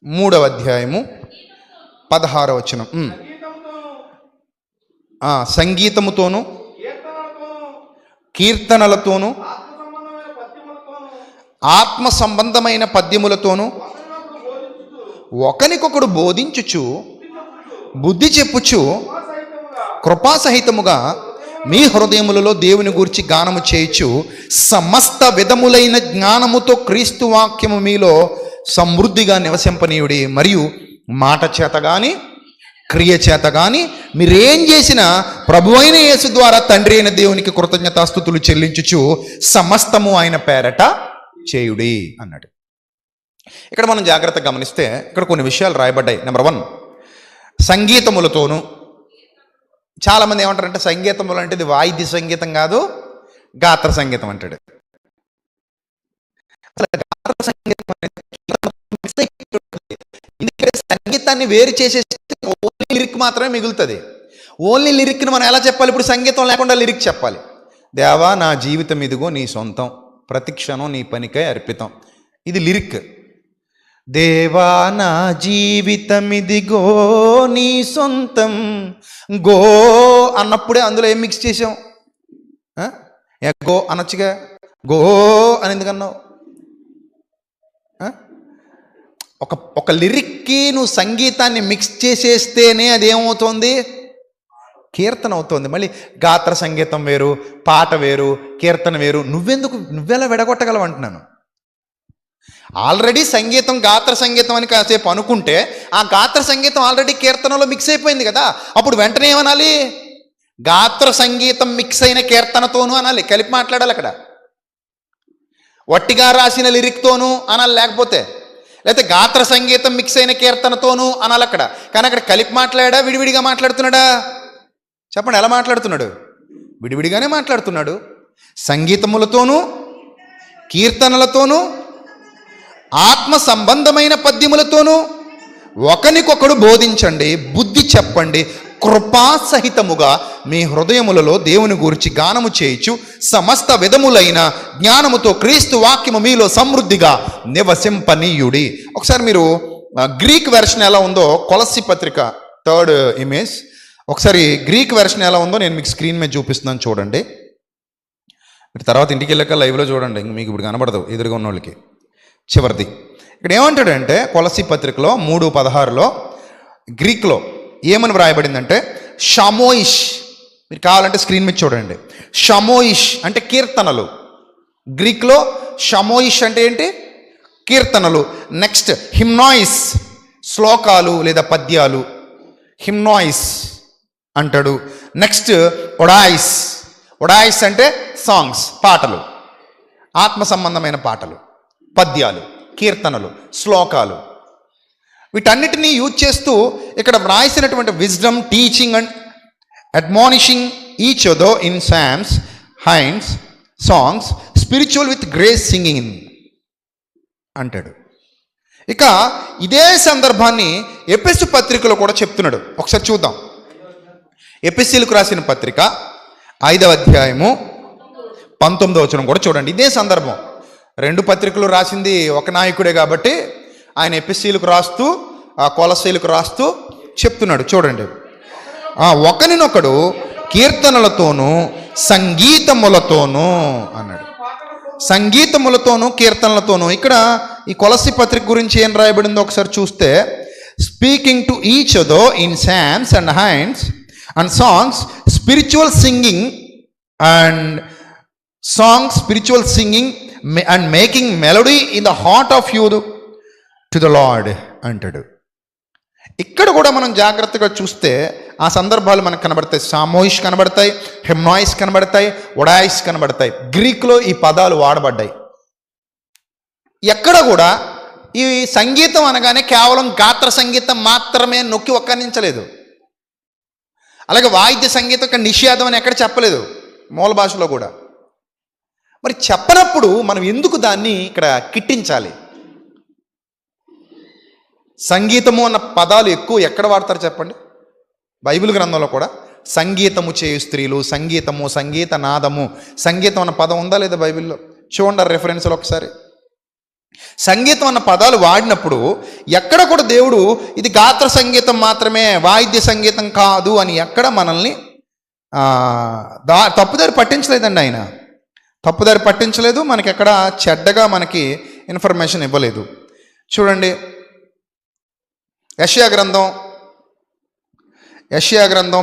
3వ అధ్యాయము 16వ వచనం. సంగీతముతోను కీర్తనలతోను ఆత్మ సంబంధమైన పద్యములతోను ఒకనికొకడు బోధించుచు బుద్ధి చెప్పుచు కృపాసహితముగా మీ హృదయములలో దేవుని గూర్చి గానము చేయుచు సమస్త విధములైన జ్ఞానముతో క్రీస్తు వాక్యము మీలో సమృద్ధిగా నివసింపనీయుడి. మరియు మాట చేత కానీ క్రియ చేత కానీ మీరేం చేసినా ప్రభువైన యేసు ద్వారా తండ్రి అయిన దేవునికి కృతజ్ఞతాస్తుతులు చెల్లించుచు సమస్తము ఆయన పేరట చేయుడి అన్నాడు. ఇక్కడ మనం జాగ్రత్తగా గమనిస్తే ఇక్కడ కొన్ని విషయాలు రాయబడ్డాయి. నెంబర్ 1, సంగీతములతోనూ. చాలామంది ఏమంటారంటే సంగీతములు అంటే ఇది వాయిద్య సంగీతం కాదు, గాత్ర సంగీతం అంటాడు. గాత్ర సంగీతం ఎందుకంటే సంగీతాన్ని వేరు చేసేస్తే ఓన్లీ లిరిక్ మాత్రమే మిగులుతుంది. ఓన్లీ లిరిక్ని మనం ఎలా చెప్పాలి? ఇప్పుడు సంగీతం లేకుండా లిరిక్ చెప్పాలి. దేవా నా జీవితం ఇదిగో నీ సొంతం, ప్రతిక్షణం నీ పనికై అర్పితం. ఇది లిరిక్. దేవా నా జీవితం ఇదిగో నీ సొంతం గో అన్నప్పుడే అందులో ఏం మిక్స్ చేసాం? గో అనొచ్చుగా, గో అని ఎందుకన్నావు? ఒక లిరిక్కి నువ్వు సంగీతాన్ని మిక్స్ చేసేస్తేనే అదేమవుతుంది? కీర్తన అవుతుంది. మళ్ళీ గాత్ర సంగీతం వేరు, పాట వేరు, కీర్తన వేరు. నువ్వెలా విడగొట్టగలవు అంటున్నాను. ఆల్రెడీ సంగీతం గాత్ర సంగీతం అని కాసేపు అనుకుంటే ఆ గాత్ర సంగీతం ఆల్రెడీ కీర్తనలో మిక్స్ అయిపోయింది కదా. అప్పుడు వెంటనే ఏమనాలి? గాత్ర సంగీతం మిక్స్ అయిన కీర్తనతోనూ అనాలి, కలిపి మాట్లాడాలి. అక్కడ వట్టిగా రాసిన లిరిక్తోనూ అనాలి, లేకపోతే గాత్ర సంగీతం మిక్స్ అయిన కీర్తనతోనూ అనాలి అక్కడ. కానీ అక్కడ కలిపి మాట్లాడా, విడివిడిగా మాట్లాడుతున్నాడా? చెప్పండి, ఎలా మాట్లాడుతున్నాడు? విడివిడిగానే మాట్లాడుతున్నాడు. సంగీతములతోనూ కీర్తనలతోనూ ఆత్మ సంబంధమైన పద్యములతోనూ ఒకనికొకడు బోధించండి, బుద్ధి చెప్పండి, కృపాసహితముగా మీ హృదయములలో దేవుని గురించి గానము చేయించు సమస్త విధములైన జ్ఞానముతో క్రీస్తు వాక్యము మీలో సమృద్ధిగా నివసింపనీయుడి. ఒకసారి మీరు గ్రీక్ వెర్షన్ ఎలా ఉందో, కొలస్సీ పత్రిక 3rd ఇమేజ్, ఒకసారి గ్రీక్ వెర్షన్ ఎలా ఉందో నేను మీకు స్క్రీన్ మీద చూపిస్తున్నాను, చూడండి. మీరు తర్వాత ఇంటికి వెళ్ళాక లైవ్లో చూడండి, మీకు ఇప్పుడు కనబడదు ఎదురుగా ఉన్న వాళ్ళకి. చివరిది ఇక్కడ ఏమంటాడంటే కొలస్సీ పత్రికలో 3:16లో గ్రీక్లో ఏమని వ్రాయబడిందంటే షమోయిష్. మీరు కావాలంటే స్క్రీన్ మీద చూడండి. షమోయిష్ అంటే కీర్తనలు. గ్రీక్లో షమోయిష్ అంటే ఏంటి? కీర్తనలు. నెక్స్ట్ హిమ్నాయిస్, శ్లోకాలు లేదా పద్యాలు, హిమ్నాయిస్ అంటాడు. నెక్స్ట్ ఒడాయిస్, ఒడాయిస్ అంటే సాంగ్స్, పాటలు, ఆత్మ సంబంధమైన పాటలు, పద్యాలు, కీర్తనలు, శ్లోకాలు. వీటన్నిటినీ యూజ్ చేస్తూ ఇక్కడ వ్రాసినటువంటి wisdom, teaching and admonishing each other in psalms, hymns, songs, spiritual with grace singing అంటాడు. ఇక ఇదే సందర్భాన్ని ఎఫెసు పత్రికలో కూడా చెప్తున్నాడు. ఒకసారి చూద్దాం. ఎఫెసీయులకు రాసిన పత్రిక 5వ అధ్యాయము 19వ వచనం కూడా చూడండి. ఇదే సందర్భం. 2 పత్రికలు రాసింది ఒక నాయకుడే కాబట్టి ఆయన ఎఫెసీయులకు రాస్తూ కొలస్సీయులకు రాస్తూ చెప్తున్నాడు. చూడండి, ఒకనినొకడు కీర్తనలతోనూ సంగీతములతోనూ అన్నాడు. సంగీతములతోనూ కీర్తనలతోనూ. ఇక్కడ ఈ కొలస్సీ పత్రిక గురించి ఏం రాయబడిందో ఒకసారి చూస్తే, speaking to each other in psalms and hymns and songs, spiritual singing and songs, spiritual singing and making melody in the heart of you to the lord అంటాడు. ఇక్కడ కూడా మనం జాగ్రత్తగా చూస్తే ఆ సందర్భాలు మనకు కనబడతాయి. సామోయిష్ కనబడతాయి, హెమ్నాయిస్ కనబడతాయి, ఒడాయిస్ కనబడతాయి. గ్రీక్లో ఈ పదాలు వాడబడ్డాయి. ఎక్కడ కూడా ఈ సంగీతం అనగానే కేవలం గాత్ర సంగీతం మాత్రమే నొక్కి ఒక్కరించలేదు. అలాగే వాయిద్య సంగీతం ఇక్కడ నిషేధం అని ఎక్కడ చెప్పలేదు మూల భాషలో కూడా. మరి చెప్పనప్పుడు మనం ఎందుకు దాన్ని ఇక్కడ కిట్టించాలి? సంగీతము అన్న పదాలు ఎక్కువ ఎక్కడ వాడతారు చెప్పండి? బైబిల్ గ్రంథంలో కూడా సంగీతము చేయు స్త్రీలు, సంగీతము, సంగీత నాదము, సంగీతం అన్న పదం ఉందా లేదా బైబిల్లో? చూడండి రెఫరెన్స్లో ఒకసారి. సంగీతం అన్న పదాలు వాడినప్పుడు ఎక్కడ కూడా దేవుడు ఇది గాత్ర సంగీతం మాత్రమే, వాయిద్య సంగీతం కాదు అని ఎక్కడ మనల్ని తప్పుదారి పట్టించలేదండి. ఆయన తప్పుదారి పట్టించలేదు, మనకి ఎక్కడ చెడ్డగా మనకి ఇన్ఫర్మేషన్ ఇవ్వలేదు. చూడండి యెషయా గ్రంథం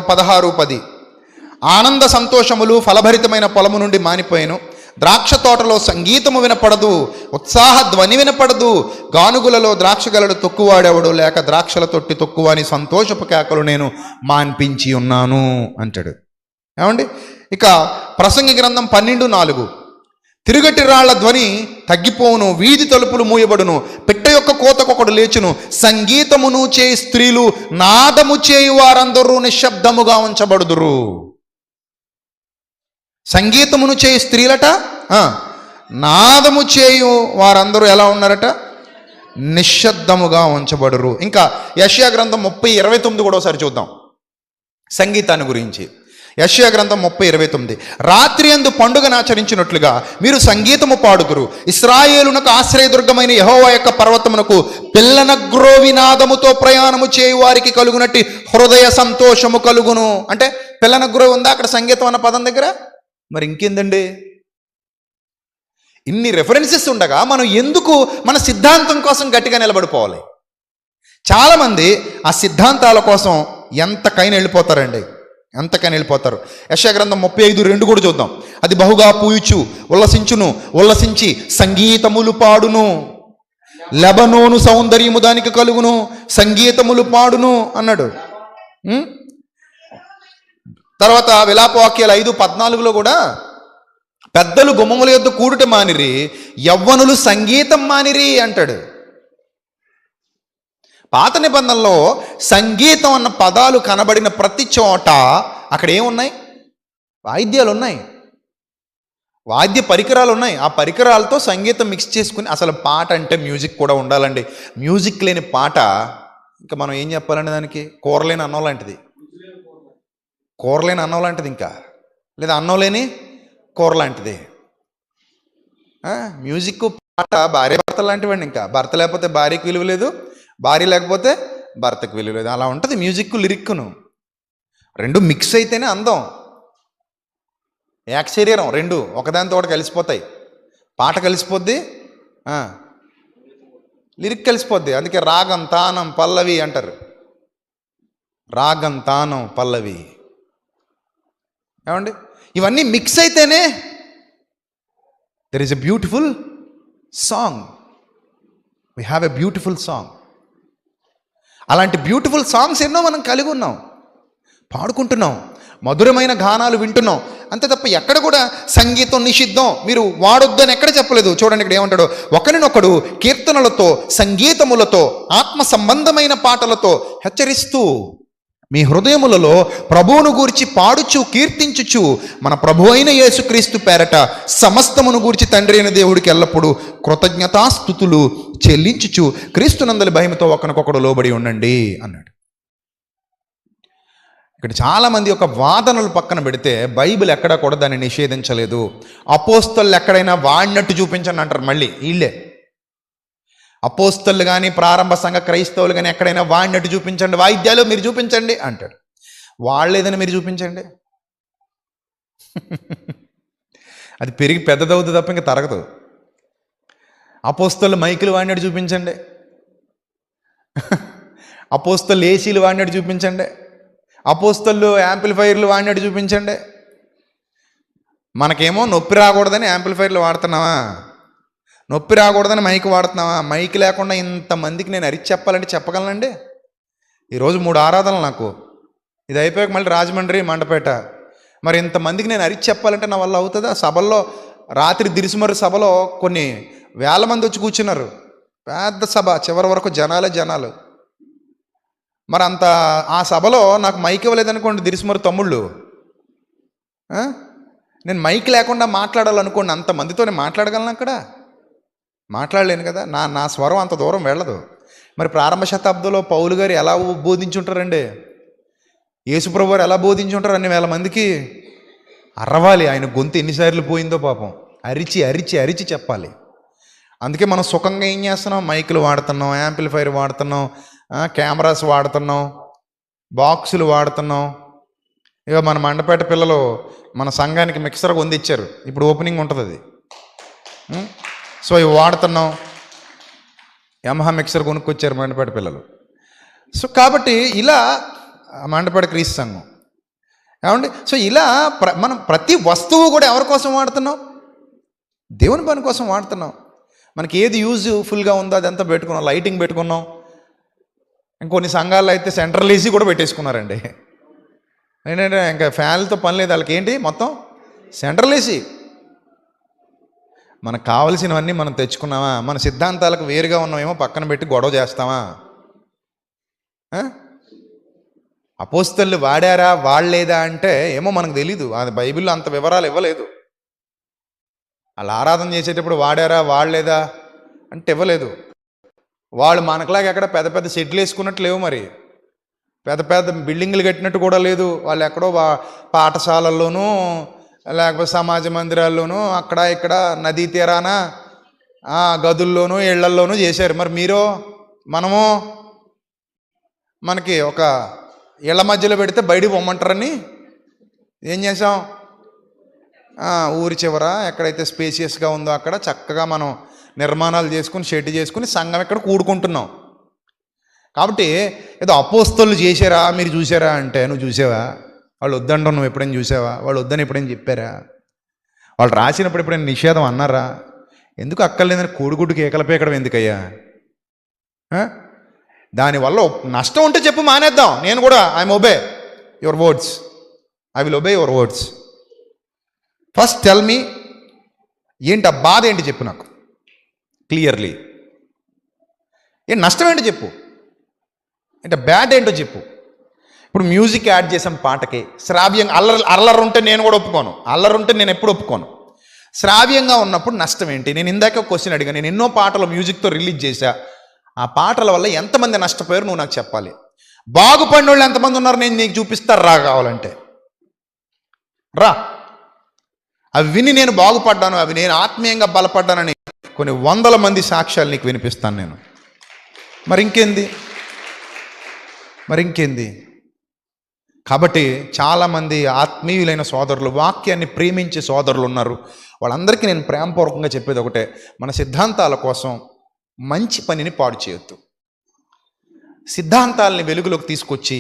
16:10. ఆనంద సంతోషములు ఫలభరితమైన పొలము నుండి మానిపోయాను, ద్రాక్ష తోటలో సంగీతము వినపడదు, ఉత్సాహ ధ్వని వినపడదు, గానుగులలో ద్రాక్ష గలడు తొక్కువాడెవడు, లేక ద్రాక్షల తొట్టి తొక్కువ అని సంతోషపు కేకలు నేను మాన్పించి ఉన్నాను అంటాడు. ఏమండి? ఇక ప్రసంగి గ్రంథం 12:4. తిరుగటి రాళ్ల ధ్వని తగ్గిపోవును, వీధి తలుపులు మూయబడును, పిట్ట యొక్క కోతకొకడు లేచును, సంగీతమును చేయి స్త్రీలు, నాదము చేయు వారందరూ నిశ్శబ్దముగా ఉంచబడుదురు. సంగీతమును చేయు స్త్రీలట, నాదము చేయు వారందరూ ఎలా ఉన్నారట? నిశ్శబ్దముగా ఉంచబడురు. ఇంకా యెషయా గ్రంథం 30:29 కూడా ఒకసారి చూద్దాం సంగీతాన్ని గురించి. యెషయా గ్రంథం 30:29. రాత్రి యందు పండుగను ఆచరించినట్లుగా మీరు సంగీతము పాడుదురు, ఇశ్రాయేలునకు ఆశ్రయదుర్గమైన యెహోవా యొక్క పర్వతమునకు పిల్లన గ్రోవినాదముతో ప్రయాణము చేయు వారికి కలుగునట్టి హృదయ సంతోషము కలుగును. అంటే పిల్లన గ్రోవి ఉందా అక్కడ సంగీతం అన్న పదం దగ్గర? మరి ఇంకేందండి? ఇన్ని రెఫరెన్సెస్ ఉండగా మనం ఎందుకు మన సిద్ధాంతం కోసం గట్టిగా నిలబడిపోవాలి? చాలామంది ఆ సిద్ధాంతాల కోసం ఎంతకైనా వెళ్ళిపోతారండి, ఎంతకైనా వెళ్ళిపోతారు. యెషయా గ్రంథం 35:2 కూడా చూద్దాం. అది బహుగా పూయుచు ఉల్లసించును, ఉల్లసించి సంగీతములు పాడును, లెబనోను సౌందర్యము దానికి కలుగును, సంగీతములు పాడును అన్నాడు. తర్వాత విలాపవాక్యాలు 5:14 కూడా పెద్దలు గుమ్మముల యొద్ద కూడుట మానిరి, యవ్వనులు సంగీతం మానిరి అంటాడు. పాత నిబంధనలో సంగీతం అన్న పదాలు కనబడిన ప్రతి చోట అక్కడ ఏమున్నాయి? వాయిద్యాలు ఉన్నాయి, వాద్య పరికరాలు ఉన్నాయి. ఆ పరికరాలతో సంగీతం మిక్స్ చేసుకుని, అసలు పాట అంటే మ్యూజిక్ కూడా ఉండాలండి. మ్యూజిక్ లేని పాట ఇంకా మనం ఏం చెప్పాలండి? దానికి కూరలేని అన్నం లాంటిది, కూరలేని అన్నం లాంటిది, ఇంకా లేదా అన్నం లేని కూర లాంటిది. మ్యూజిక్ పాట భార్య భర్త లాంటివండి. ఇంకా భర్త లేకపోతే భార్యకు విలువ లేదు, భార్య లేకపోతే భర్తకు విలువ లేదు. అలా ఉంటుంది మ్యూజిక్ లిరిక్ను. రెండు మిక్స్ అయితేనే అందం. ఏక శరీరం రెండు ఒకదానితో ఒకటి కలిసిపోతాయి. పాట కలిసిపోద్ది, లిరిక్ కలిసిపోద్ది. అందుకే రాగం తానం పల్లవి అంటారు. రాగం తానం పల్లవి. ఏమండి? ఇవన్నీ మిక్స్ అయితేనే there is a beautiful song. We have a beautiful song. అలాంటి బ్యూటిఫుల్ సాంగ్స్ ఎన్నో మనం కలిగి ఉన్నాం, పాడుకుంటున్నాం, మధురమైన గానాలు వింటున్నాం. అంతే తప్ప ఎక్కడ కూడా సంగీతం నిషిద్ధం మీరు వాడొద్దని ఎక్కడ చెప్పలేదు. చూడండి ఇక్కడ ఏమంటాడు? ఒకరినొకడు కీర్తనలతో, సంగీతములతో, ఆత్మ సంబంధమైన పాటలతో హెచ్చరిస్తూ మీ హృదయములలో ప్రభువును గూర్చి పాడుచు కీర్తించుచు మన ప్రభు అయిన యేసుక్రీస్తు పేరట సమస్తమును గూర్చి తండ్రి అయిన దేవుడికి ఎల్లప్పుడూ కృతజ్ఞతాస్తుతులు చెల్లించుచు క్రీస్తునందలి భయముతో ఒకరికొకడు లోబడి ఉండండి అన్నాడు. ఇక్కడ చాలామంది ఒక వాదనలు పక్కన పెడితే బైబిల్ ఎక్కడా కూడా దాన్ని నిషేధించలేదు. అపోస్తలు ఎక్కడైనా వాడినట్టు చూపించండి అంటారు. మళ్ళీ వీళ్ళే అపోస్తలు కానీ ప్రారంభ సంఘ క్రైస్తవులు కానీ ఎక్కడైనా వాడినట్టు చూపించండి, వాయిద్యాలు మీరు చూపించండి అంటాడు. వాళ్ళేదని మీరు చూపించండి, అది పెరిగి పెద్దదవుతుంది తప్ప ఇంకా తరగదు. అపోస్తలు మైకులు వాడినట్టు చూపించండి, అపోస్తలు ఏసీలు వాడినట్టు చూపించండి, అపోస్తలు యాంప్లిఫైర్లు వాడినట్టు చూపించండి. మనకేమో నొప్పి రాకూడదని యాంప్లిఫైర్లు వాడుతున్నావా? నొప్పి రాకూడదని మైక్ వాడుతున్నావా? మైక్ లేకుండా ఇంతమందికి నేను అరిచి చెప్పాలంటే చెప్పగలనండి? ఈరోజు 3 ఆరాధనలు నాకు ఇది అయిపోయాక మళ్ళీ రాజమండ్రి, మండపేట. మరి ఇంతమందికి నేను అరిచి చెప్పాలంటే నా వల్ల అవుతుందా? సభల్లో రాత్రి దిరిసుమరి సభలో కొన్ని వేల మంది వచ్చి కూర్చున్నారు. పెద్ద సభ, చివరి వరకు జనాలు. మరి అంత ఆ సభలో నాకు మైక్ ఇవ్వలేదనుకోండి దిరిసుమరి తమ్ముళ్ళు, నేను మైక్ లేకుండా మాట్లాడాలనుకోండి, అంతమందితో నేను మాట్లాడగలను అక్కడ? మాట్లాడలేను కదా. నా స్వరం అంత దూరం వెళ్ళదు. మరి ప్రారంభ శతాబ్దంలో పౌలు గారు ఎలా బోధించుంటారండి? యేసుప్రభు వారు ఎలా బోధించుంటారు అన్ని వేల మందికి? అరవాలి. ఆయన గొంతు ఎన్నిసార్లు పోయిందో పాపం. అరిచి చెప్పాలి. అందుకే మనం సుఖంగా ఏం చేస్తున్నాం? మైకులు వాడుతున్నాం, యాంప్లిఫైర్ వాడుతున్నాం, కెమెరాస్ వాడుతున్నాం, బాక్సులు వాడుతున్నాం. ఇక మన మండపేట పిల్లలు మన సంఘానికి మిక్సర్ కొందిచ్చారు. ఇప్పుడు ఓపెనింగ్ ఉంటుంది అది. సో ఇవి వాడుతున్నాం. యమహా మిక్సర్ కొనుక్కొచ్చారు మండపేట పిల్లలు. సో కాబట్టి ఇలా మండపేట క్రీస్తు సంఘం ఏమండి. సో ఇలా మనం ప్రతి వస్తువు కూడా ఎవరి కోసం వాడుతున్నాం? దేవుని పని కోసం వాడుతున్నాం. మనకి ఏది యూజ్ఫుల్గా ఉందో అదంతా పెట్టుకున్నాం. లైటింగ్ పెట్టుకున్నాం. ఇంకొన్ని సంఘాల్లో అయితే సెంట్రల్ ఏసీ కూడా పెట్టేసుకున్నారండి. ఏంటంటే ఇంకా ఫ్యాన్లతో పని లేదు వాళ్ళకి. ఏంటి మొత్తం సెంట్రల్ ఏసీ. మనకు కావలసినవన్నీ మనం తెచ్చుకున్నామా? మన సిద్ధాంతాలకు వేరుగా ఉన్నామేమో పక్కన పెట్టి గొడవ చేస్తామా? అపోస్తలు వాడారా వాడలేదా అంటే ఏమో మనకు తెలీదు. అది బైబిల్లో అంత వివరాలు ఇవ్వలేదు. వాళ్ళు ఆరాధన చేసేటప్పుడు వాడారా వాడలేదా అంటే ఇవ్వలేదు. వాళ్ళు మనకులాగా ఎక్కడ పెద్ద పెద్ద షెడ్లు వేసుకున్నట్టు లేవు, మరి పెద్ద పెద్ద బిల్డింగ్లు కట్టినట్టు కూడా లేదు. వాళ్ళు ఎక్కడో పాఠశాలల్లోనూ లేకపోతే సమాజ మందిరాల్లోనూ అక్కడ ఇక్కడ నదీ తీరాన గదుల్లోనూ ఇళ్లల్లోనూ చేశారు. మరి మనము మనకి ఒక ఇళ్ల మధ్యలో పెడితే బయటికి పొమ్మంటారని ఏం చేసాం? ఊరి చివర ఎక్కడైతే స్పేసియస్గా ఉందో అక్కడ చక్కగా మనం నిర్మాణాలు చేసుకుని షెడ్ చేసుకుని సంఘం ఇక్కడ కూడుకుంటున్నాం. కాబట్టి ఏదో అపోస్తలు చేశారా మీరు చూసారా అంటే, నువ్వు చూసావా? వాళ్ళు వద్దంటావు, నువ్వు ఎప్పుడైనా చూసావా? వాళ్ళు వద్దని ఎప్పుడైనా చెప్పారా? వాళ్ళు రాసినప్పుడు ఎప్పుడైనా నిషేధం అన్నారా? ఎందుకు అక్కర్లేదని కోడిగుడ్డు కేకల పేకడం ఎందుకయ్యా? దానివల్ల నష్టం ఉంటే చెప్పు, మానేద్దాం. నేను కూడా I will obey your words. First tell me, ఏంటి ఆ బాధ ఏంటి చెప్పు నాకు క్లియర్లీ. ఏంటి నష్టం ఏంటో చెప్పు, అంటే బ్యాడ్ ఏంటో చెప్పు. ఇప్పుడు మ్యూజిక్ యాడ్ చేసాం పాటకి, శ్రావ్యంగా అల్లరి ఉంటే నేను కూడా ఒప్పుకోను. అల్లరి ఉంటే నేను ఎప్పుడు ఒప్పుకోను. శ్రావ్యంగా ఉన్నప్పుడు నష్టం ఏంటి? నేను ఇందాక క్వశ్చన్ అడిగా. నేను ఎన్నో పాటలు మ్యూజిక్తో రిలీజ్ చేశా. ఆ పాటల వల్ల ఎంతమంది నష్టపోయారు నువ్వు నాకు చెప్పాలి. బాగుపడిన వాళ్ళు ఎంతమంది ఉన్నారు నేను నీకు చూపిస్తారు. రా, కావాలంటే రా. అవి విని నేను బాగుపడ్డాను, అవి నేను ఆత్మీయంగా బలపడ్డానని కొన్ని వందల మంది సాక్ష్యాలు నీకు వినిపిస్తాను నేను. మరి ఇంకేంది? కాబట్టి చాలామంది ఆత్మీయులైన సోదరులు, వాక్యాన్ని ప్రేమించే సోదరులు ఉన్నారు. వాళ్ళందరికీ నేను ప్రేమపూర్వకంగా చెప్పేది ఒకటే, మన సిద్ధాంతాల కోసం మంచి పనిని పాడు చేయొద్దు. సిద్ధాంతాలని వెలుగులోకి తీసుకొచ్చి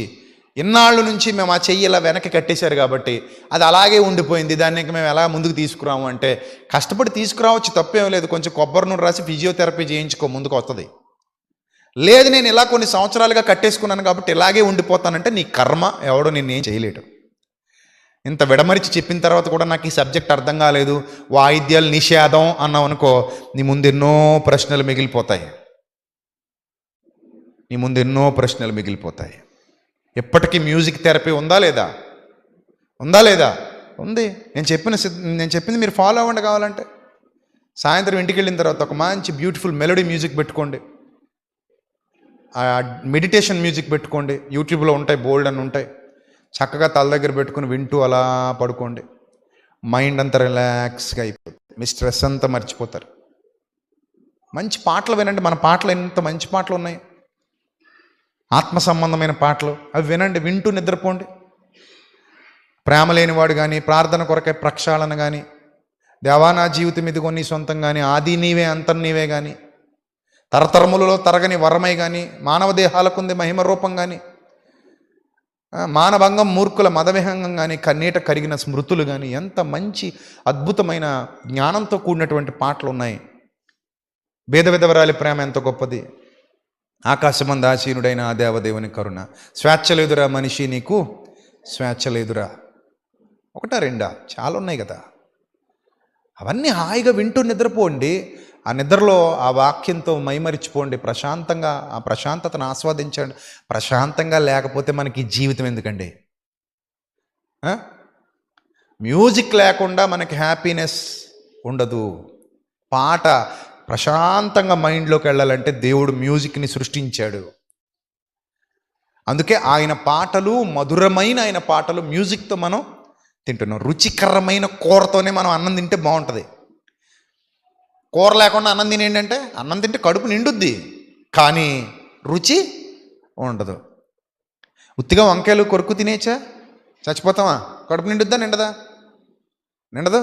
ఇన్నాళ్ళ నుంచి మేము ఆ చెయ్యి ఇలా వెనక్కి కట్టేశారు కాబట్టి అది అలాగే ఉండిపోయింది, దాన్ని ఇంకా మేము ఎలా ముందుకు తీసుకురాము అంటే, కష్టపడి తీసుకురావచ్చు, తప్పేం లేదు. కొంచెం కొబ్బరి నూనె రాసి ఫిజియోథెరపీ చేయించుకో, ముందుకు వస్తుంది. లేదు నేను ఇలా కొన్ని సంవత్సరాలుగా కట్టేసుకున్నాను కాబట్టి ఇలాగే ఉండిపోతానంటే నీ కర్మ, ఎవడో నిన్నేం చేయలేడు. ఇంత విడమరిచి చెప్పిన తర్వాత కూడా నాకు ఈ సబ్జెక్ట్ అర్థం కాలేదు, వాయిద్యాలు నిషేధం అన్నావు అనుకో, నీ ముందు ఎన్నో ప్రశ్నలు మిగిలిపోతాయి. ఎప్పటికీ మ్యూజిక్ థెరపీ ఉందా లేదా? ఉంది. నేను చెప్పింది మీరు ఫాలో అవ్వండి. కావాలంటే సాయంత్రం ఇంటికి వెళ్ళిన తర్వాత ఒక మంచి బ్యూటిఫుల్ మెలోడీ మ్యూజిక్ పెట్టుకోండి, మెడిటేషన్ మ్యూజిక్ పెట్టుకోండి. యూట్యూబ్లో ఉంటాయి, బోల్డ్ అని ఉంటాయి. చక్కగా తల దగ్గర పెట్టుకుని వింటూ అలా పడుకోండి. మైండ్ అంతా రిలాక్స్గా అయిపోతుంది, మీ స్ట్రెస్ అంతా మర్చిపోతారు. మంచి పాటలు వినండి. మన పాటలు ఎంత మంచి పాటలు ఉన్నాయి, ఆత్మ సంబంధమైన పాటలు. అవి వినండి, వింటూ నిద్రపోండి. ప్రేమ లేనివాడు కానీ, ప్రార్థన కొరకే ప్రక్షాళన కానీ, దేవా నా జీవితం ఇదిగో నీ సొంతం కానీ, ఆది నీవే అంతం నీవే కానీ, తరతరములలో తరగని వరమై కానీ, మానవ దేహాలకుంది మహిమ రూపం కానీ, మానభంగం మూర్ఖుల మదవిహంగం కానీ, కన్నీట కరిగిన స్మృతులు కానీ, ఎంత మంచి అద్భుతమైన జ్ఞానంతో కూడినటువంటి పాటలు ఉన్నాయి. భేద విధవరాలి ప్రేమ ఎంత గొప్పది, ఆకాశమందు ఆసీనుడైన ఆ దేవదేవుని కరుణ, స్వేచ్ఛ లేదురా మనిషి నీకు స్వేచ్ఛ లేదురా. ఒకటా రెండా? చాలా ఉన్నాయి కదా. అవన్నీ హాయిగా వింటూ నిద్రపోండి. ఆ నిద్రలో ఆ వాక్యంతో మైమరిచిపోండి. ప్రశాంతంగా ఆ ప్రశాంతతను ఆస్వాదించండి. ప్రశాంతంగా లేకపోతే మనకి జీవితం ఎందుకండి? మ్యూజిక్ లేకుండా మనకి హ్యాపీనెస్ ఉండదు. పాట ప్రశాంతంగా మైండ్లోకి వెళ్ళాలంటే దేవుడు మ్యూజిక్ని సృష్టించాడు. అందుకే ఆయన పాటలు, మధురమైన ఆయన పాటలు మ్యూజిక్తో మనం తింటున్నాం. రుచికరమైన కూరతోనే మనం అన్నం తింటే బాగుంటుంది. కూర లేకుండా అన్నం తినేయండి అంటే అన్నం తింటే కడుపు నిండుద్ది, కానీ రుచి ఉండదు. ఉత్తిగా వంకాయలు కొరుకు తినేచ్చా చచ్చిపోతామా? కడుపు నిండుద్దా నిండదా? నిండదు.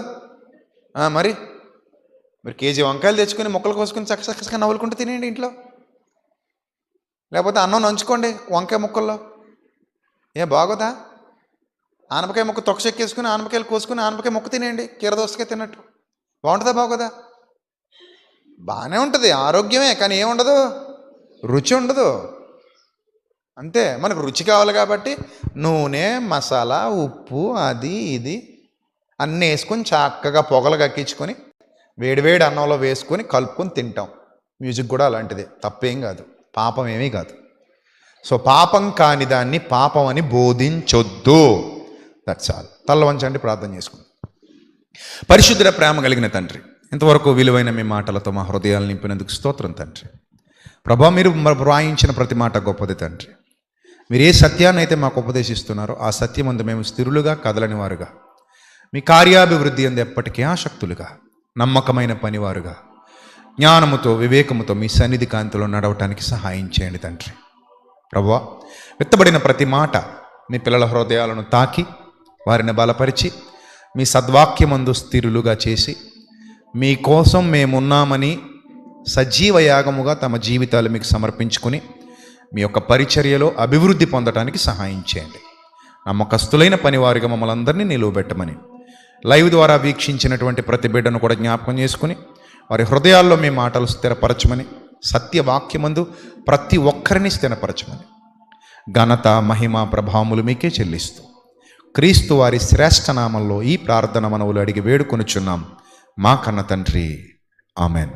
మరి మీరు కేజీ వంకాయలు తెచ్చుకొని ముక్కలు కోసుకొని చక్కగా నవ్వులుకుంటూ తినేయండి ఇంట్లో. లేకపోతే అన్నం నంచుకోండి వంకాయ ముక్కల్లో. బాగోదా? ఆనపకాయ ముక్క తొక్కచెక్కేసుకుని ఆనపకాయలు కోసుకుని ఆనపకాయ ముక్క తినేయండి, కీరదోసకాయ తిన్నట్టు. బాగుంటుందా? బాగోదా? బాగానే ఉంటుంది, ఆరోగ్యమే. కానీ ఏముండదు, రుచి ఉండదు. అంతే. మనకు రుచి కావాలి కాబట్టి నూనె, మసాలా, ఉప్పు, అది ఇది అన్నీ వేసుకొని చక్కగా పొగలు కక్కించుకొని వేడివేడి అన్నంలో వేసుకొని కలుపుకొని తింటాం. మ్యూజిక్ కూడా అలాంటిదే, తప్పేం కాదు, పాపం ఏమీ కాదు. సో పాపం కాని దాన్ని పాపం అని బోధించొద్దు. That's all. తల్ల వంచండి, ప్రార్థన చేసుకుందాం. పరిశుద్ధ ప్రేమ కలిగిన తండ్రి, ఇంతవరకు విలువైన మీ మాటలతో మా హృదయాలు నింపినందుకు స్తోత్రం తండ్రి. ప్రభా, మీరు వ్రాయించిన ప్రతి మాట గొప్పది తండ్రి. మీరు ఏ సత్యాన్ని అయితే మాకు ఉపదేశిస్తున్నారో ఆ సత్యం అందు మేము స్థిరులుగా, కదలని వారుగా, మీ కార్యాభివృద్ధి అందు ఎప్పటికీ ఆసక్తులుగా, నమ్మకమైన పనివారుగా, జ్ఞానముతో, వివేకముతో మీ సన్నిధి కాంతిలో నడవటానికి సహాయం చేయండి తండ్రి. ప్రభువా, విత్తబడిన ప్రతి మాట మీ పిల్లల హృదయాలను తాకి వారిని బలపరిచి మీ సద్వాక్యమందు స్థిరులుగా చేసి మీకోసం మేమున్నామని సజీవ యాగముగా తమ జీవితాలు మీకు సమర్పించుకుని మీ యొక్క పరిచర్యలో అభివృద్ధి పొందడానికి సహాయం చేయండి. నమ్మకస్తులైన పనివారిగా మమ్మల్ని అందరినీ నిలువబెట్టమని, లైవ్ ద్వారా వీక్షించినటువంటి ప్రతి బిడ్డను కూడా జ్ఞాపకం చేసుకుని వారి హృదయాల్లో మీ మాటలు స్థిరపరచమని, సత్యవాక్యమందు ప్రతి ఒక్కరిని స్థిరపరచమని, ఘనత, మహిమ, ప్రభావములు మీకే చెల్లిస్తూ క్రీస్తు వారి శ్రేష్ఠ నామంలో ఈ ప్రార్థన మనవులు అడిగి వేడుకొనుచున్నాం మా కన్న తండ్రి. ఆమెన్.